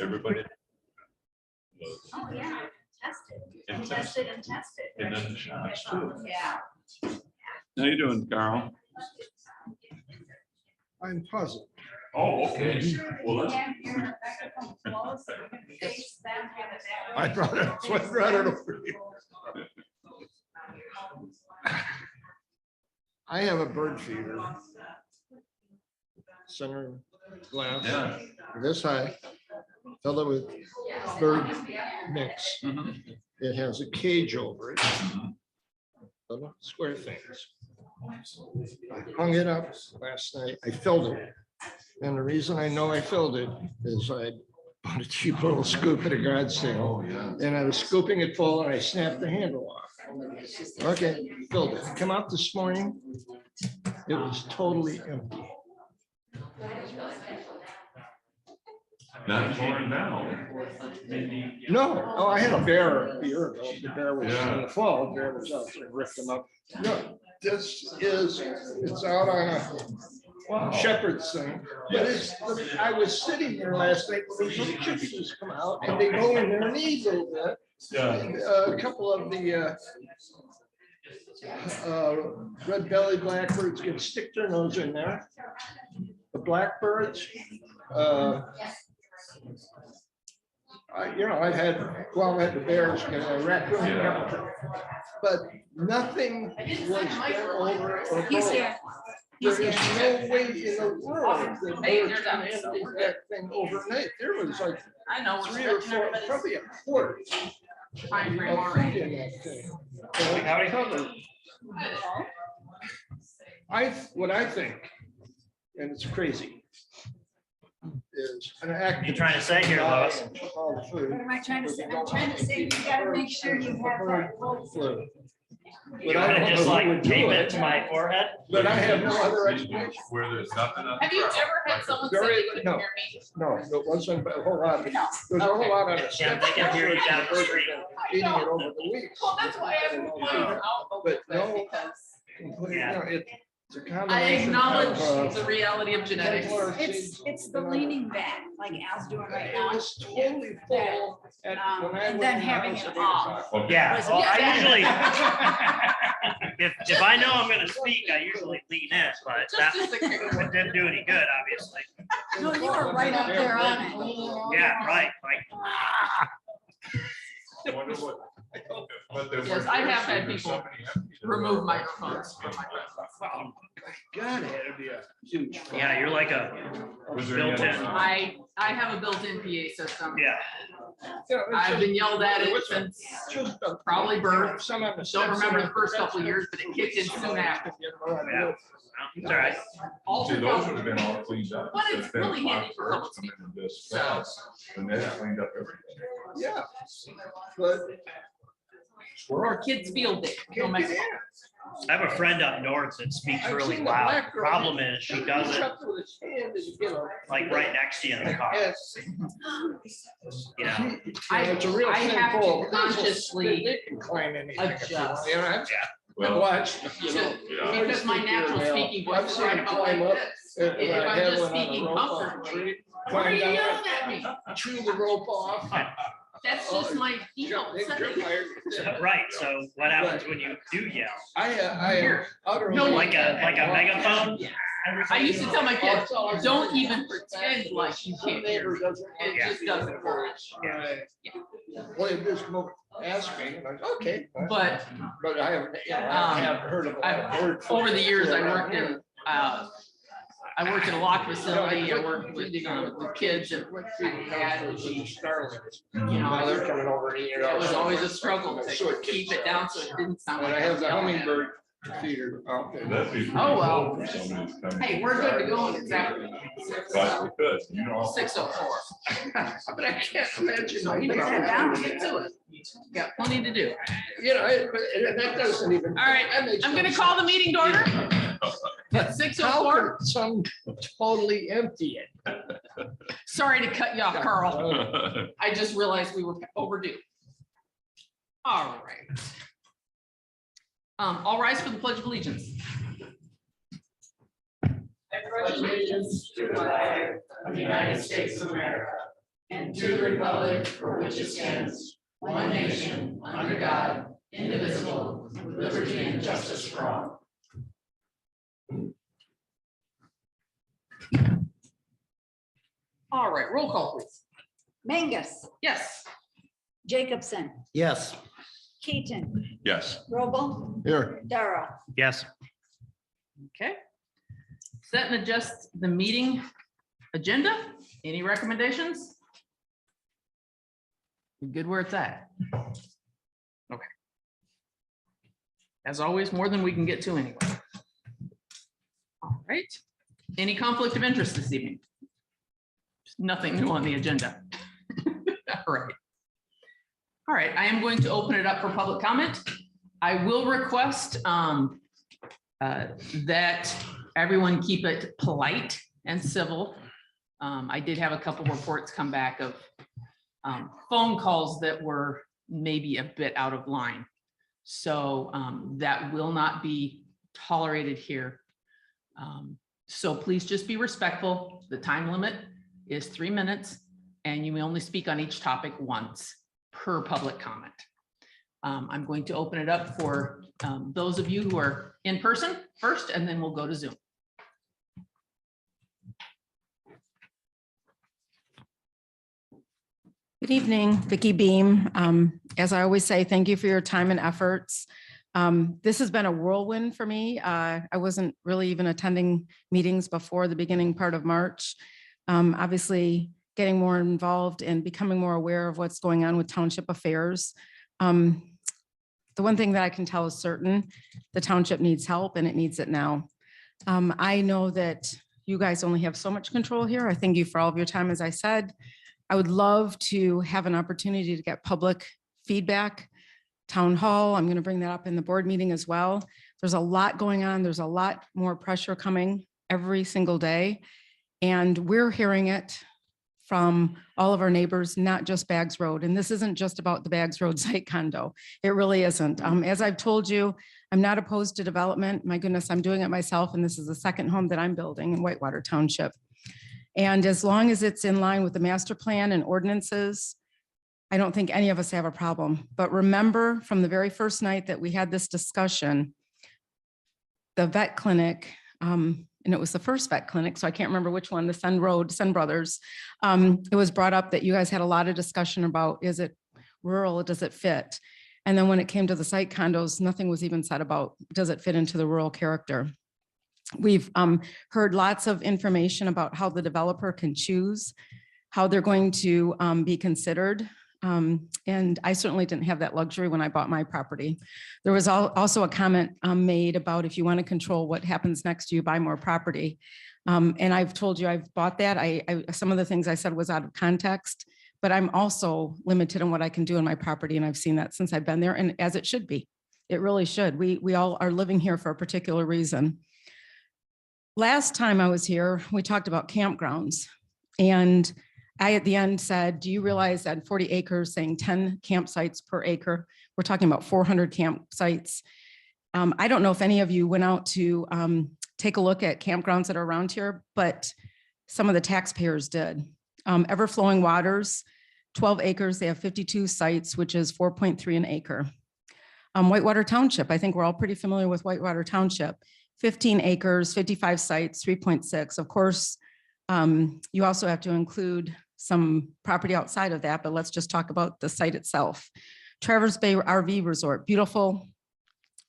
Everybody. Oh, yeah, tested. And Tested and tested. And then the shots too. Yeah. How you doing, Carl? I'm puzzled. Oh, okay. Well, let's. I brought it, so I brought it over here. I have a bird feeder. Center glass, Yeah. this high, filled it with bird mix. Mhm. It has a cage over it. Little square things. I hung it up last night. I filled it. And the reason I know I filled it is I bought a cheap little scoop at a garage sale. And I was scooping it full and I snapped the handle off. Okay, filled it. Come out this morning. It was totally empty. Not torn down. No, oh, I had a bear a year ago. The bear was in the fall, the bear was out, so I ripped them up. No, this is, it's out on a shepherd's thing. But it's, I was sitting there last night, those little chickadees come out and they go in there and eat a little bit. And, a couple of the red bellied blackbirds can stick their nose in there. The blackbirds, you know, I've had the bears, raccoon, but nothing was bent over or He's here. There is no way in the world that birds can empty that thing overnight. There was like I know. 3 or 4, probably a quart of food in that thing. Covered. What I think, and it's crazy, is an act. What are you trying to say here, Lois? All the food. What am I trying to say? I'm trying to say, you gotta make sure you have that full Flu. You But I want don't to just know who like would do tape it. it to my forehead? But I have no other explanation. Where there's nothing. on Have you the ever had someone say Very- they couldn't no. hear me? No, it wasn't a whole lot. There was a whole lot on the Yeah, they can hear you down the street. eating it over the weeks. Well, that's why I moved mine out a But little no, bit because completely, Yeah. no, it's a I combination acknowledge of, the reality of genetics. It's the leaning back, like Al's doing right It now. was totally full. When I And went then in the having house it at 8 off. o'clock. Okay. Yeah, well, I Yeah. usually, if I know I'm gonna speak, I usually lean in, but that Just a kicker. didn't do any good, obviously. No, you were right up there on it. Yeah, right, like, I wonder what- but there Yes, were- I have had people somebody emptied it. Remove microphones from my presence. Oh, God, it had to be a huge. yeah, you're like a Was there any other- built-in, I have a built-in PA system. yeah. I've been yelled at it since probably birth. Some of them. Don't remember the first couple of years, but it kicked in soon after. Yeah. It's all right. See, those would have been all cleaned up. But it's There's been really a lot handy of for birds public come in and just So- fast, And they cleaned up everything. Yeah, but. Or kids field day. No matter. I have a friend up north that speaks I've really seen the loud. black girl. Problem is, she does Reach it up with his hand and you get a- like right next to you in the car, Yes. you know? It's a real I thing have to full. consciously They can climb anything if you want. adjust. You know, I've Well, watched, you know. yeah. Because my natural speaking voice I've is seen right him about climb like up. this. If If I I'm had just one on a speaking rope off a comfortably, tree, why are climb you down, yelling at me? chew the rope off. That's just my default They setting. grip my- Right, so what happens when you do yell? Here. utterly. No, Like a megaphone? I used to tell my kids, don't even pretend like you can't hear me. It Yeah. just doesn't work. Right. Well, if this moment, ask me, and I'm like, okay. But But I haven't, you know, I haven't heard of a word. for over the years, I it. worked in a lock facility. I worked with kids and Starlings. you know, Now they're coming over and eating it all. it was always a struggle to keep it down so it didn't sound And like I I have was the yelling at them. hummingbird feeder out there. That'd be pretty Oh, well. cool for somebody to come Hey, in. we're good to go in exactly But we could, you know. 6:04. But I can't imagine. So you my better sit down. get to it. Got plenty to do. You know, that doesn't even. All right, that makes I'm no gonna call the sense. meeting to order at How 6:04. could some totally empty it? Sorry to cut you off, Carl. I just realized we were overdue. All right. All rise for the Pledge of Allegiance. I pledge allegiance to the flag of the United States of America and to the republic for which it stands, one nation, under God, indivisible, with liberty and justice for all. All right, roll call, please. Mangus, Yes. Jacobson, Yes. Keaton, Yes. Robel, Here. Darrow. Yes. Okay. Set and adjust the meeting agenda. Any recommendations? We're good where it's at. Okay. As always, more than we can get to anyway. All right. Any conflict of interest this evening? Nothing new on the agenda. All right. All right, I am going to open it up for public comment. I will request that everyone keep it polite and civil. I did have a couple reports come back of phone calls that were maybe a bit out of line. So that will not be tolerated here. So please just be respectful. The time limit is 3 minutes and you may only speak on each topic once per public comment. I'm going to open it up for those of you who are in person first, and then we'll go to Zoom. Good evening, Vicki Beam. As I always say, thank you for your time and efforts. This has been a whirlwind for me. I wasn't really even attending meetings before the beginning part of March. Obviously, getting more involved and becoming more aware of what's going on with township affairs. The one thing that I can tell is certain, the township needs help and it needs it now. I know that you guys only have so much control here. I thank you for all of your time, as I said. I would love to have an opportunity to get public feedback, town hall. I'm going to bring that up in the board meeting as well. There's a lot going on. There's a lot more pressure coming every single day. And we're hearing it from all of our neighbors, not just Baggs Road. And this isn't just about the Baggs Road site condo. It really isn't. As I've told you, I'm not opposed to development. My goodness, I'm doing it myself. And this is the second home that I'm building in Whitewater Township. And as long as it's in line with the master plan and ordinances, I don't think any of us have a problem. But remember, from the very first night that we had this discussion, the vet clinic, and it was the first vet clinic, so I can't remember which one, the Sun Brothers. It was brought up that you guys had a lot of discussion about, is it rural, does it fit? And then when it came to the site condos, nothing was even said about, does it fit into the rural character? We've heard lots of information about how the developer can choose how they're going to be considered. And I certainly didn't have that luxury when I bought my property. There was also a comment made about if you want to control what happens next to you, buy more property. And I've told you I've bought that. Some of the things I said was out of context, but I'm also limited on what I can do in my property. And I've seen that since I've been there, and as it should be. It really should. We all are living here for a particular reason. Last time I was here, we talked about campgrounds, and I at the end said, do you realize that 40 acres saying 10 campsites per acre, we're talking about 400 campsites. I don't know if any of you went out to take a look at campgrounds that are around here, but some of the taxpayers did. Everflowing Waters, 12 acres, they have 52 sites, which is 4.3 an acre. Whitewater Township, I think we're all pretty familiar with Whitewater Township, 15 acres, 55 sites, 3.6. Of course, you also have to include some property outside of that, but let's just talk about the site itself. Traverse Bay RV Resort, beautiful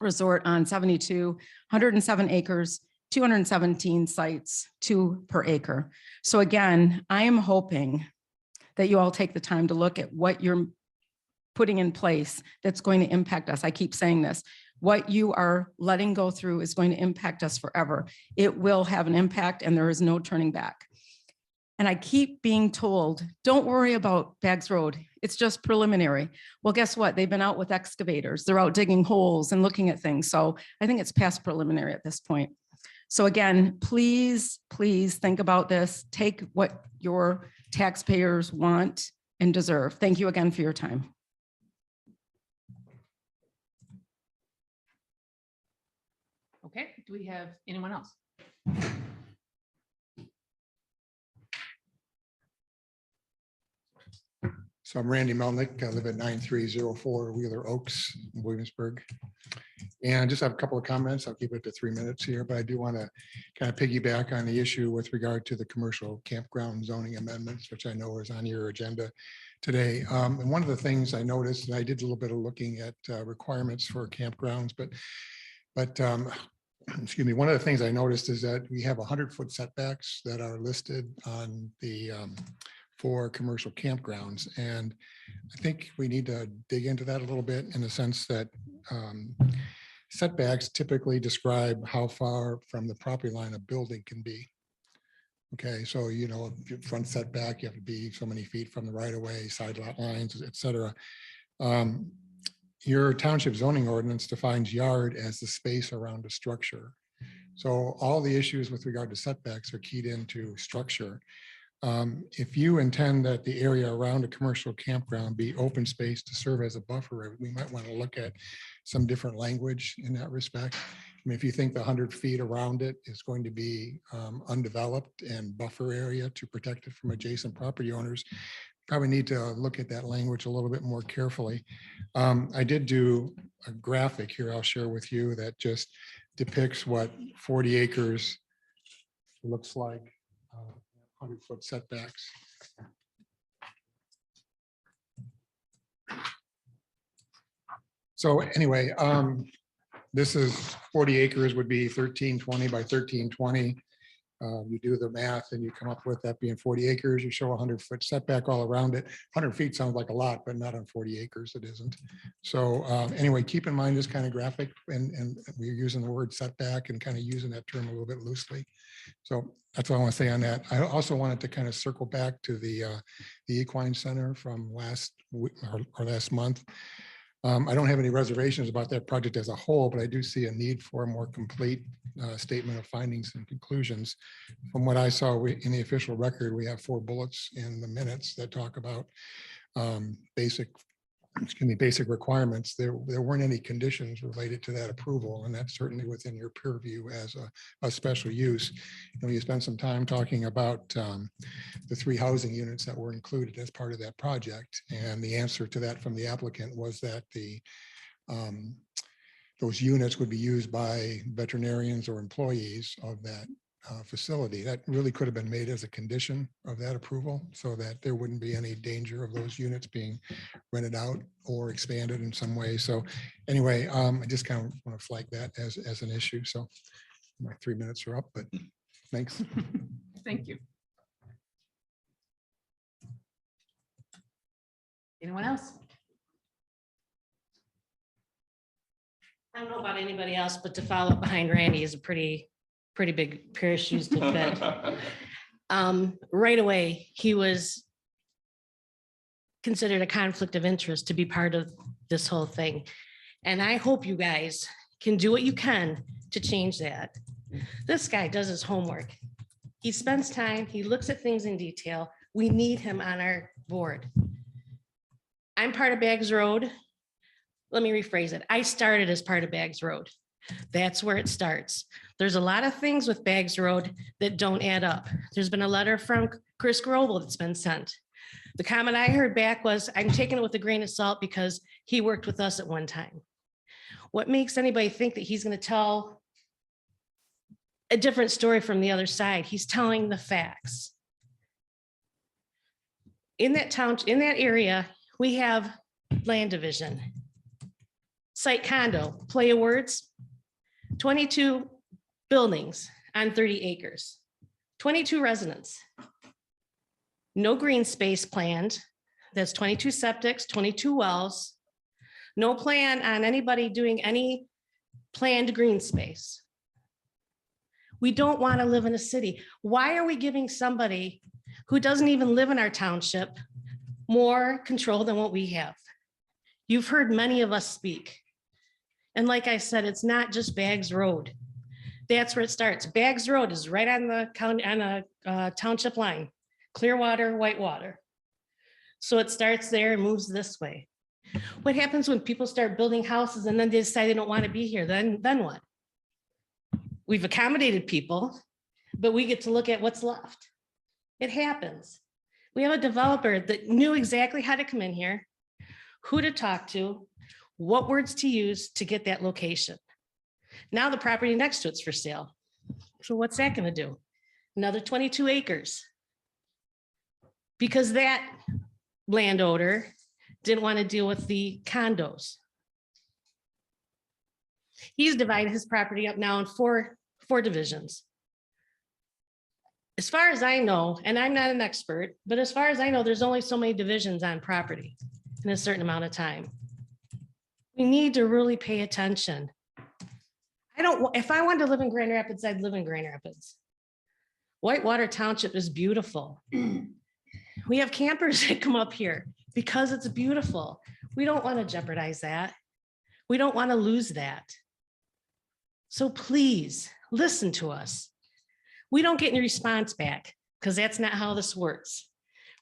resort on 72, 107 acres, 217 sites, 2 per acre. So again, I am hoping that you all take the time to look at what you're putting in place that's going to impact us. I keep saying this. What you are letting go through is going to impact us forever. It will have an impact and there is no turning back. And I keep being told, don't worry about Baggs Road. It's just preliminary. Well, guess what? They've been out with excavators. They're out digging holes and looking at things. So I think it's past preliminary at this point. So again, please, please think about this. Take what your taxpayers want and deserve. Thank you again for your time. Okay, do we have anyone else? So I'm Randy Melnick. I live at 9304 Wheeler Oaks in Williamsburg. And I just have a couple of comments. I'll keep it to 3 minutes here, but I do want to kind of piggyback on the issue with regard to the commercial campground zoning amendments, which I know is on your agenda today. And one of the things I noticed, and I did a little bit of looking at requirements for campgrounds, but excuse me, one of the things I noticed is that we have 100-foot setbacks that are listed on the for commercial campgrounds. And I think we need to dig into that a little bit in the sense that setbacks typically describe how far from the property line a building can be. Okay, so, you know, your front setback, you have to be so many feet from the right of way, side lot lines, et cetera. Your township zoning ordinance defines yard as the space around a structure. So all the issues with regard to setbacks are keyed into structure. If you intend that the area around a commercial campground be open space to serve as a buffer, we might want to look at some different language in that respect. I mean, if you think the 100 feet around it is going to be undeveloped and buffer area to protect it from adjacent property owners, probably need to look at that language a little bit more carefully. I did do a graphic here I'll share with you that just depicts what 40 acres looks like. 100-foot setbacks. So anyway, this is 40 acres would be 1320 by 1320. You do the math and you come up with that being 40 acres. You show a 100-foot setback all around it. 100 feet sounds like a lot, but not on 40 acres. It isn't. So anyway, keep in mind this kind of graphic, and we're using the word setback and kind of using that term a little bit loosely. So that's all I want to say on that. I also wanted to kind of circle back to the Equine Center from last week or last month. I don't have any reservations about that project as a whole, but I do see a need for a more complete statement of findings and conclusions. From what I saw in the official record, we have 4 bullets in the minutes that talk about basic requirements. There weren't any conditions related to that approval, and that's certainly within your purview as a special use. And we spent some time talking about the 3 housing units that were included as part of that project. And the answer to that from the applicant was that those units would be used by veterinarians or employees of that facility. That really could have been made as a condition of that approval so that there wouldn't be any danger of those units being rented out or expanded in some way. So anyway, I just kind of want to flag that as an issue. So my 3 minutes are up, but thanks. Thank you. Anyone else? I don't know about anybody else, but to follow up behind Randy is a pretty big pair of shoes to fit. Right away, he was considered a conflict of interest to be part of this whole thing. And I hope you guys can do what you can to change that. This guy does his homework. He spends time, he looks at things in detail. We need him on our board. I'm part of Baggs Road. Let me rephrase it. I started as part of Baggs Road. That's where it starts. There's a lot of things with Baggs Road that don't add up. There's been a letter from Chris Grobel that's been sent. The comment I heard back was, I'm taking it with a grain of salt because he worked with us at one time. What makes anybody think that he's going to tell a different story from the other side? He's telling the facts. In that town, in that area, we have land division, site condo, play of words, 22 buildings on 30 acres, 22 residents, no green space planned. That's 22 septics, 22 wells, no plan on anybody doing any planned green space. We don't want to live in a city. Why are we giving somebody who doesn't even live in our township more control than what we have? You've heard many of us speak. And like I said, it's not just Baggs Road. That's where it starts. Baggs Road is right on the county, on a township line, Clearwater, Whitewater. So it starts there and moves this way. What happens when people start building houses and then they decide they don't want to be here? Then what? We've accommodated people, but we get to look at what's left. It happens. We have a developer that knew exactly how to come in here, who to talk to, what words to use to get that location. Now the property next to it's for sale. So what's that gonna do? Another 22 acres. Because that landowner didn't want to deal with the condos. He's divided his property up now in four divisions. As far as I know, and I'm not an expert, but as far as I know, there's only so many divisions on property in a certain amount of time. We need to really pay attention. If I wanted to live in Grand Rapids, I'd live in Grand Rapids. Whitewater Township is beautiful. We have campers that come up here because it's beautiful. We don't want to jeopardize that. We don't want to lose that. So please listen to us. We don't get any response back because that's not how this works.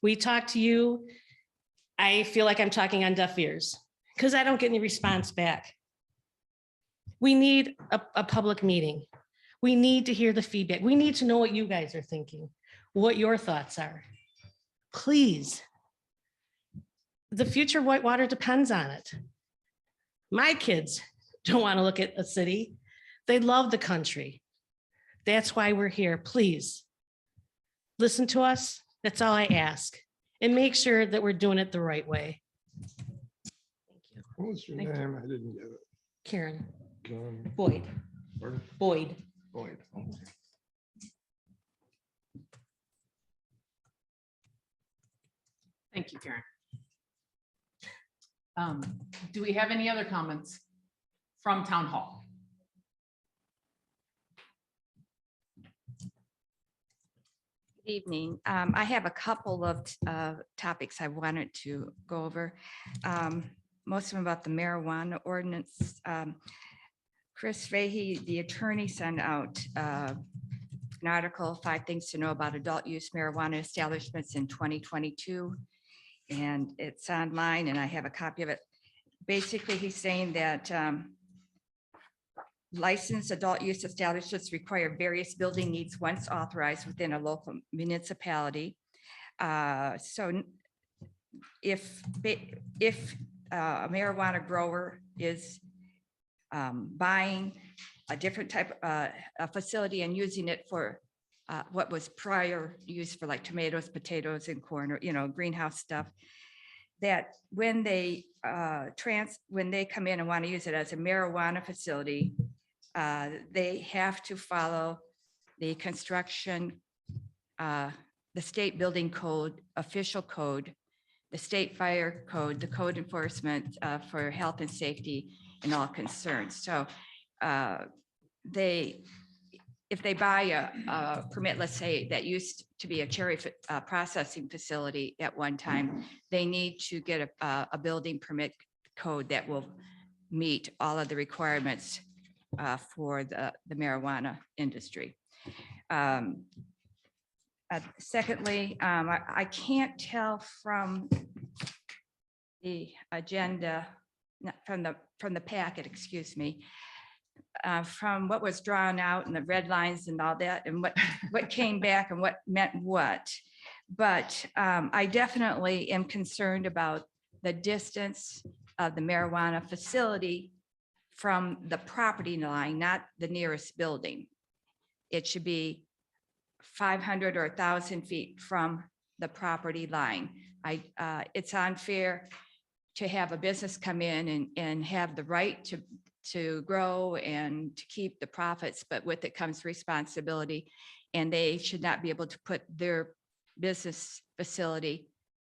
We talk to you. I feel like I'm talking on deaf ears because I don't get any response back. We need a public meeting. We need to hear the feedback. We need to know what you guys are thinking, what your thoughts are. Please. The future of Whitewater depends on it. My kids don't want to look at a city. They love the country. That's why we're here. Please listen to us. That's all I ask. And make sure that we're doing it the right way. Thank you. What was your Thank you. name? I didn't get it. Karen John Boyd. Pardon? Boyd. Boyd. Thank you, Karen. Do we have any other comments from town hall? Good evening. I have a couple of topics I wanted to go over. Most of them about the marijuana ordinance. Chris Fahey, the attorney, sent out an article, 5 Things to Know About Adult Use Marijuana Establishments in 2022. And it's online and I have a copy of it. Basically, he's saying that licensed adult use establishments require various building needs once authorized within a local municipality. So if a marijuana grower is buying a different type of facility and using it for what was prior used for like tomatoes, potatoes, and corn, or greenhouse stuff, that when they come in and want to use it as a marijuana facility, they have to follow the construction, the state building code, official code, the state fire code, the code enforcement for health and safety and all concerns. So if they buy a permit, let's say that used to be a cherry processing facility at one time, they need to get a building permit code that will meet all of the requirements for the marijuana industry. Secondly, I can't tell from the agenda, from the packet, excuse me, from what was drawn out and the red lines and all that, and what came back and what meant what. But I definitely am concerned about the distance of the marijuana facility from the property line, not the nearest building. It should be 500 or 1,000 feet from the property line. It's unfair to have a business come in and have the right to grow and to keep the profits, but with it comes responsibility, and they should not be able to put their business facility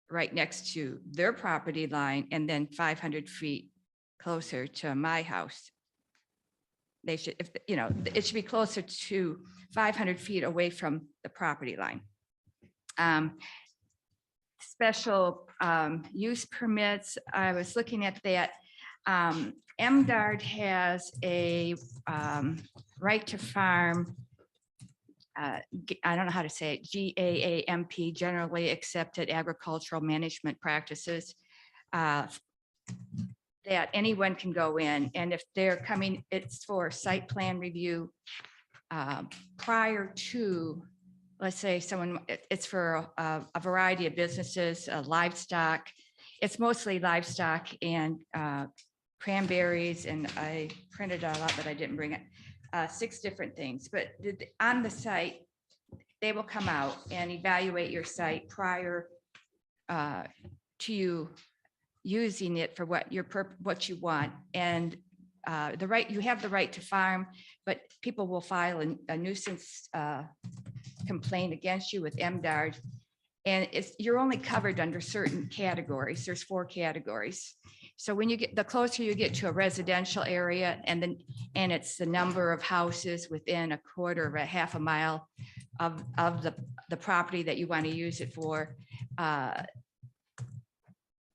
right next to their property line and then 500 feet closer to my house. They should, it should be closer to 500 feet away from the property line. Special use permits, I was looking at that. MDARD has a right to farm, I don't know how to say it, GAAP, generally accepted agricultural management practices, that anyone can go in, and if they're coming, it's for site plan review prior to let's say someone, it's for a variety of businesses, livestock. It's mostly livestock and cranberries, and I printed all out, but I didn't bring it. 6 different things, but on the site, they will come out and evaluate your site prior to you using it for what what you want. And you have the right to farm, but people will file a nuisance complaint against you with MDARD. And you're only covered under certain categories. There's 4 categories. So when you get, the closer you get to a residential area, and it's the number of houses within a quarter of a half a mile of the property that you want to use it for,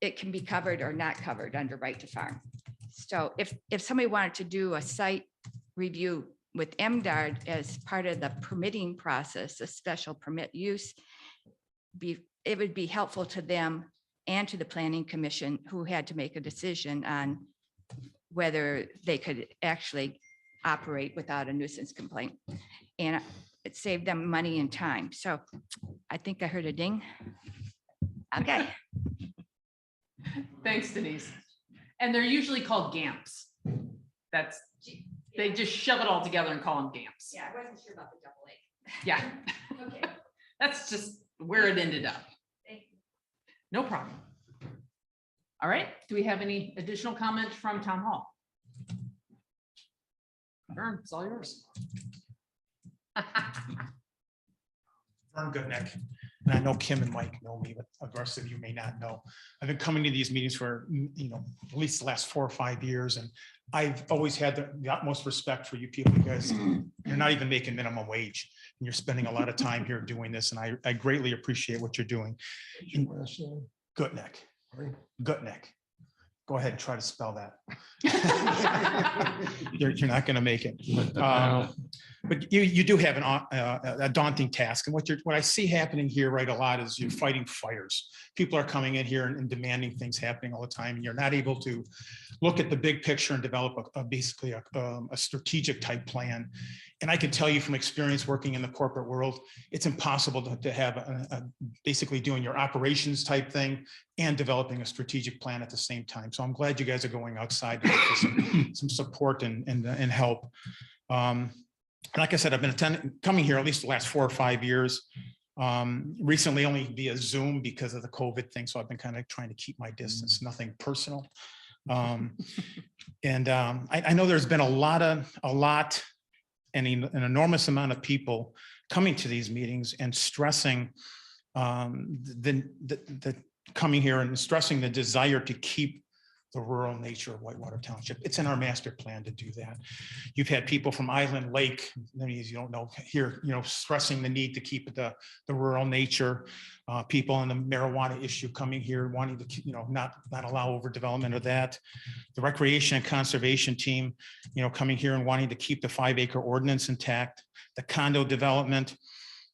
it can be covered or not covered under right to farm. So if somebody wanted to do a site review with MDARD as part of the permitting process, a special permit use, it would be helpful to them and to the planning commission, who had to make a decision on whether they could actually operate without a nuisance complaint. And it saved them money and time. So I think I heard a ding. Okay. Thanks, Denise. And they're usually called GAMPs. They just shove it all together and call them GAMPs. Yeah, I wasn't sure about the double A. Yeah, Okay. that's just where it ended up. Thank you. No problem. All right, do we have any additional comments from town hall? Vern, it's all yours. Vern Goodnick, and I know Kim and Mike know me, but the rest of you may not know. I've been coming to these meetings for, at least the last 4 or 5 years, and I've always had the utmost respect for you people, because you're not even making minimum wage, and you're spending a lot of time here doing this, and I greatly appreciate what you're doing. Goodnick. Goodnick. Go ahead and try to spell that. You're not going to make it. But you do have a daunting task. And what I see happening here right a lot is you're fighting fires. People are coming in here and demanding things happening all the time. And you're not able to look at the big picture and develop basically a strategic type plan. And I can tell you from experience working in the corporate world, it's impossible to have basically doing your operations type thing and developing a strategic plan at the same time. So I'm glad you guys are going outside to look for some support and help. Like I said, I've been coming here at least the last 4 or 5 years. Recently only via Zoom because of the COVID thing. So I've been kind of trying to keep my distance, nothing personal. I know there's been a lot and an enormous amount of people coming to these meetings and stressing the coming here and stressing the desire to keep the rural nature of Whitewater Township. It's in our master plan to do that. You've had people from Island Lake, many of you don't know here, stressing the need to keep the rural nature. People on the marijuana issue coming here wanting to, not allow overdevelopment of that. The recreation and conservation team, coming here and wanting to keep the 5-acre ordinance intact. The condo development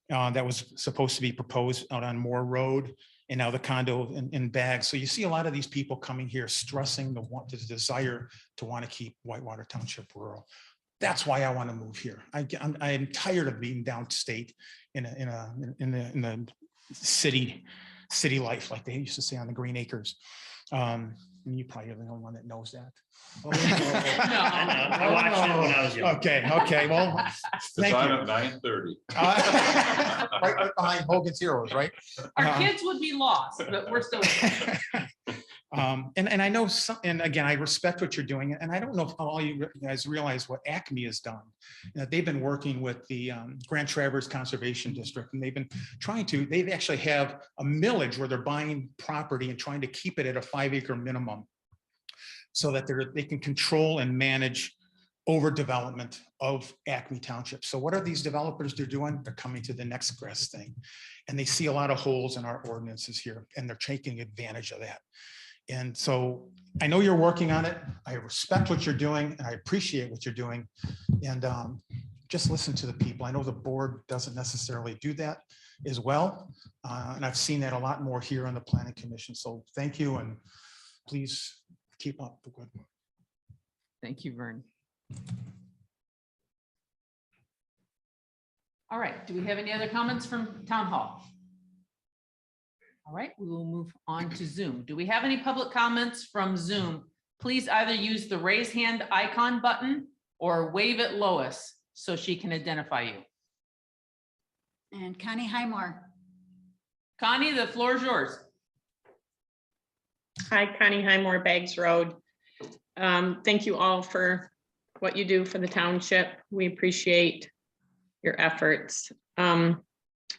that was supposed to be proposed out on Moore Road, and now the condo in Bags. So you see a lot of these people coming here stressing the desire to want to keep Whitewater Township rural. That's why I want to move here. I'm tired of being downstate in the city life, like they used to say on the Green Acres. And you probably are the only one that knows that. I know. I watched it when I was young. Okay. Well, thank I'm you. at 9:30. Right behind Hogan's Heroes, right? Our kids would be lost, but we're still. And I know and again, I respect what you're doing, and I don't know if all you guys realize what Acme has done. They've been working with the Grand Traverse Conservation District, and they've been they actually have a millage where they're buying property and trying to keep it at a 5-acre minimum, so that they can control and manage overdevelopment of Acme Township. So what are these developers they're doing? They're coming to the next grass thing, and they see a lot of holes in our ordinances here, and they're taking advantage of that. And so I know you're working on it. I respect what you're doing, and I appreciate what you're doing. And just listen to the people. I know the board doesn't necessarily do that as well. And I've seen that a lot more here on the Planning Commission. So thank you, and please keep up the good work. Thank you, Vern. All right, do we have any other comments from town hall? All right, we will move on to Zoom. Do we have any public comments from Zoom? Please either use the raise hand icon button or wave at Lois so she can identify you. And Connie Highmore. Connie, the floor is yours. Hi, Connie Highmore, Bags Road. Thank you all for what you do for the township. We appreciate your efforts.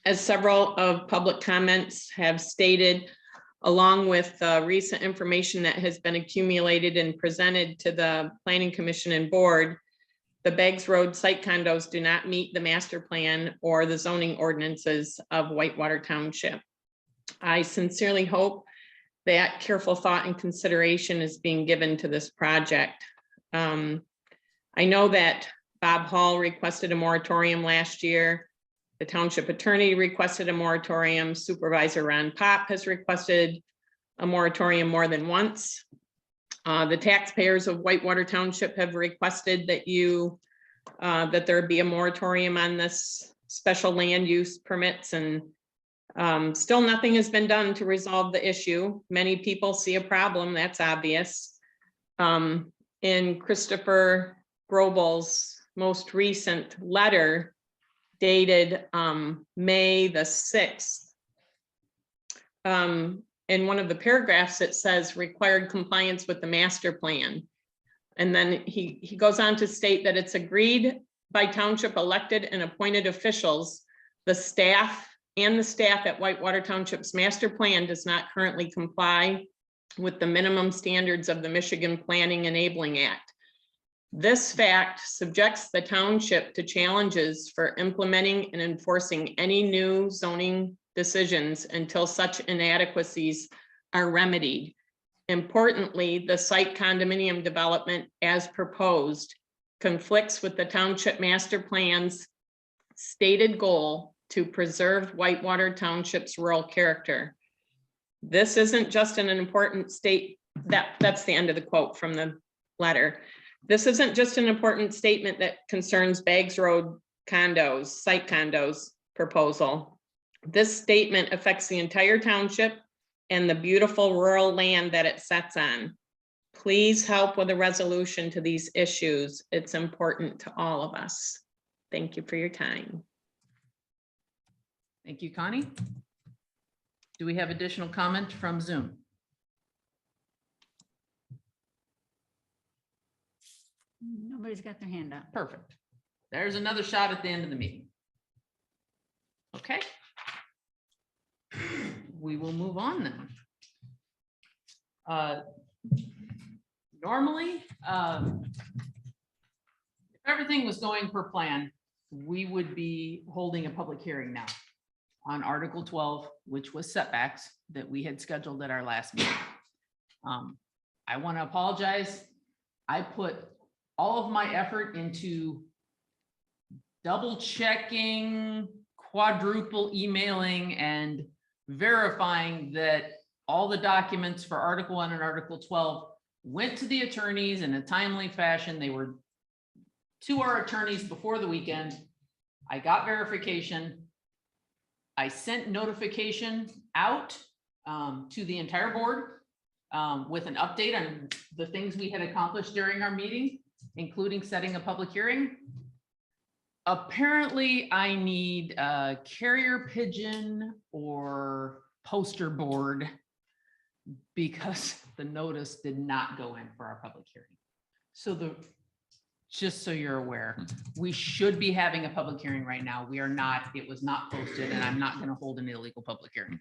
As several of public comments have stated, along with recent information that has been accumulated and presented to the Planning Commission and Board, the Bags Road site condos do not meet the master plan or the zoning ordinances of Whitewater Township. I sincerely hope that careful thought and consideration is being given to this project. I know that Bob Hall requested a moratorium last year. The township attorney requested a moratorium. Supervisor Ron Pop has requested a moratorium more than once. The taxpayers of Whitewater Township have requested that there be a moratorium on this special land use permits, and still nothing has been done to resolve the issue. Many people see a problem, that's obvious. In Christopher Grobel's most recent letter dated May the 6th, in one of the paragraphs, it says required compliance with the master plan. And then he goes on to state that it's agreed by township elected and appointed officials, the staff at Whitewater Township's master plan does not currently comply with the minimum standards of the Michigan Planning Enabling Act. This fact subjects the township to challenges for implementing and enforcing any new zoning decisions until such inadequacies are remedied. Importantly, the site condominium development as proposed conflicts with the township master plan's stated goal to preserve Whitewater Township's rural character. This isn't just an important that's the end of the quote from the letter. This isn't just an important statement that concerns Bags Road condos, site condos proposal. This statement affects the entire township and the beautiful rural land that it sets on. Please help with a resolution to these issues. It's important to all of us. Thank you for your time. Thank you, Connie. Do we have additional comment from Zoom? Nobody's got their hand up. Perfect. There's another shot at the end of the meeting. Okay. We will move on then. Normally, if everything was going per plan, we would be holding a public hearing now on Article 12, which was setbacks that we had scheduled at our last meeting. I want to apologize. I put all of my effort into double checking, quadruple emailing, and verifying that all the documents for Article 1 and Article 12 went to the attorneys in a timely fashion. They were to our attorneys before the weekend. I got verification. I sent notification out to the entire board with an update on the things we had accomplished during our meeting, including setting a public hearing. Apparently, I need a carrier pigeon or poster board because the notice did not go in for our public hearing. So just so you're aware, we should be having a public hearing right now. We are not, it was not posted, and I'm not going to hold an illegal public hearing.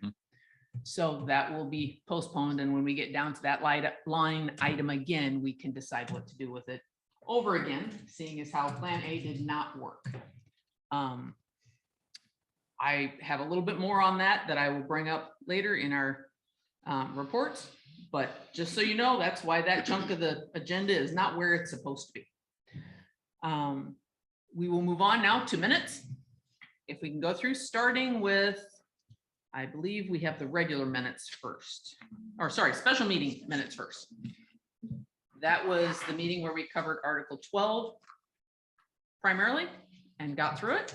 So that will be postponed. And when we get down to that line item again, we can decide what to do with it over again, seeing as how Plan A did not work. I have a little bit more on that I will bring up later in our reports, but just so you know, that's why that chunk of the agenda is not where it's supposed to be. We will move on now to minutes. If we can go through, starting with, I believe we have the regular minutes first, or sorry, special meeting minutes first. That was the meeting where we covered Article 12 primarily and got through it.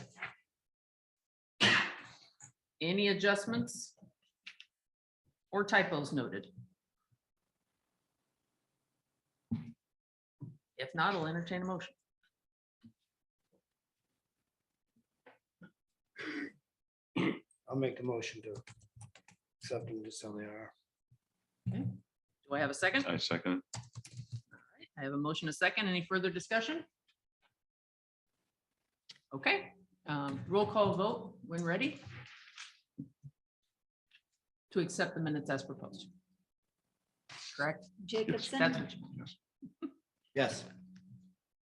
Any adjustments or typos noted? If not, I'll entertain a motion. I'll make a motion to accept them just how they are. Do I have a second? I second. I have a motion, a second. Any further discussion? Okay, roll call vote when ready. To accept the minutes as proposed. Correct? That's Jacobson, what you- Yes.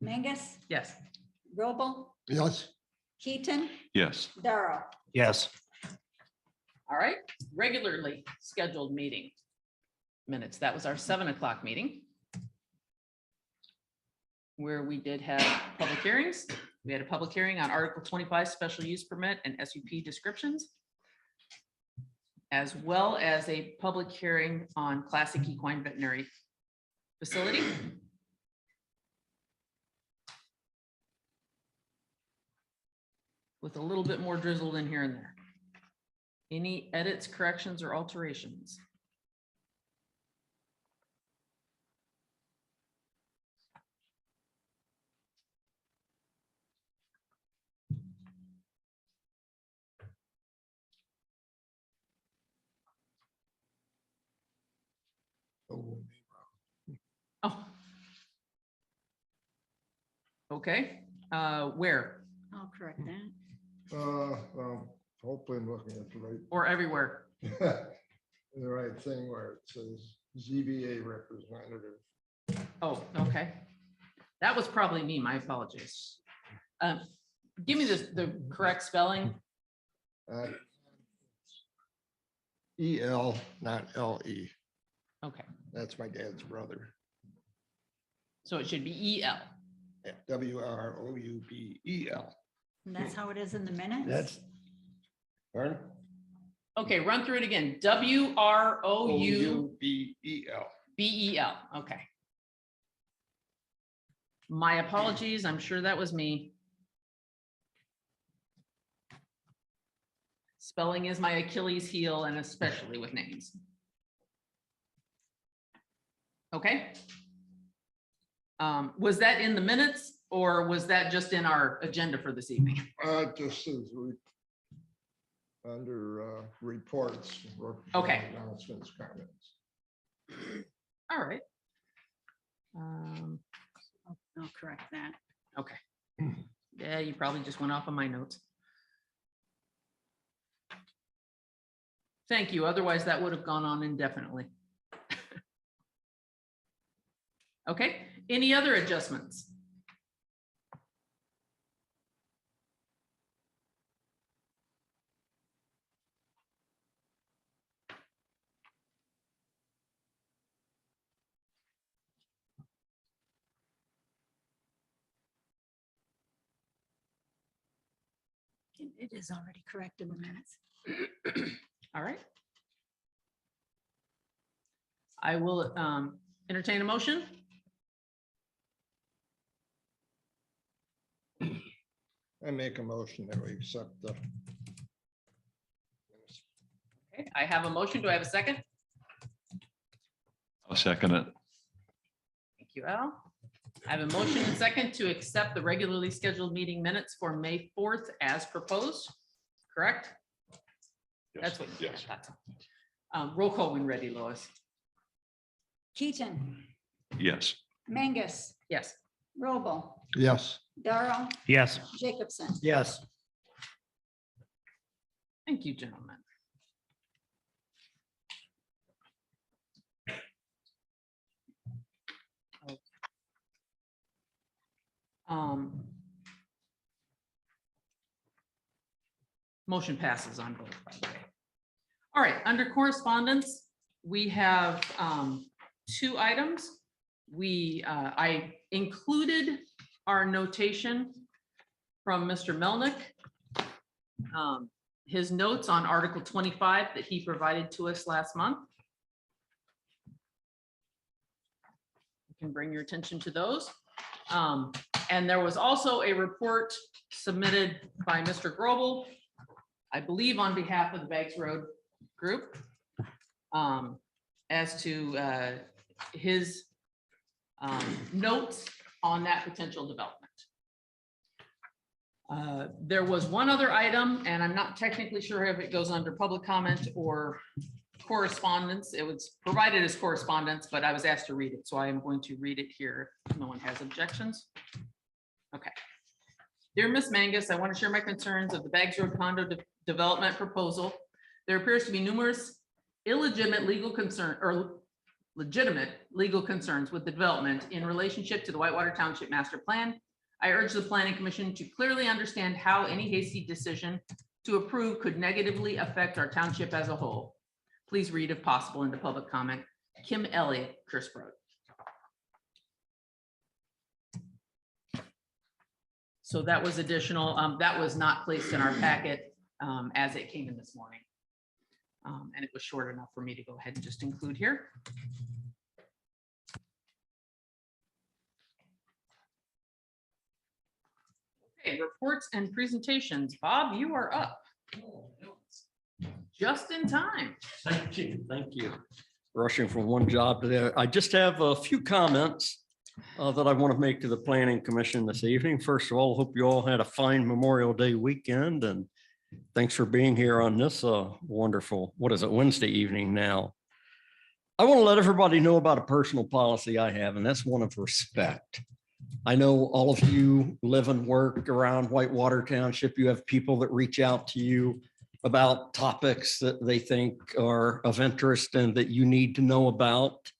Mangus, Yes. Robel, Yes. Keaton, Yes. Darrow. Yes. All right, regularly scheduled meeting minutes. That was our 7 o'clock meeting, where we did have public hearings. We had a public hearing on Article 25 special use permit and SUP descriptions, as well as a public hearing on classic equine veterinary facility. With a little bit more drizzle in here and there. Any edits, corrections, or alterations? Oh. Okay, where I'll correct that. Well, hopefully I'm looking at the right, or everywhere? the right thing where it says ZBA representative. Oh, okay. That was probably me, my apologies. Give me the correct spelling. EL, not LE. Okay, That's my dad's brother. so it should be EL. Yeah, WROUBEL. And that's how it is in the minutes? That's. Pardon? Okay, run through it again. WROUBEL. OUBEL. Okay. My apologies. I'm sure that was me. Spelling is my Achilles heel, and especially with names. Okay. Was that in the minutes, or was that just in our agenda for this evening? Just as under reports. Okay. Announcements, comments. All right. I'll correct that. Okay. Yeah, you probably just went off of my notes. Thank you. Otherwise, that would have gone on indefinitely. Okay, any other adjustments? It is already correct in the minutes. All right. I will entertain a motion. I make a motion that we accept the. Okay, I have a motion. Do I have a second? I'll second it. Thank you, Al. I have a motion and second to accept the regularly scheduled meeting minutes for May 4th as proposed, correct? That's what. Yes. Roll call when ready, Lois. Keaton, Yes. Mangus, Yes. Robel, Yes. Darrow, Yes. Jacobson. Yes. Thank you, gentlemen. Motion passes on both, by the way. All right, under correspondence, we have 2 items. I included our notation from Mr. Melnick. His notes on Article 25 that he provided to us last month. You can bring your attention to those. And there was also a report submitted by Mr. Grobel I believe on behalf of the Bags Road Group, as to his notes on that potential development. There was one other item, and I'm not technically sure if it goes under public comment or correspondence. It was provided as correspondence, but I was asked to read it, so I am going to read it here if no one has objections. Okay. Dear Ms. Mangus, I want to share my concerns of the Bags Road condo development proposal. There appears to be numerous legitimate legal concerns with the development in relationship to the Whitewater Township Master Plan. I urge the Planning Commission to clearly understand how any hasty decision to approve could negatively affect our township as a whole. Please read if possible into public comment. Kim Elliott, Chris Road. So that was additional, that was not placed in our packet as it came in this morning. And it was short enough for me to go ahead and just include here. Okay, reports and presentations. Bob, you are up. Just in time. Thank you, thank you. Rushing from one job to the other. I just have a few comments that I want to make to the Planning Commission this evening. First of all, hope you all had a fine Memorial Day weekend, and thanks for being here on this wonderful, what is it, Wednesday evening now. I want to let everybody know about a personal policy I have, and that's one of respect. I know all of you live and work around Whitewater Township. You have people that reach out to you about topics that they think are of interest and that you need to know about.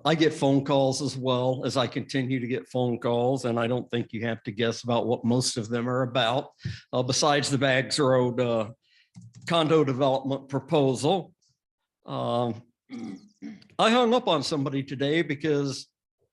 I get phone calls as well, as I continue to get phone calls, and I don't think you have to guess about what most of them are about, besides the Bags Road condo development proposal. I hung up on somebody today because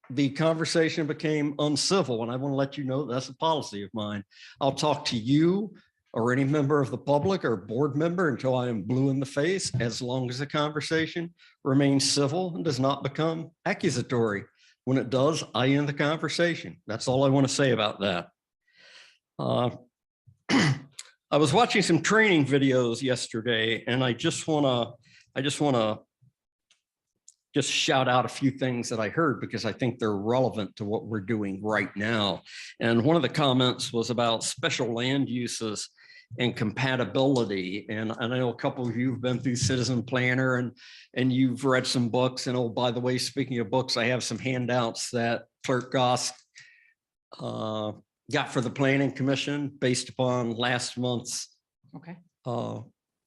the conversation became uncivil, and I want to let you know that's a policy of mine. I'll talk to you or any member of the public or board member until I am blue in the face, as long as the conversation remains civil and does not become accusatory. When it does, I end the conversation. That's all I want to say about that. I was watching some training videos yesterday, and I just want to shout out a few things that I heard because I think they're relevant to what we're doing right now. And one of the comments was about special land uses and compatibility. And I know a couple of you have been through Citizen Planner and you've read some books. And oh, by the way, speaking of books, I have some handouts that Clerk Goss got for the Planning Commission based upon last month's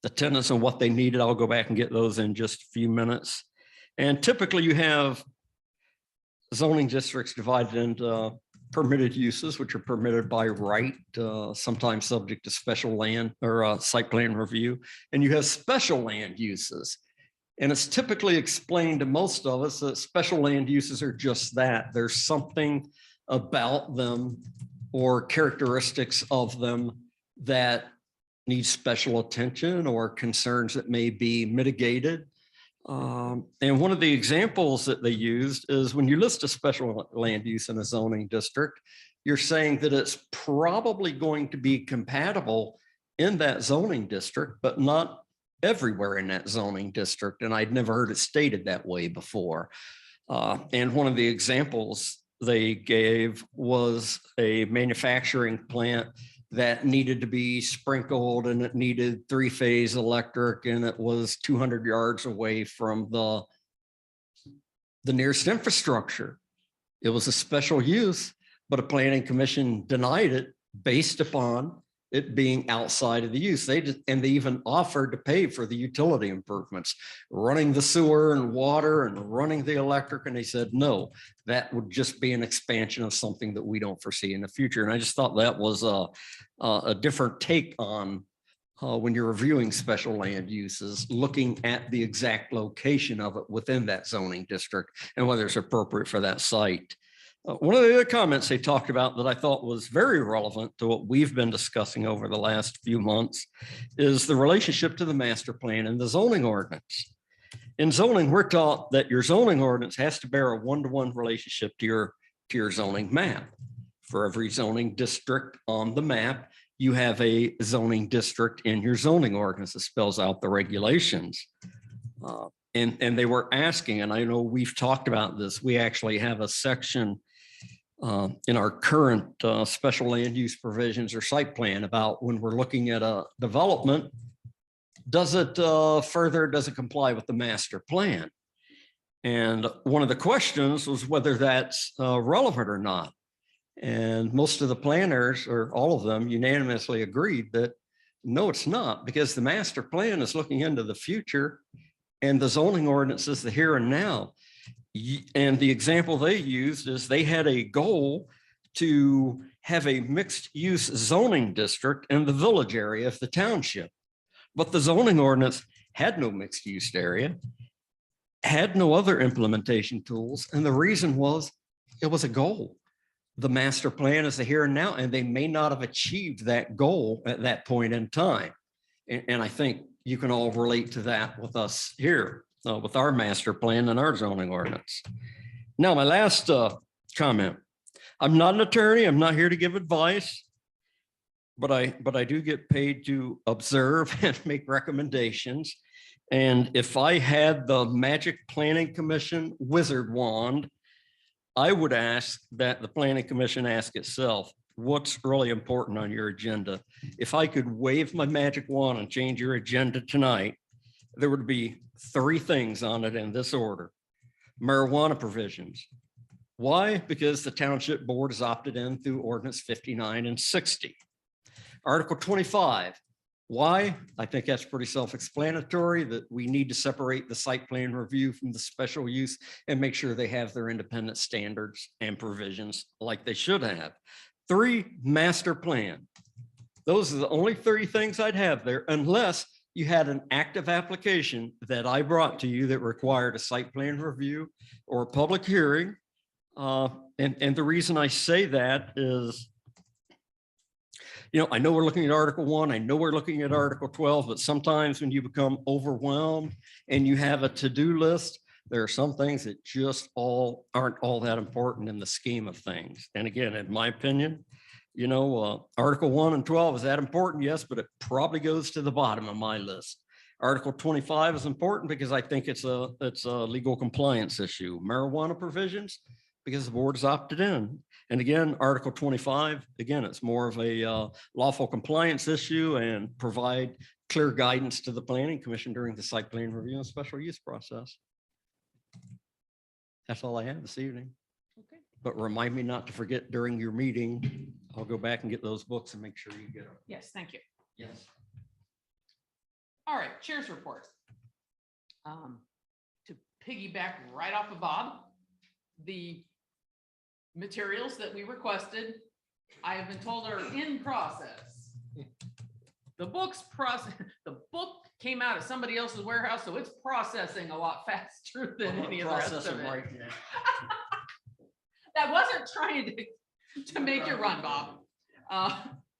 attendance and what they needed. I'll go back and get those in just a few minutes. And typically you have zoning districts divided into permitted uses, which are permitted by right, sometimes subject to special land or site plan review. And you have special land uses. And it's typically explained to most of us that special land uses are just that. There's something about them or characteristics of them that need special attention or concerns that may be mitigated. And one of the examples that they used is when you list a special land use in a zoning district, you're saying that it's probably going to be compatible in that zoning district, but not everywhere in that zoning district. And I'd never heard it stated that way before. And one of the examples they gave was a manufacturing plant that needed to be sprinkled and it needed 3-phase electric and it was 200 yards away from the nearest infrastructure. It was a special use, but a planning commission denied it based upon it being outside of the use. They even offered to pay for the utility improvements, running the sewer and water and running the electric. And they said, no, that would just be an expansion of something that we don't foresee in the future. And I just thought that was a different take on when you're reviewing special land uses, looking at the exact location of it within that zoning district and whether it's appropriate for that site. One of the other comments they talked about that I thought was very relevant to what we've been discussing over the last few months is the relationship to the master plan and the zoning ordinance. In zoning, we're taught that your zoning ordinance has to bear a one-to-one relationship to your zoning map. For every zoning district on the map, you have a zoning district in your zoning ordinance that spells out the regulations. And they were asking, and I know we've talked about this, we actually have a section in our current special land use provisions or site plan about when we're looking at a development, does it comply with the master plan? And one of the questions was whether that's relevant or not. And most of the planners, or all of them, unanimously agreed that no, it's not, because the master plan is looking into the future and the zoning ordinance is the here and now. And the example they used is they had a goal to have a mixed use zoning district in the village area of the township. But the zoning ordinance had no mixed use area, had no other implementation tools. And the reason was it was a goal. The master plan is the here and now, and they may not have achieved that goal at that point in time. And I think you can all relate to that with us here, with our master plan and our zoning ordinance. Now, my last comment. I'm not an attorney. I'm not here to give advice, but I do get paid to observe and make recommendations. And if I had the magic planning commission wizard wand, I would ask that the planning commission ask itself, what's really important on your agenda? If I could wave my magic wand and change your agenda tonight, there would be 3 things on it in this order. Marijuana provisions. Why? Because the township board has opted in through ordinance 59 and 60. Article 25. Why? I think that's pretty self-explanatory, that we need to separate the site plan review from the special use and make sure they have their independent standards and provisions like they should have. 3, master plan. Those are the only 3 things I'd have there, unless you had an active application that I brought to you that required a site plan review or a public hearing. And the reason I say that is, I know we're looking at Article 1, I know we're looking at Article 12, but sometimes when you become overwhelmed and you have a to-do list, there are some things that just aren't all that important in the scheme of things. And again, in my opinion, Article 1 and 12, is that important? Yes, but it probably goes to the bottom of my list. Article 25 is important because I think it's a legal compliance issue. Marijuana provisions, because the board's opted in. And again, Article 25, again, it's more of a lawful compliance issue and provide clear guidance to the planning commission during the site plan review and special use process. That's all I have this evening. Okay. But remind me not to forget during your meeting. I'll go back and get those books and make sure you get them. Yes, thank you. Yes. All right, chair's report. To piggyback right off of Bob, the materials that we requested, I have been told are in process. The book came out of somebody else's warehouse, so it's processing a lot faster than any of the rest of it. Right now. That wasn't trying to make you run, Bob.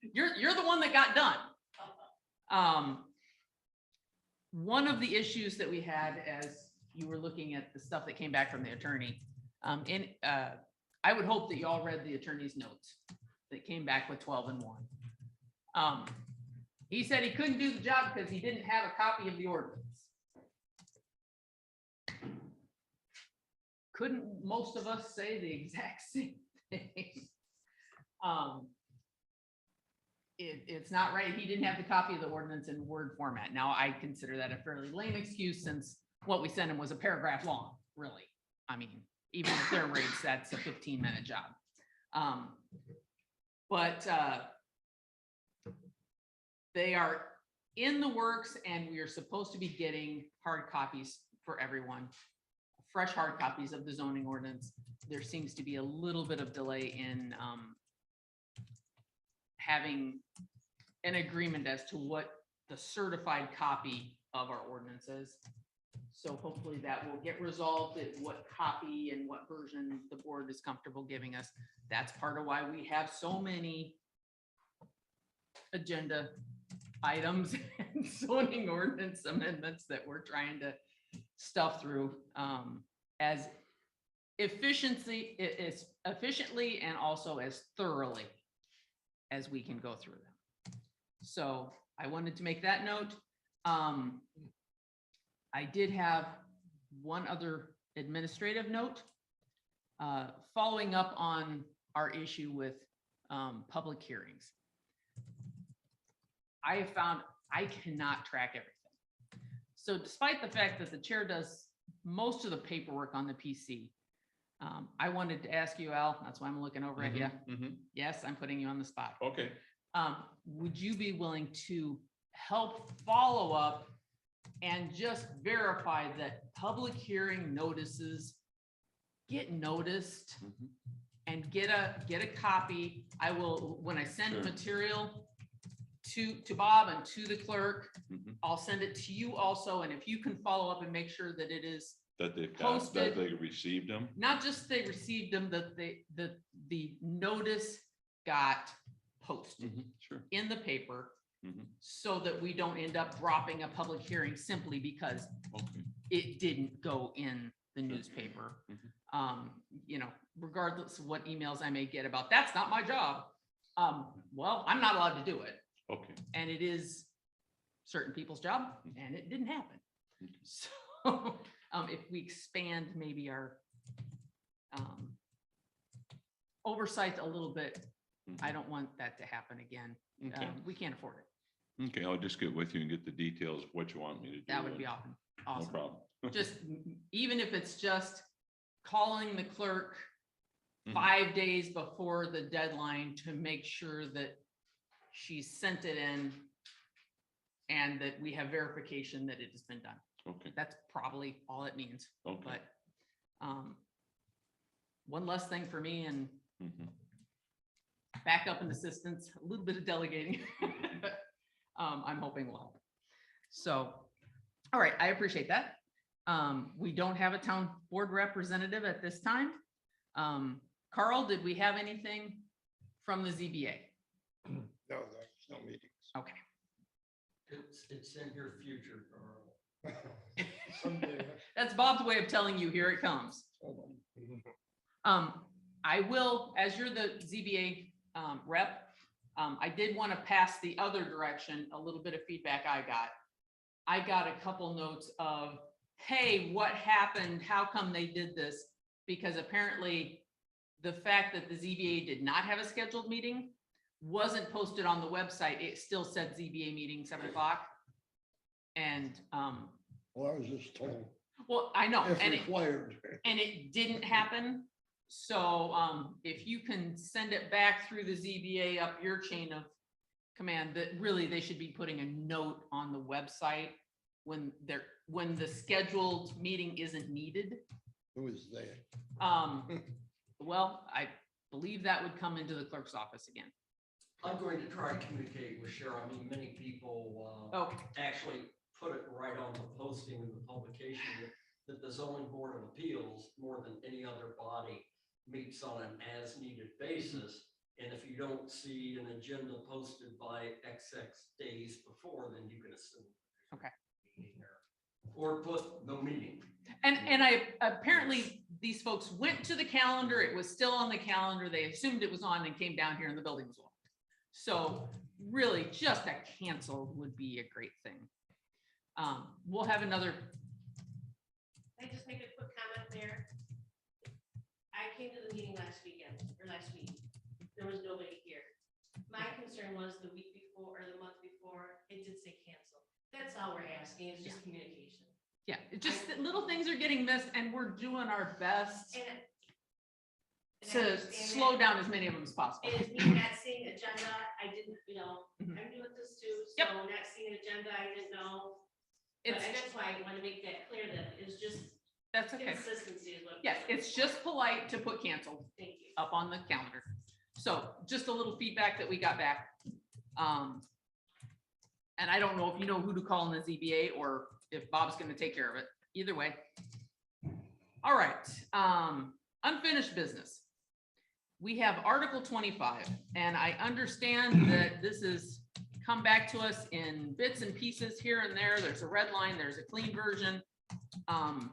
You're the one that got done. One of the issues that we had as you were looking at the stuff that came back from the attorney, I would hope that you all read the attorney's notes that came back with 12 and 1. He said he couldn't do the job because he didn't have a copy of the ordinance. Couldn't most of us say the exact same thing? It's not right. He didn't have the copy of the ordinance in Word format. Now, I consider that a fairly lame excuse since what we sent him was a paragraph long, really. I mean, even at their rates, that's a 15-minute job. But they are in the works, and we are supposed to be getting hard copies for everyone, fresh hard copies of the zoning ordinance. There seems to be a little bit of delay in having an agreement as to what the certified copy of our ordinance is. So hopefully that will get resolved at what copy and what version the board is comfortable giving us. That's part of why we have so many agenda items and zoning ordinance amendments that we're trying to stuff through as efficiently and also as thoroughly as we can go through them. So I wanted to make that note. I did have one other administrative note. Following up on our issue with public hearings. I have found I cannot track everything. So despite the fact that the chair does most of the paperwork on the PC, I wanted to ask you, Al, that's why I'm looking over at you. Yes, I'm putting you on the spot. Okay. Would you be willing to help follow up and just verify that public hearing notices get noticed and get a copy? I will, when I send Sure. material to Bob and to the clerk, I'll send it to you also. And if you can follow up and make sure that it is That they've got, Posted. that they received them. not just they received them, that the notice got posted Sure. in the paper Mhm. so that we don't end up dropping a public hearing simply because Okay. it didn't go in the newspaper. You know, regardless of what emails I may get about, that's not my job. Well, I'm not allowed to do it. Okay. And it is certain people's job, and it didn't happen. Okay. So if we expand maybe our oversight a little bit, I don't want that to happen again. Okay. We can't afford it. Okay, I'll just get with you and get the details of what you want me to do. That would be and awesome. No Awesome. problem. Just even if it's just calling the clerk Mhm. 5 days before the deadline to make sure that she sent it in and that we have verification that it has been done. Okay, That's probably all it means, okay. but one less thing for me and Mhm. backup and assistance, a little bit of delegating. I'm hoping will help. So, all right, I appreciate that. We don't have a town board representative at this time. Carl, did we have anything from the ZBA? No, there's no meetings. Okay. It's in your future, Carl. Someday. That's Bob's way of telling you, here it comes. I will, as you're the ZBA rep, I did want to pass the other direction, a little bit of feedback I got. I got a couple notes of, hey, what happened? How come they did this? Because apparently the fact that the ZBA did not have a scheduled meeting wasn't posted on the website. It still said ZBA meeting 7 o'clock. And, Well, I was just told, well, I know, if and required. it didn't happen. So if you can send it back through the ZBA up your chain of command, that really they should be putting a note on the website when the scheduled meeting isn't needed. Who is they? Well, I believe that would come into the clerk's office again. I'm going to try to communicate with Cheryl. I mean, many people Okay, actually put it right on the posting of the publication that the zoning board of appeals, more than any other body, meets on an as-needed basis. And if you don't see an agenda posted by XX days before, then you can assume. Okay. Or put no meeting. and I apparently these folks went to the calendar. It was still on the calendar. They assumed it was on and came down here and the building was locked. So really, just a cancel would be a great thing. We'll have another. Can I just make a quick comment there? I came to the meeting last week. There was nobody here. My concern was the week before or the month before, it did say cancel. That's all we're asking, is just communication. Yeah, it just that little things are getting missed and we're doing our best And I to understand slow that. down as many of them as possible. And it's me not seeing agenda, I didn't, Mhm. I'm new with this too, Yep. so not seeing agenda, I didn't know. But It's, that's why I want to make that clear that it's just that's okay. consistency is what. Yes, it's just polite to put canceled Thank you. up on the calendar. So just a little feedback that we got back. And I don't know if you know who to call in the ZBA or if Bob's gonna take care of it. Either way. All right, unfinished business. We have Article 25, and I understand that this is come back to us in bits and pieces here and there. There's a red line, there's a clean version. I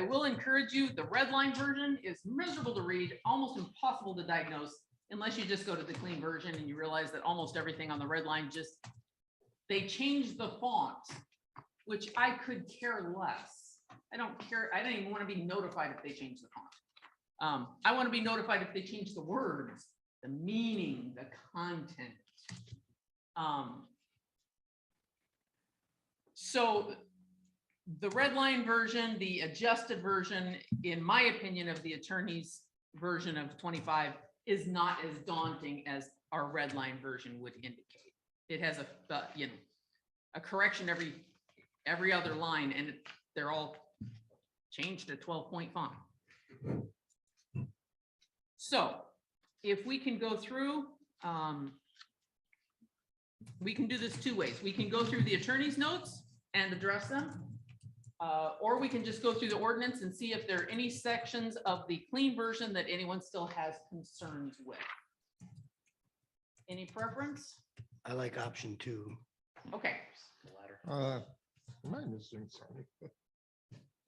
will encourage you, the red line version is miserable to read, almost impossible to diagnose. unless you just go to the clean version and you realize that almost everything on the red line just, they changed the font, which I could care less. I don't care. I don't even want to be notified if they change the font. I want to be notified if they change the words, the meaning, the content. So the red line version, the adjusted version, in my opinion, of the attorney's version of 25 is not as daunting as our red line version would indicate. It has a correction every other line, and they're all changed to 12-point font. So if we can go through, we can do this two ways. We can go through the attorney's notes and address them. Or we can just go through the ordinance and see if there are any sections of the clean version that anyone still has concerns with. Any preference? I like option 2. Okay. Am I missing something?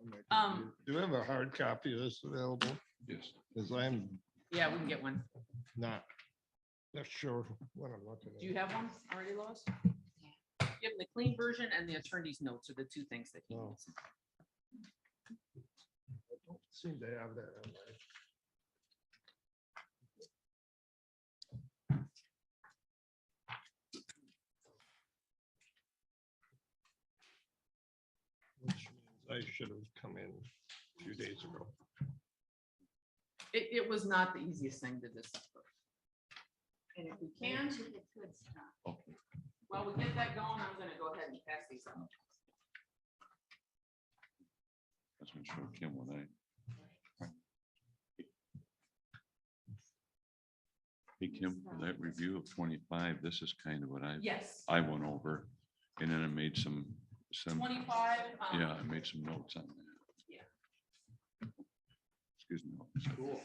Do you have a hard copy of this available? Yes. Because I'm Yeah, we can get one. not sure what I'm looking at. Do you have one already, Lois? Give him the clean version and the attorney's notes are the two things that he Oh. needs. I don't seem to have that on my. Which means I should have come in a few days ago. It was not the easiest thing to decipher. And if we can, Okay. while we get that going, I'm gonna go ahead and pass these out. That's gonna show Kim when Hey, Kim, for that review of 25, this is kind of what Yes. I went over, and then I made some, 25. yeah, I made some notes on that. Yeah. Excuse me. Cool.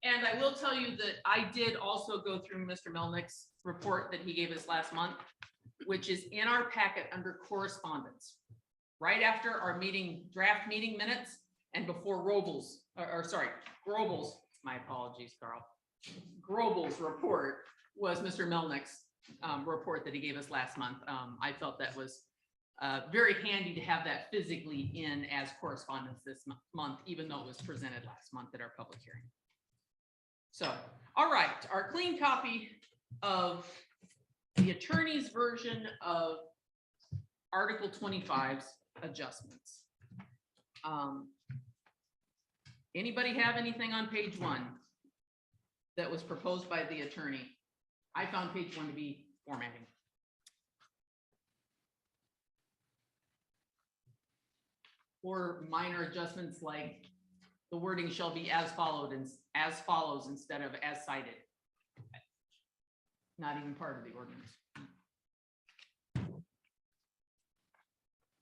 And I will tell you that I did also go through Mr. Melnick's report that he gave us last month, which is in our packet under correspondence. Right after our draft meeting minutes and before Grobel's my apologies, Carl. Grobel's report was Mr. Melnick's report that he gave us last month. I felt that was very handy to have that physically in as correspondence this month, even though it was presented last month at our public hearing. So, all right, our clean copy of the attorney's version of Article 25's adjustments. Anybody have anything on page 1 that was proposed by the attorney? I found page 1 to be formatting. Or minor adjustments like the wording shall be as followed and as follows instead of as cited. Not even part of the ordinance.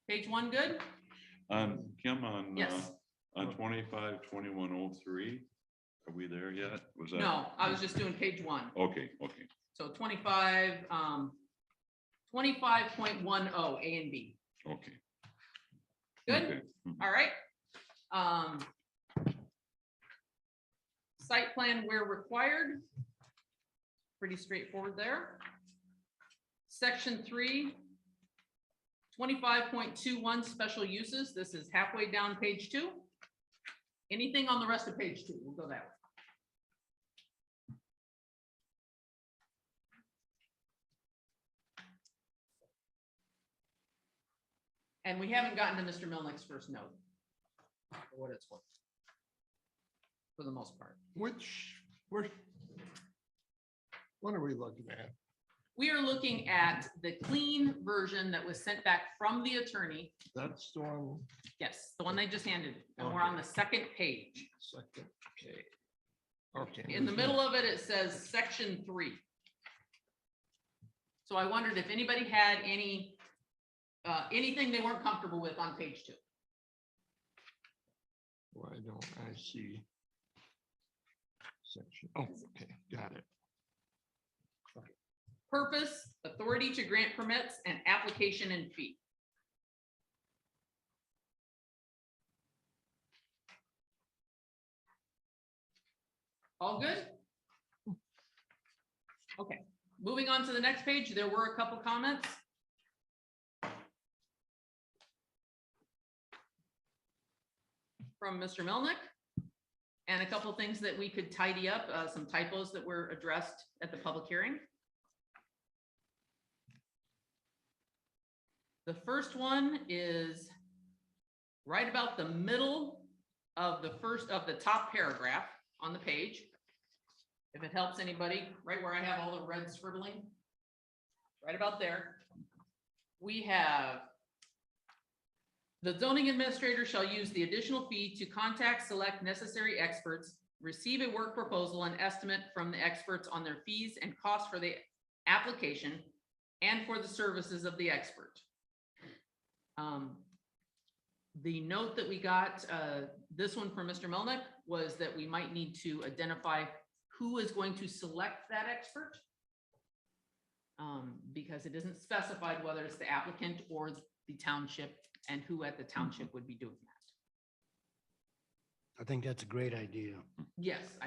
Page 1, good? Kim, on, Yes. on 25-2103, are we there yet? Was that? No, I was just doing page 1. Okay. So 25, 25.10, A and B. Okay. Good? Okay. All right. Site plan where required. Pretty straightforward there. Section 3, 25.21 special uses. This is halfway down page 2. Anything on the rest of page 2? We'll go that way. And we haven't gotten to Mr. Melnick's first note. For what it's worth. For the most part. What are we looking at? We are looking at the clean version that was sent back from the attorney. That's the one. Yes, the one they just handed. And we're on the second page. Second, okay. In the middle of it, it says section 3. So I wondered if anybody had anything they weren't comfortable with on page 2. Why don't I see? Section, oh, okay, got it. Purpose, authority to grant permits, and application and fee. All good? Okay, moving on to the next page, there were a couple comments. From Mr. Melnick. And a couple things that we could tidy up, some typos that were addressed at the public hearing. The first one is right about the middle of the top paragraph on the page. If it helps anybody, right where I have all the red scribbling, right about there. We have the zoning administrator shall use the additional fee to contact, select necessary experts, receive a work proposal and estimate from the experts on their fees and costs for the application and for the services of the expert. The note that we got, this one from Mr. Melnick, was that we might need to identify who is going to select that expert. Because it isn't specified whether it's the applicant or the township, and who at the township would be doing that. I think that's a great idea. Yes,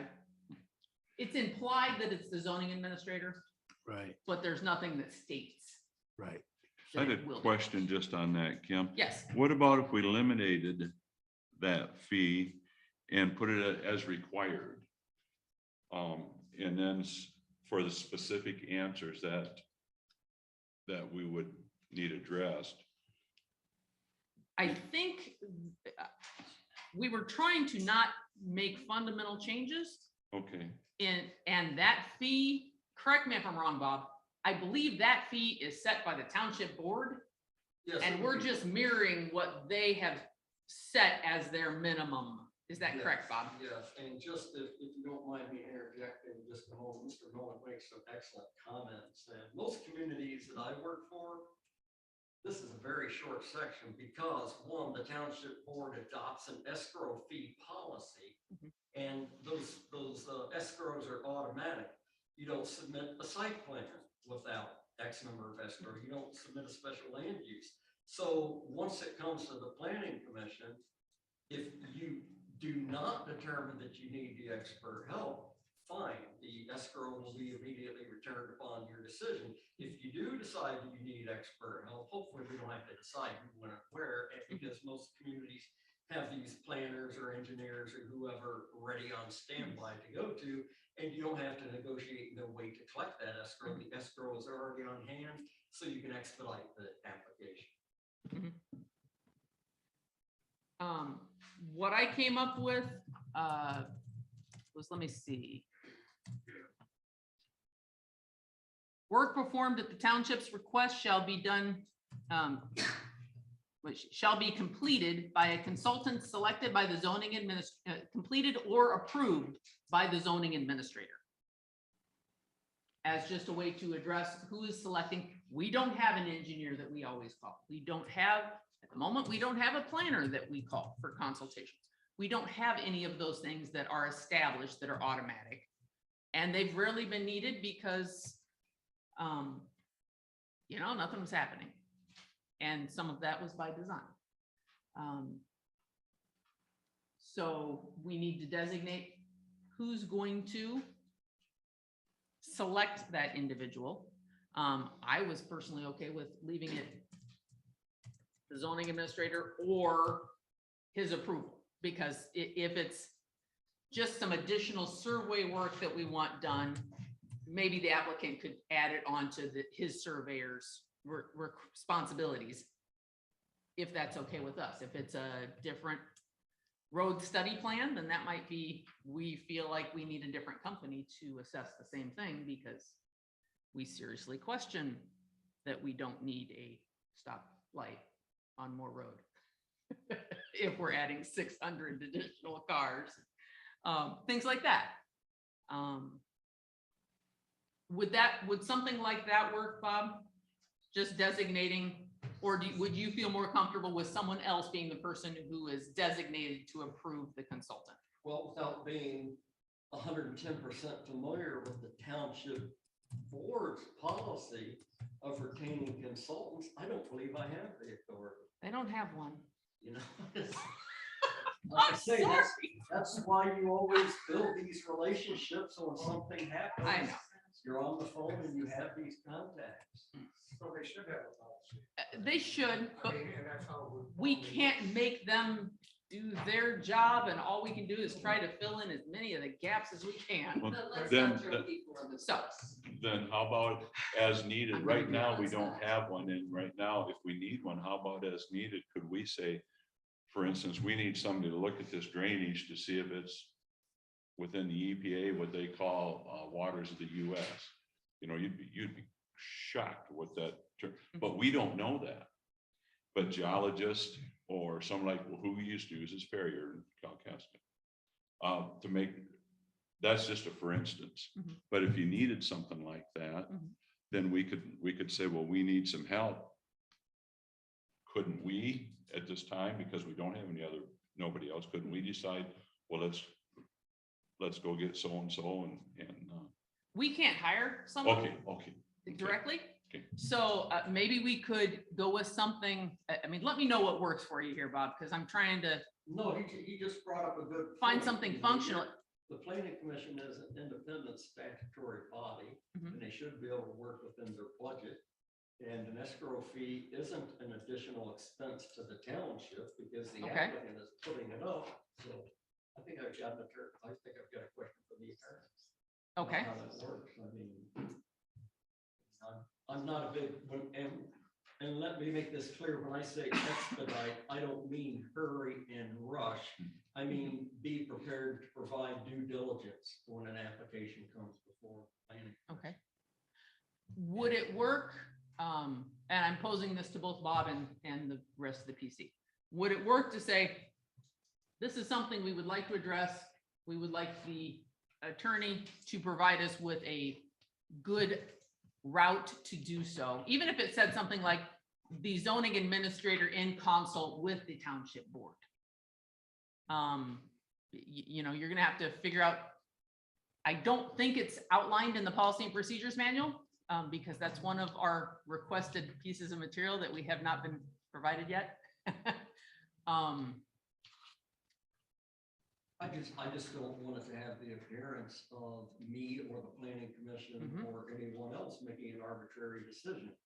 it's implied that it's the zoning administrator, Right, but there's nothing that states. right. I had that a it will be. question just on that, Kim. Yes, What about if we eliminated that fee and put it as required? And then for the specific answers that we would need addressed. I think we were trying to not make fundamental changes Okay, and that fee, correct me if I'm wrong, Bob, I believe that fee is set by the township board. And we're just mirroring what they have set as their minimum. Is that correct, Bob? Yes, and just if you don't mind me interjecting just a moment, Mr. Nolan makes some excellent comments. And most communities that I work for, this is a very short section because one, the township board adopts an escrow fee policy. And those escrows are automatic. You don't submit a site plan without X number of escrow. You don't submit a special land use. So once it comes to the planning commission, if you do not determine that you need the expert help, fine, the escrow will be immediately returned upon your decision. If you do decide that you need expert help, hopefully we don't have to decide who, when, and where, because most communities have these planners or engineers or whoever ready on standby to go to, and you don't have to negotiate no way to collect that escrow. The escrow is already on hand, so you can expedite the application. What I came up with was, let me see. Work performed at the township's request shall be done, which shall be completed by a consultant selected by the zoning administrator, completed or approved by the zoning administrator. As just a way to address who is selecting. We don't have an engineer that we always call. We don't have, at the moment, we don't have a planner that we call for consultations. We don't have any of those things that are established that are automatic. And they've rarely been needed because, you know, nothing was happening. And some of that was by design. So we need to designate who's going to select that individual. I was personally okay with leaving it the zoning administrator or his approval, because if it's just some additional survey work that we want done, maybe the applicant could add it onto his surveyor's responsibilities, if that's okay with us. If it's a different road study plan, then that might be, we feel like we need a different company to assess the same thing, because we seriously question that we don't need a stoplight on Moore Road if we're adding 600 additional cars, things like that. Would something like that work, Bob? Just designating, or would you feel more comfortable with someone else being the person who is designated to approve the consultant? Well, without being 110% familiar with the township board's policy of retaining consultants, I don't believe I have the authority. They don't have one. You know, like I I'm say, sorry. That's why you always build these relationships, so when something happens. I know. You're on the phone and you have these contacts. So they should have a policy. They should, I but mean, and that's how we can't make them do their job, and all we can do is try to fill in as many of the gaps as we can. Well, Let's then- not throw people under the bus. Then how about as needed? I'm Right gonna now, do we that. don't have one, and right now, if we need one, how about as needed? Could we say, for instance, we need somebody to look at this drainage to see if it's within the EPA, what they call waters of the US. You know, you'd be shocked what that, but we don't know that. But geologists or someone like who we used to use is Ferrier in Calcasas. To make, that's just a for instance. Mhm. But if you needed something like that, Mhm. then we could say, well, we need some help. Couldn't we at this time, because we don't have any other, nobody else, couldn't we decide, well, let's go get so-and-so and, We can't hire someone okay. directly. Okay. So maybe we could go with something, I mean, let me know what works for you here, Bob, because I'm trying to No, he just brought up a good. find point. something You know, functional. The planning commission is an independent statutory body, Mhm. and they should be able to work within their budget. And an escrow fee isn't an additional expense to the township because the Okay. applicant is putting it up. So I think I've got a question for the attorney. Okay, How that works. I mean, I'm not a big, and let me make this clear, when I say expedite, I don't mean hurry and rush. I mean, be prepared to provide due diligence when an application comes before planning. okay. Would it work? And I'm posing this to both Bob and the rest of the PC. Would it work to say, this is something we would like to address. We would like the attorney to provide us with a good route to do so, even if it said something like the zoning administrator in consult with the township board. You know, you're gonna have to figure out. I don't think it's outlined in the policy and procedures manual, because that's one of our requested pieces of material that we have not been provided yet. I just don't want it to have the appearance of me or the planning commission Mhm. or anyone else making an arbitrary decision.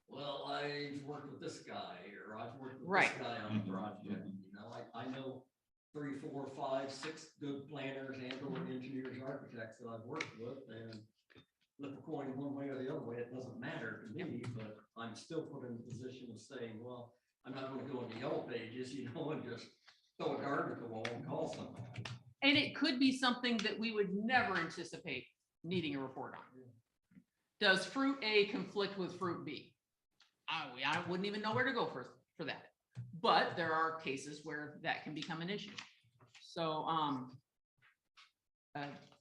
Well, I've worked with this guy, or I've worked with Right. this guy on a Mhm. project, you know, I know 3, 4, 5, 6 good planners and or engineers, architects that I've worked with, and flip a coin one way or the other way, it doesn't matter to me, but I'm still put in the position of saying, well, I'm not gonna go into yellow pages, you know, and just throw a dart at the wall and call somebody. And it could be something that we would never anticipate needing a report on. Does fruit A conflict with fruit B? I wouldn't even know where to go for that. But there are cases where that can become an issue. So,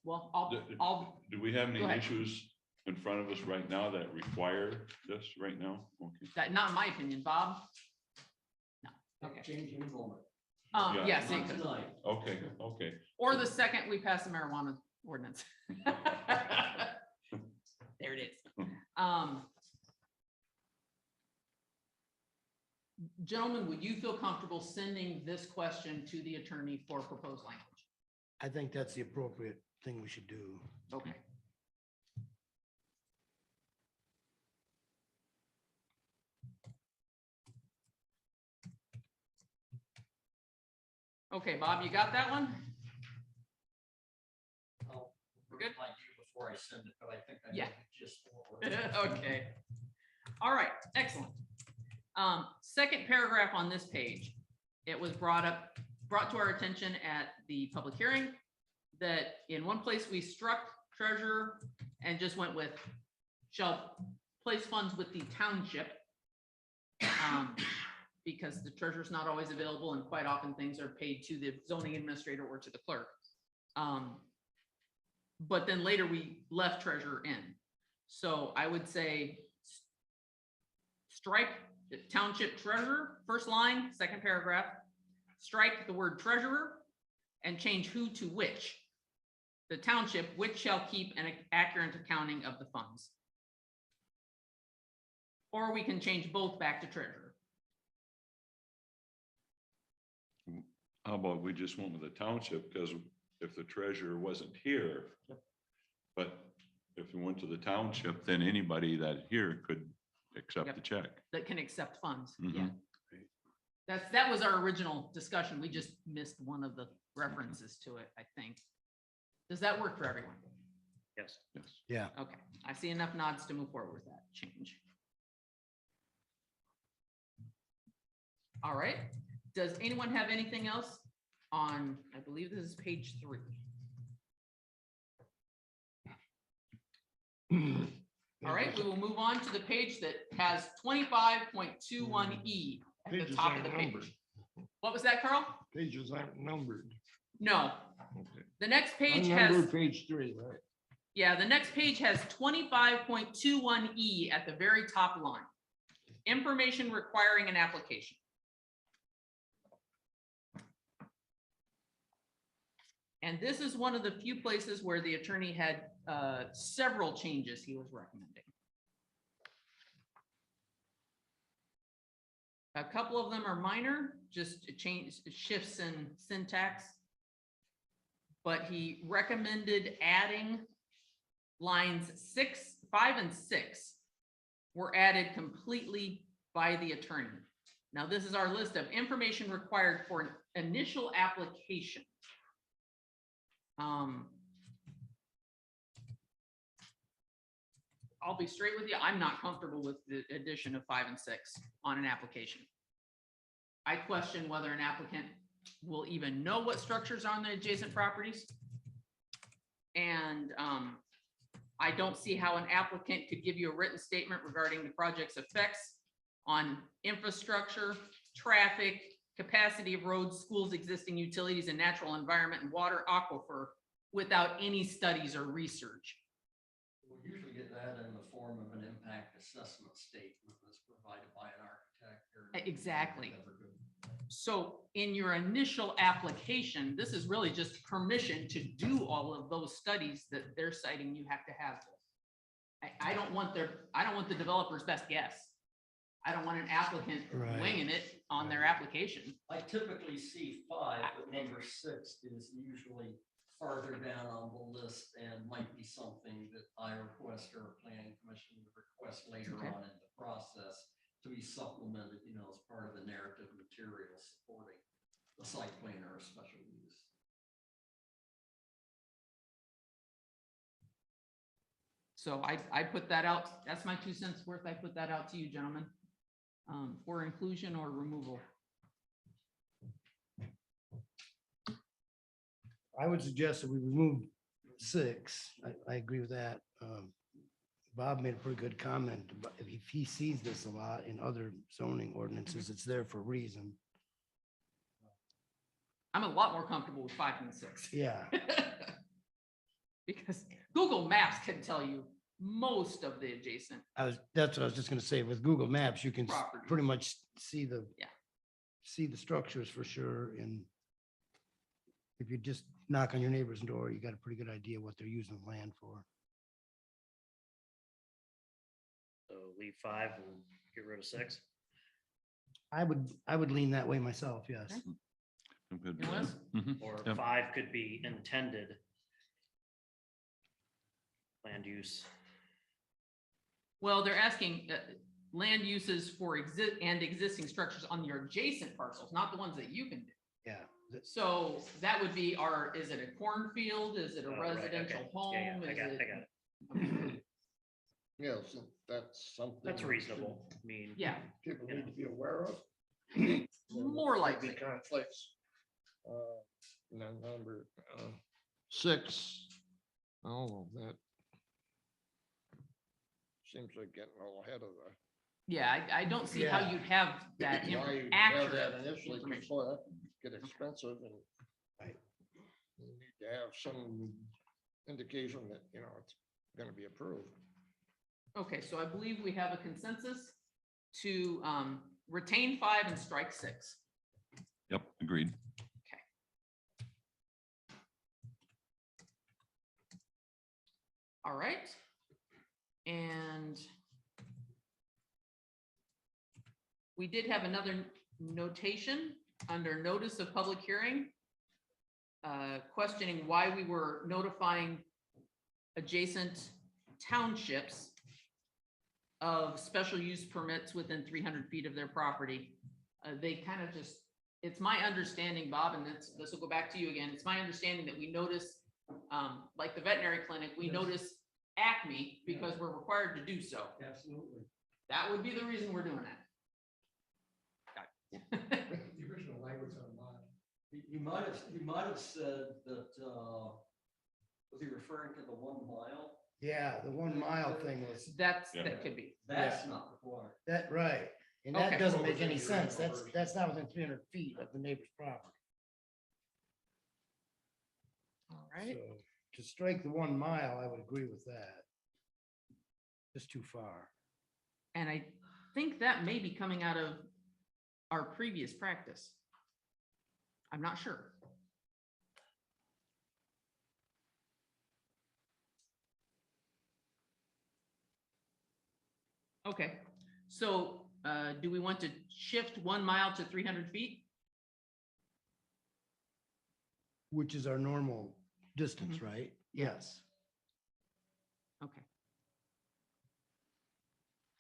well, I'll, Do we have any Go ahead. issues in front of us right now that require this right now? Okay. that, not in my opinion, Bob. No, okay. Change in a moment. Yeah. Yes, it Not could. tonight. Okay. Or the second we pass the marijuana ordinance. There it is. Gentlemen, would you feel comfortable sending this question to the attorney for proposed language? I think that's the appropriate thing we should do. Okay. Okay, Bob, you got that one? I'll We're good? reply to you before I send it, but I think I Yeah. know the gist of what we're. Okay. All right, excellent. Second paragraph on this page, it was brought to our attention at the public hearing that in one place we struck treasurer and just went with shall place funds with the township. Because the treasurer's not always available and quite often things are paid to the zoning administrator or to the clerk. But then later we left treasurer in. So I would say strike the township treasurer, first line, second paragraph, strike the word treasurer and change who to which. The township, which shall keep an accurate accounting of the funds. Or we can change both back to treasurer. how about we just went with the township, because if the treasurer wasn't here, but if we went to the township, then anybody that here could accept Yep. the check. That can accept funds, yeah. Mhm. That was our original discussion. We just missed one of the references to it, I think. Does that work for everyone? Yes. Yes. Yeah. Okay, I see enough nods to move forward with that change. All right, does anyone have anything else on, I believe this is page 3. All right, we will move on to the page that has 25.21E at the Pages top of aren't the numbered. page. What was that, Carl? Pages aren't numbered. No, Okay. the next page Unnumbered has, page 3, right? yeah, the next page has 25.21E at the very top line. Information requiring an application. And this is one of the few places where the attorney had several changes he was recommending. A couple of them are minor, just shifts in syntax. But he recommended adding lines 5 and 6 were added completely by the attorney. Now, this is our list of information required for an initial application. I'll be straight with you. I'm not comfortable with the addition of 5 and 6 on an application. I question whether an applicant will even know what structures are on the adjacent properties. And I don't see how an applicant could give you a written statement regarding the project's effects on infrastructure, traffic, capacity of roads, schools, existing utilities and natural environment and water aquifer without any studies or research. We usually get that in the form of an impact assessment statement that's provided by an architect. Exactly. So in your initial application, this is really just permission to do all of those studies that they're citing you have to have this. I don't want the developer's best guess. I don't want an applicant Right. winging it on their application. I typically see 5, but number 6 is usually farther down on the list and might be something that I request or a planning commission would request later Okay. on in the process to be supplemented, as part of the narrative material supporting the site plan or a special use. So I put that out. That's my 2 cents worth. I put that out to you, gentlemen, for inclusion or removal. I would suggest that we remove 6. I agree with that. Bob made a pretty good comment, but if he sees this a lot in other zoning ordinances, it's there for a reason. I'm a lot more comfortable with 5 and 6. Yeah, Because Google Maps can tell you most of the adjacent. that's what I was just gonna say. With Google Maps, you can Property. pretty much see the Yeah. see the structures for sure. And if you just knock on your neighbor's door, you got a pretty good idea what they're using the land for. So leave 5 and get rid of 6. I would lean that way myself, yes. Okay. I'm good. You with was? that. Mhm. Or Yep. 5 could be intended land use. Well, they're asking land uses for existing structures on your adjacent parcels, not the ones that you can do. Yeah. So that would be is it a cornfield? Is it a Oh, right, okay. residential Yeah, home? I Is got it. it? Yes, that's something. That's reasonable. I mean, Yeah, People need to be aware of. more There might likely. be conflicts. And then number 6, that seems like getting a little ahead of the. Yeah, I don't see how Yeah. you'd have that Why you have accurate that initially information. before that get expensive and. Right. You need to have some indication that, it's gonna be approved. Okay, so I believe we have a consensus to retain 5 and strike 6. Yep, agreed. All right. And we did have another notation under notice of public hearing, questioning why we were notifying adjacent townships of special use permits within 300 feet of their property. They kind of just, it's my understanding, Bob, and this will go back to you again. It's my understanding that we notice, like the veterinary clinic, we notice Acme because we're required to do so. Absolutely. That would be the reason we're doing that. The original language online. You might have said that, was he referring to the 1 mile? Yeah, the 1 mile thing was, That Yeah. could be. That's not required. that, right. And Okay. that doesn't make any sense. That's not within 300 feet of the neighbor's property. All right. So to strike the 1 mile, I would agree with that. Just too far. And I think that may be coming out of our previous practice. I'm not sure. Okay, so do we want to shift 1 mile to 300 feet? Which is our normal distance, right? Yes. Okay.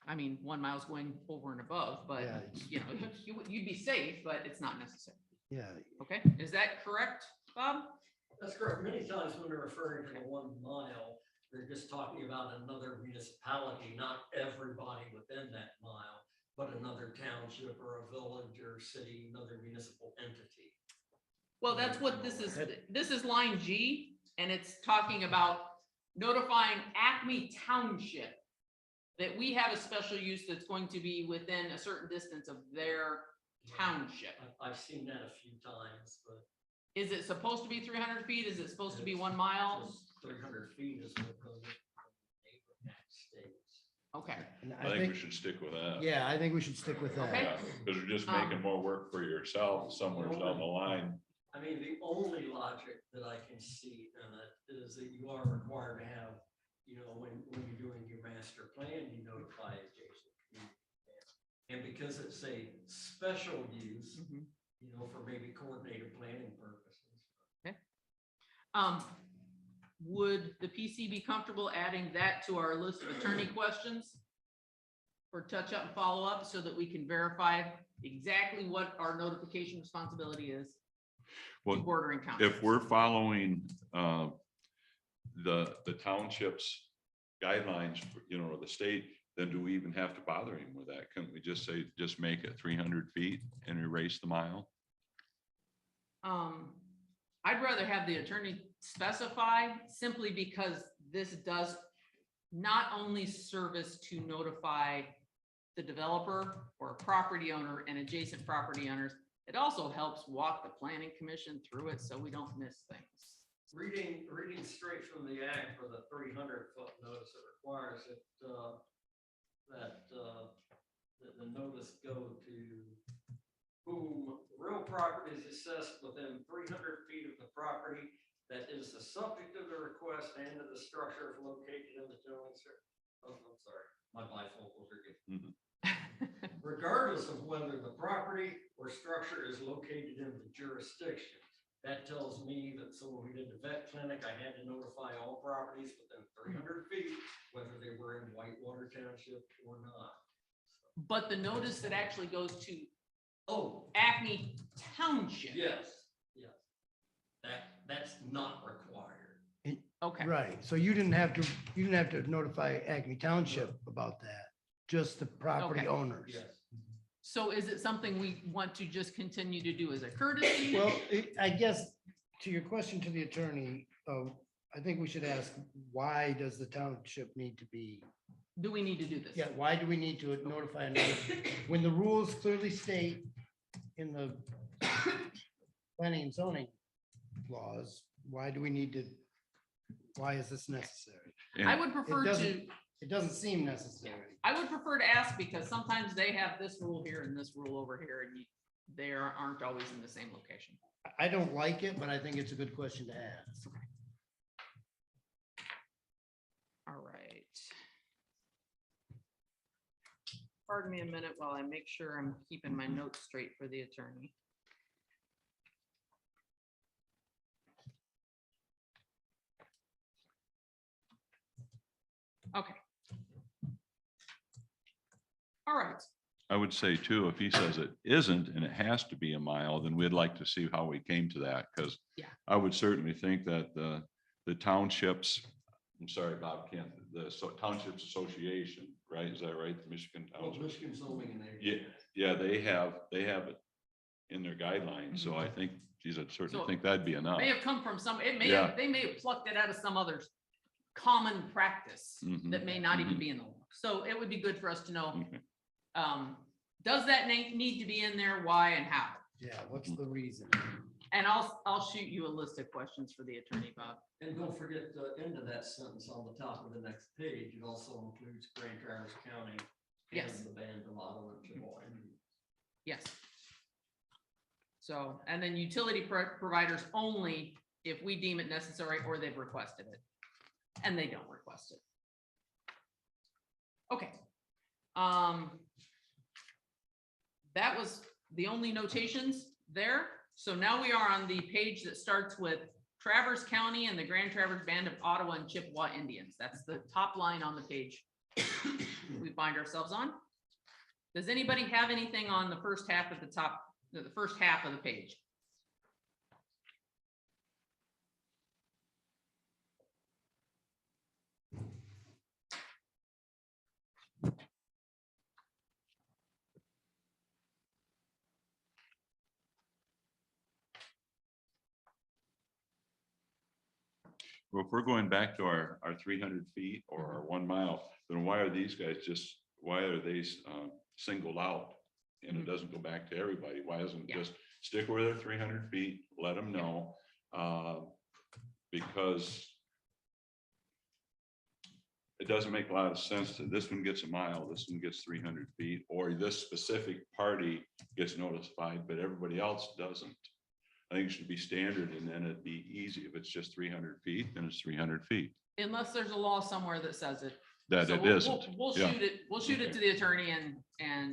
I mean, 1 mile's going over and above, but Yeah. you know, you'd be safe, but it's not necessary. Yeah. Okay, is that correct, Bob? That's correct. Many times when they're referring to the 1 mile, they're just talking about another municipality, not everybody within that mile, but another township or a village or city, another municipal entity. Well, that's what this is. This is line G, and it's talking about notifying Acme Township that we have a special use that's going to be within a certain distance of their township. I've seen that a few times, but Is it supposed to be 300 feet? Is it supposed to be 1 mile? just 300 feet is what the neighbor states. Okay, And I think we should stick with that. Yeah, I think we should stick with that. Okay. Because you're just making more work for yourself somewhere down the line. I mean, the only logic that I can see in it is that you are required to have, you know, when you're doing your master plan, you notify adjacent communities. And because it's a special use, Mhm. you know, for maybe coordinated planning purposes. Would the PC be comfortable adding that to our list of attorney questions for touch up and follow up so that we can verify exactly what our notification responsibility is to Well, bordering counties? if we're following the township's guidelines, you know, or the state, then do we even have to bother him with that? Couldn't we just say, just make it 300 feet and erase the mile? I'd rather have the attorney specify simply because this does not only service to notify the developer or property owner and adjacent property owners, it also helps walk the planning commission through it so we don't miss things. Reading straight from the act for the 300-foot notice, it requires it, that the notice go to whom real property is assessed within 300 feet of the property that is the subject of the request and of the structure located in the zoning. Oh, I'm sorry, my bifocals are getting. Regardless of whether the property or structure is located in the jurisdiction. That tells me that, so when we did the vet clinic, I had to notify all properties within 300 feet, whether they were in Whitewater Township or not. But the notice that actually goes to Oh, Acme Township. yes, yes. That's not required. Okay. Right, so you didn't have to notify Acme Township about that, just the property Okay. owners. Yes. So is it something we want to just continue to do as a courtesy? Well, I guess to your question to the attorney, I think we should ask, why does the township need to be? Do we need to do this? Yeah, why do we need to notify another, when the rules clearly state in the planning and zoning laws, why do we need to, why is this necessary? I would prefer to, It doesn't seem necessary. I would prefer to ask because sometimes they have this rule here and this rule over here and they aren't always in the same location. I don't like it, but I think it's a good question to ask. All right. Pardon me a minute while I make sure I'm keeping my notes straight for the attorney. Okay. All right. I would say too, if he says it isn't and it has to be a mile, then we'd like to see how we came to that, because Yeah. I would certainly think that the townships, I'm sorry, Bob, Kent, the Townships Association, right? Is that right? The Michigan Township. Yeah, they have it in their guidelines. So I think, geez, I'd certainly So think that'd be enough. May have come from some, it may Yeah. have, they may have plucked it out of some other common practice Mhm, that may not even mhm. be in the law. So it would be good for us to know, Okay. does that need to be in there? Why and how? Yeah, what's the reason? And I'll shoot you a list of questions for the attorney, Bob. And don't forget the end of that sentence on the top of the next page. It also includes Grand Traverse County. Yes. And the band of Ottawa and Chippewa. Yes. So, and then utility providers only if we deem it necessary or they've requested it. And they don't request it. Okay. That was the only notations there. So now we are on the page that starts with Traverse County and the Grand Traverse Band of Ottawa and Chippewa Indians. That's the top line on the page we find ourselves on. Does anybody have anything on the first half at the top, the first half of the page? Well, if we're going back to our 300 feet or our 1 mile, then why are these guys why are they singled out? And it doesn't go back to everybody. Why doesn't it Yeah. just stick with their 300 feet, let them know? Because it doesn't make a lot of sense that this one gets a mile, this one gets 300 feet, or this specific party gets notified, but everybody else doesn't. I think it should be standard, and then it'd be easy. If it's just 300 feet, then it's 300 feet. Unless there's a law somewhere that says it. That So it we'll- isn't. We'll Yeah. shoot it, we'll shoot it to the attorney and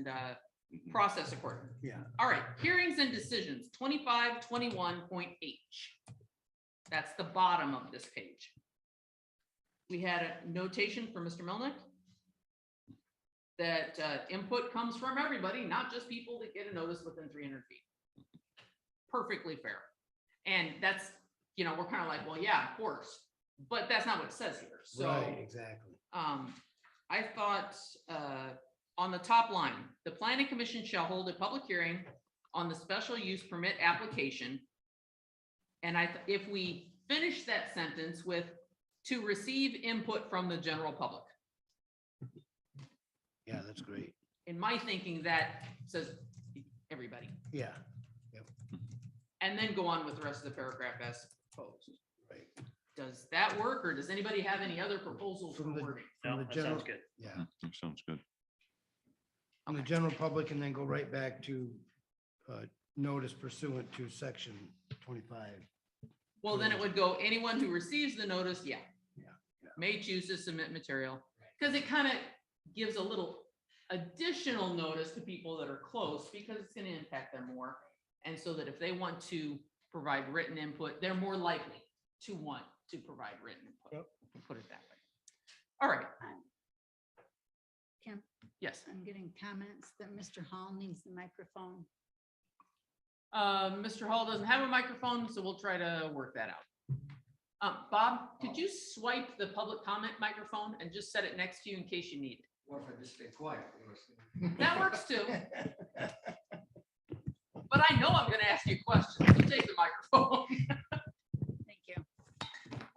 Mhm. process accordingly. Yeah. All right, hearings and decisions, 2521.H. That's the bottom of this page. We had a notation from Mr. Melnick that input comes from everybody, not just people that get a notice within 300 feet. Perfectly fair. And that's, we're kind of like, well, yeah, of course, but that's not what it says here. So Right, exactly. I thought on the top line, the planning commission shall hold a public hearing on the special use permit application. And if we finish that sentence with to receive input from the general public. Yeah, that's great. In my thinking, that says everybody, Yeah, and then go on with the rest of the paragraph as proposed. right. Does that work, or does anybody have any other proposals for From the, wording? from No, the that general, sounds good. yeah, That sounds good. on the general public, and then go right back to notice pursuant to section 25. Well, then it would go, anyone who receives the notice, yeah. Yeah, yeah. May choose to submit material, because it kind of gives a little additional notice to people that are close, because it's going to impact them more. And so that if they want to provide written input, they're more likely to want to provide written input. Put it that way. All right. Kim, Yes. I'm getting comments that Mr. Hall needs the microphone. Mr. Hall doesn't have a microphone, so we'll try to work that out. Bob, could you swipe the public comment microphone and just set it next to you in case you need it? What if I just stay quiet? That works too. But I know I'm gonna ask you questions. You take the microphone. Thank you.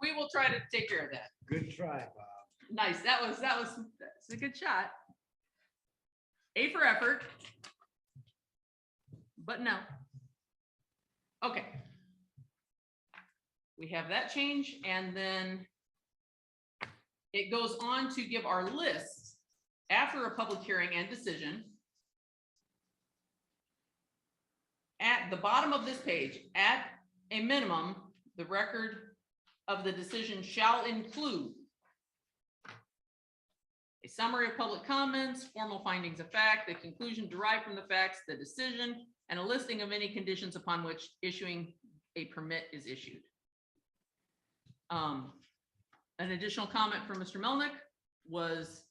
We will try to take care of that. Good try, Bob. Nice. That's a good shot. A for effort. But no. Okay. We have that change, and then it goes on to give our lists after a public hearing and decision. At the bottom of this page, at a minimum, the record of the decision shall include a summary of public comments, formal findings of fact, the conclusion derived from the facts, the decision, and a listing of any conditions upon which issuing a permit is issued. An additional comment from Mr. Melnick. was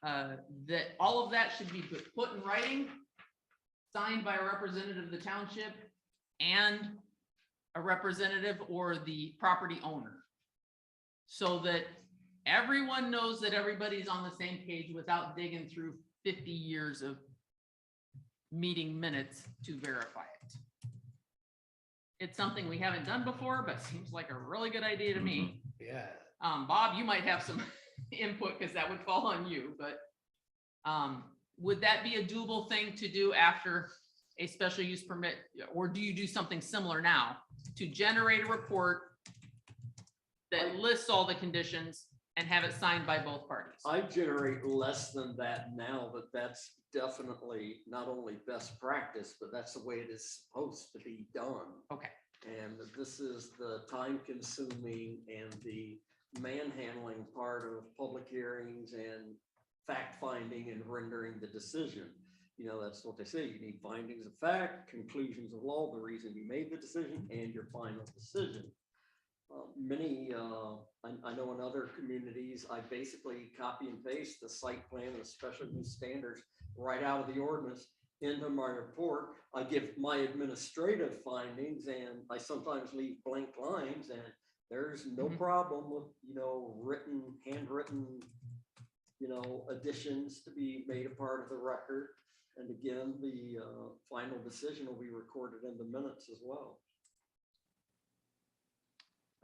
that all of that should be put in writing, signed by a representative of the township and a representative or the property owner. So that everyone knows that everybody's on the same page without digging through 50 years of meeting minutes to verify it. It's something we haven't done before, but seems like a really good idea to me. Yeah. Bob, you might have some input because that would fall on you, but would that be a doable thing to do after a special use permit? Or do you do something similar now to generate a report that lists all the conditions and have it signed by both parties? I generate less than that now, but that's definitely not only best practice, but that's the way it is supposed to be done. Okay. And this is the time consuming and the manhandling part of public hearings and fact finding and rendering the decision. You know, that's what they say. You need findings of fact, conclusions of law, the reason you made the decision, and your final decision. I know in other communities, I basically copy and paste the site plan and the special use standards right out of the ordinance into my report. I give my administrative findings and I sometimes leave blank lines, and there's no problem with, you know, handwritten, you know, additions to be made a part of the record. And again, the final decision will be recorded in the minutes as well.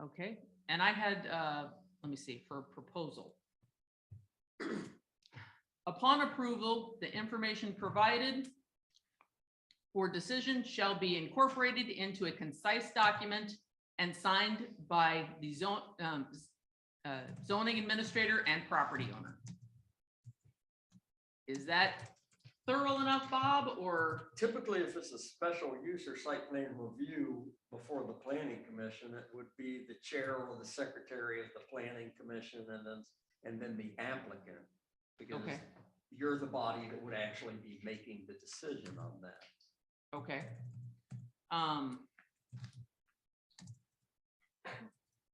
Okay, and I had, let me see, for a proposal. Upon approval, the information provided for decision shall be incorporated into a concise document and signed by the zoning administrator and property owner. Is that thorough enough, Bob, or? Typically, if it's a special use or site plan review before the planning commission, it would be the chair or the secretary of the planning commission and then the applicant. Because Okay. you're the body that would actually be making the decision on that. Okay.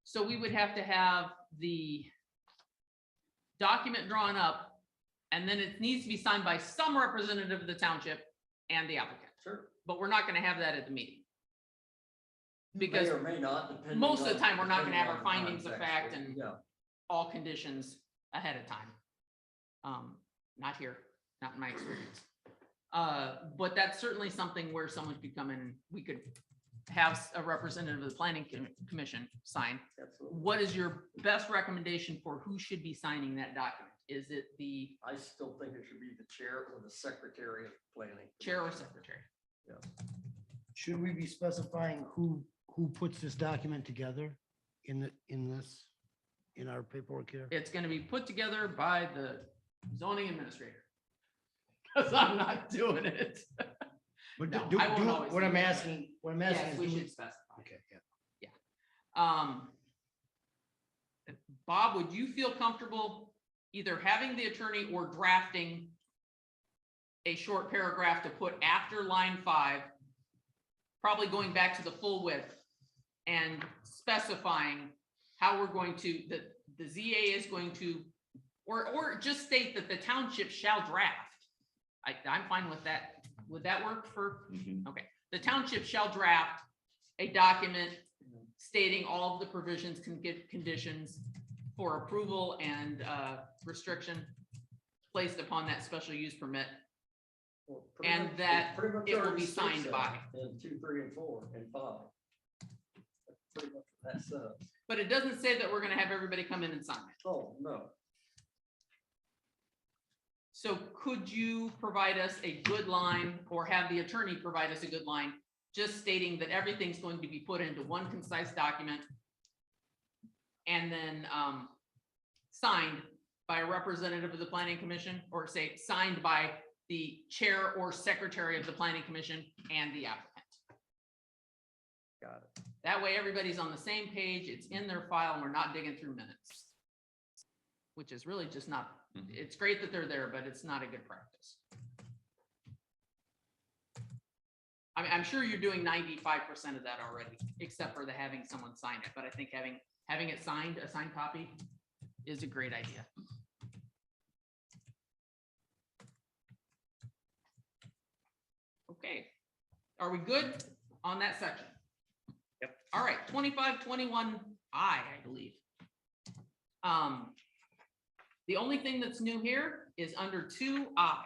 So we would have to have the document drawn up, and then it needs to be signed by some representative of the township and the applicant. Sure. But we're not gonna have that at the meeting. Because May or may not, depending most of the on- time, we're not gonna have our depending on findings of context, fact but and yeah. all conditions ahead of time. Not here, not in my experience. But that's certainly something where someone could come in, and we could have a representative of the planning commission sign. Absolutely. What is your best recommendation for who should be signing that document? Is it the I still think it should be the chair or the secretary of planning. chair or secretary? Should we be specifying who puts this document together in our paperwork here? It's gonna be put together by the zoning administrator. Cause I'm not doing it. But No, do, I won't do, always what I'm do that. asking, Yes, we is, should specify. okay, yeah. Bob, would you feel comfortable either having the attorney or drafting a short paragraph to put after line 5, probably going back to the full width and specifying how we're going to, that the ZA is going to, or just state that the township shall draft. I'm fine with that. Would that work for? Okay, the township shall draft a document stating all of the provisions, conditions for approval and restriction placed upon that special use permit. Well, pretty And much- that pretty much it will already be states signed that by. in 2, 3, and 4, and 5. That's pretty much what that says. But it doesn't say that we're gonna have everybody come in and sign it. Oh, no. So could you provide us a good line or have the attorney provide us a good line, just stating that everything's going to be put into one concise document and then signed by a representative of the planning commission, or say signed by the chair or secretary of the planning commission and the applicant. Got it. That way, everybody's on the same page, it's in their file, and we're not digging through minutes. Which is really just not, it's great that they're there, but it's not a good practice. I mean, I'm sure you're doing 95% of that already, except for the having someone sign it, but I think having it signed, a signed copy is a great idea. Okay, are we good on that section? Yep. All right, 2521 I believe. The only thing that's new here is under 2I.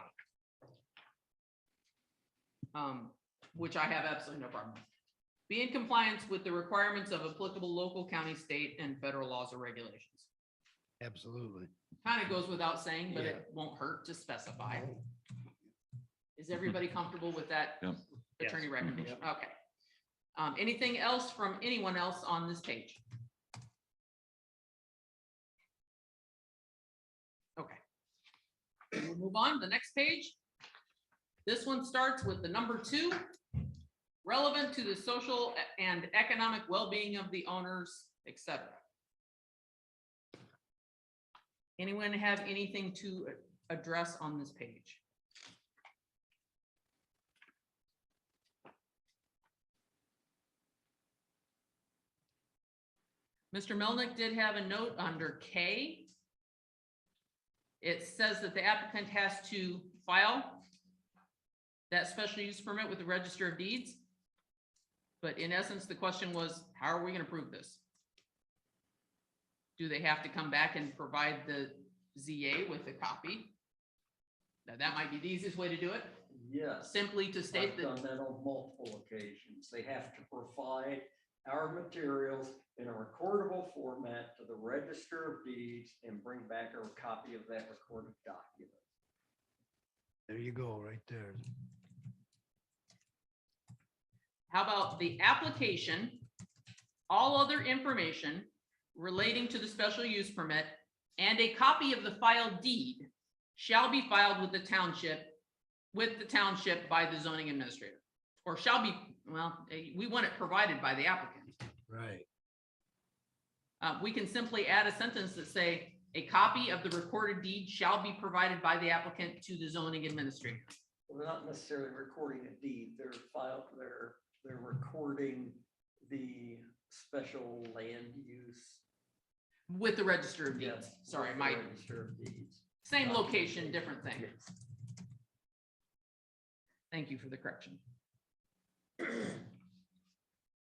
Which I have absolutely no problem with. Be in compliance with the requirements of applicable local, county, state, and federal laws or regulations. Absolutely. Kind of goes without saying, but Yeah. it won't hurt to specify. Is everybody comfortable with that Yep. attorney Yes. recommendation? Okay. Anything else from anyone else on this page? Okay. We'll move on to the next page. This one starts with the number 2, relevant to the social and economic well-being of the owners, etc. Anyone have anything to address on this page? Mr. Melnick did have a note under K. It says that the applicant has to file that special use permit with the Register of Deeds. But in essence, the question was, how are we going to prove this? Do they have to come back and provide the ZA with a copy? Now, that might be the easiest way to do it, Yes. simply to state I've that. done that on multiple occasions. They have to provide our materials in a recordable format to the Register of Deeds and bring back a copy of that recorded document. There you go, right there. How about the application, all other information relating to the special use permit, and a copy of the filed deed shall be filed with the township by the zoning administrator, or shall be, well, we want it provided by the applicant. Right. We can simply add a sentence that say, a copy of the recorded deed shall be provided by the applicant to the zoning administrator. Well, they're not necessarily recording a deed, they're recording the special land use. With the Register of Deeds. Yes, Sorry, with the my Register of Deeds. same location, different thing. Yes. Thank you for the correction.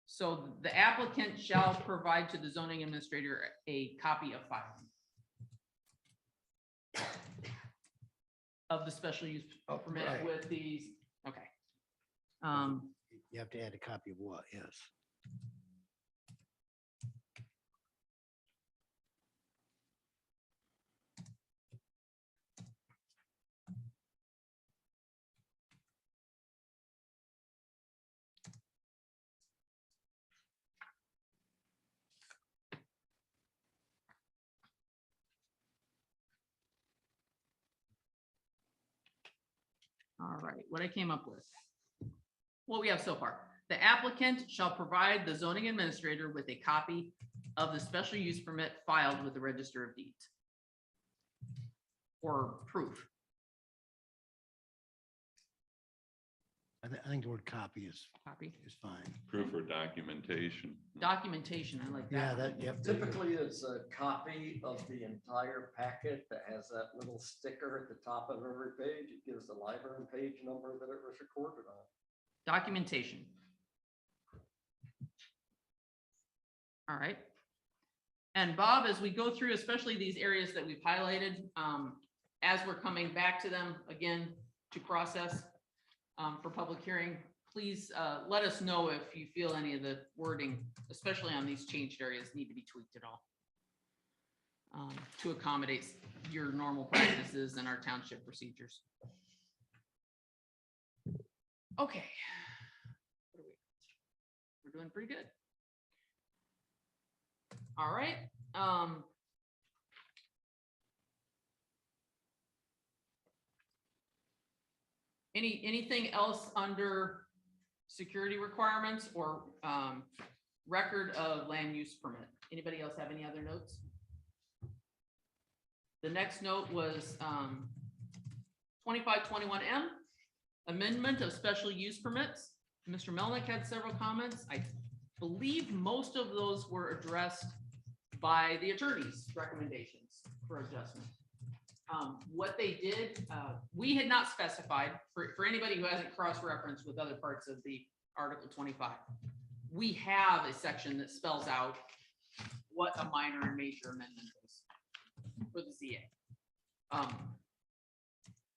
So the applicant shall provide to the zoning administrator a copy of filing of the special use permit right. with these, okay. You have to add a copy of what? Yes. All right, what I came up with. What we have so far. The applicant shall provide the zoning administrator with a copy of the special use permit filed with the Register of Deeds. Or proof. I think the word copy is Copy. fine. Proof or documentation. Documentation, I like that. Yeah, one. that, yep. Typically, it's a copy of the entire packet that has that little sticker at the top of every page. It gives the library page number that it was recorded on. Documentation. All right. And Bob, as we go through, especially these areas that we've highlighted, as we're coming back to them again to process for public hearing, please let us know if you feel any of the wording, especially on these changed areas, need to be tweaked at all to accommodate your normal practices and our township procedures. Okay. We're doing pretty good. All right. Anything else under security requirements or record of land use permit? Anybody else have any other notes? The next note was 2521M, amendment of special use permits. Mr. Melnick had several comments. I believe most of those were addressed by the attorney's recommendations for adjustment. What they did, we had not specified, for anybody who hasn't cross-referenced with other parts of the Article 25, we have a section that spells out what a minor and major amendment is for the ZA.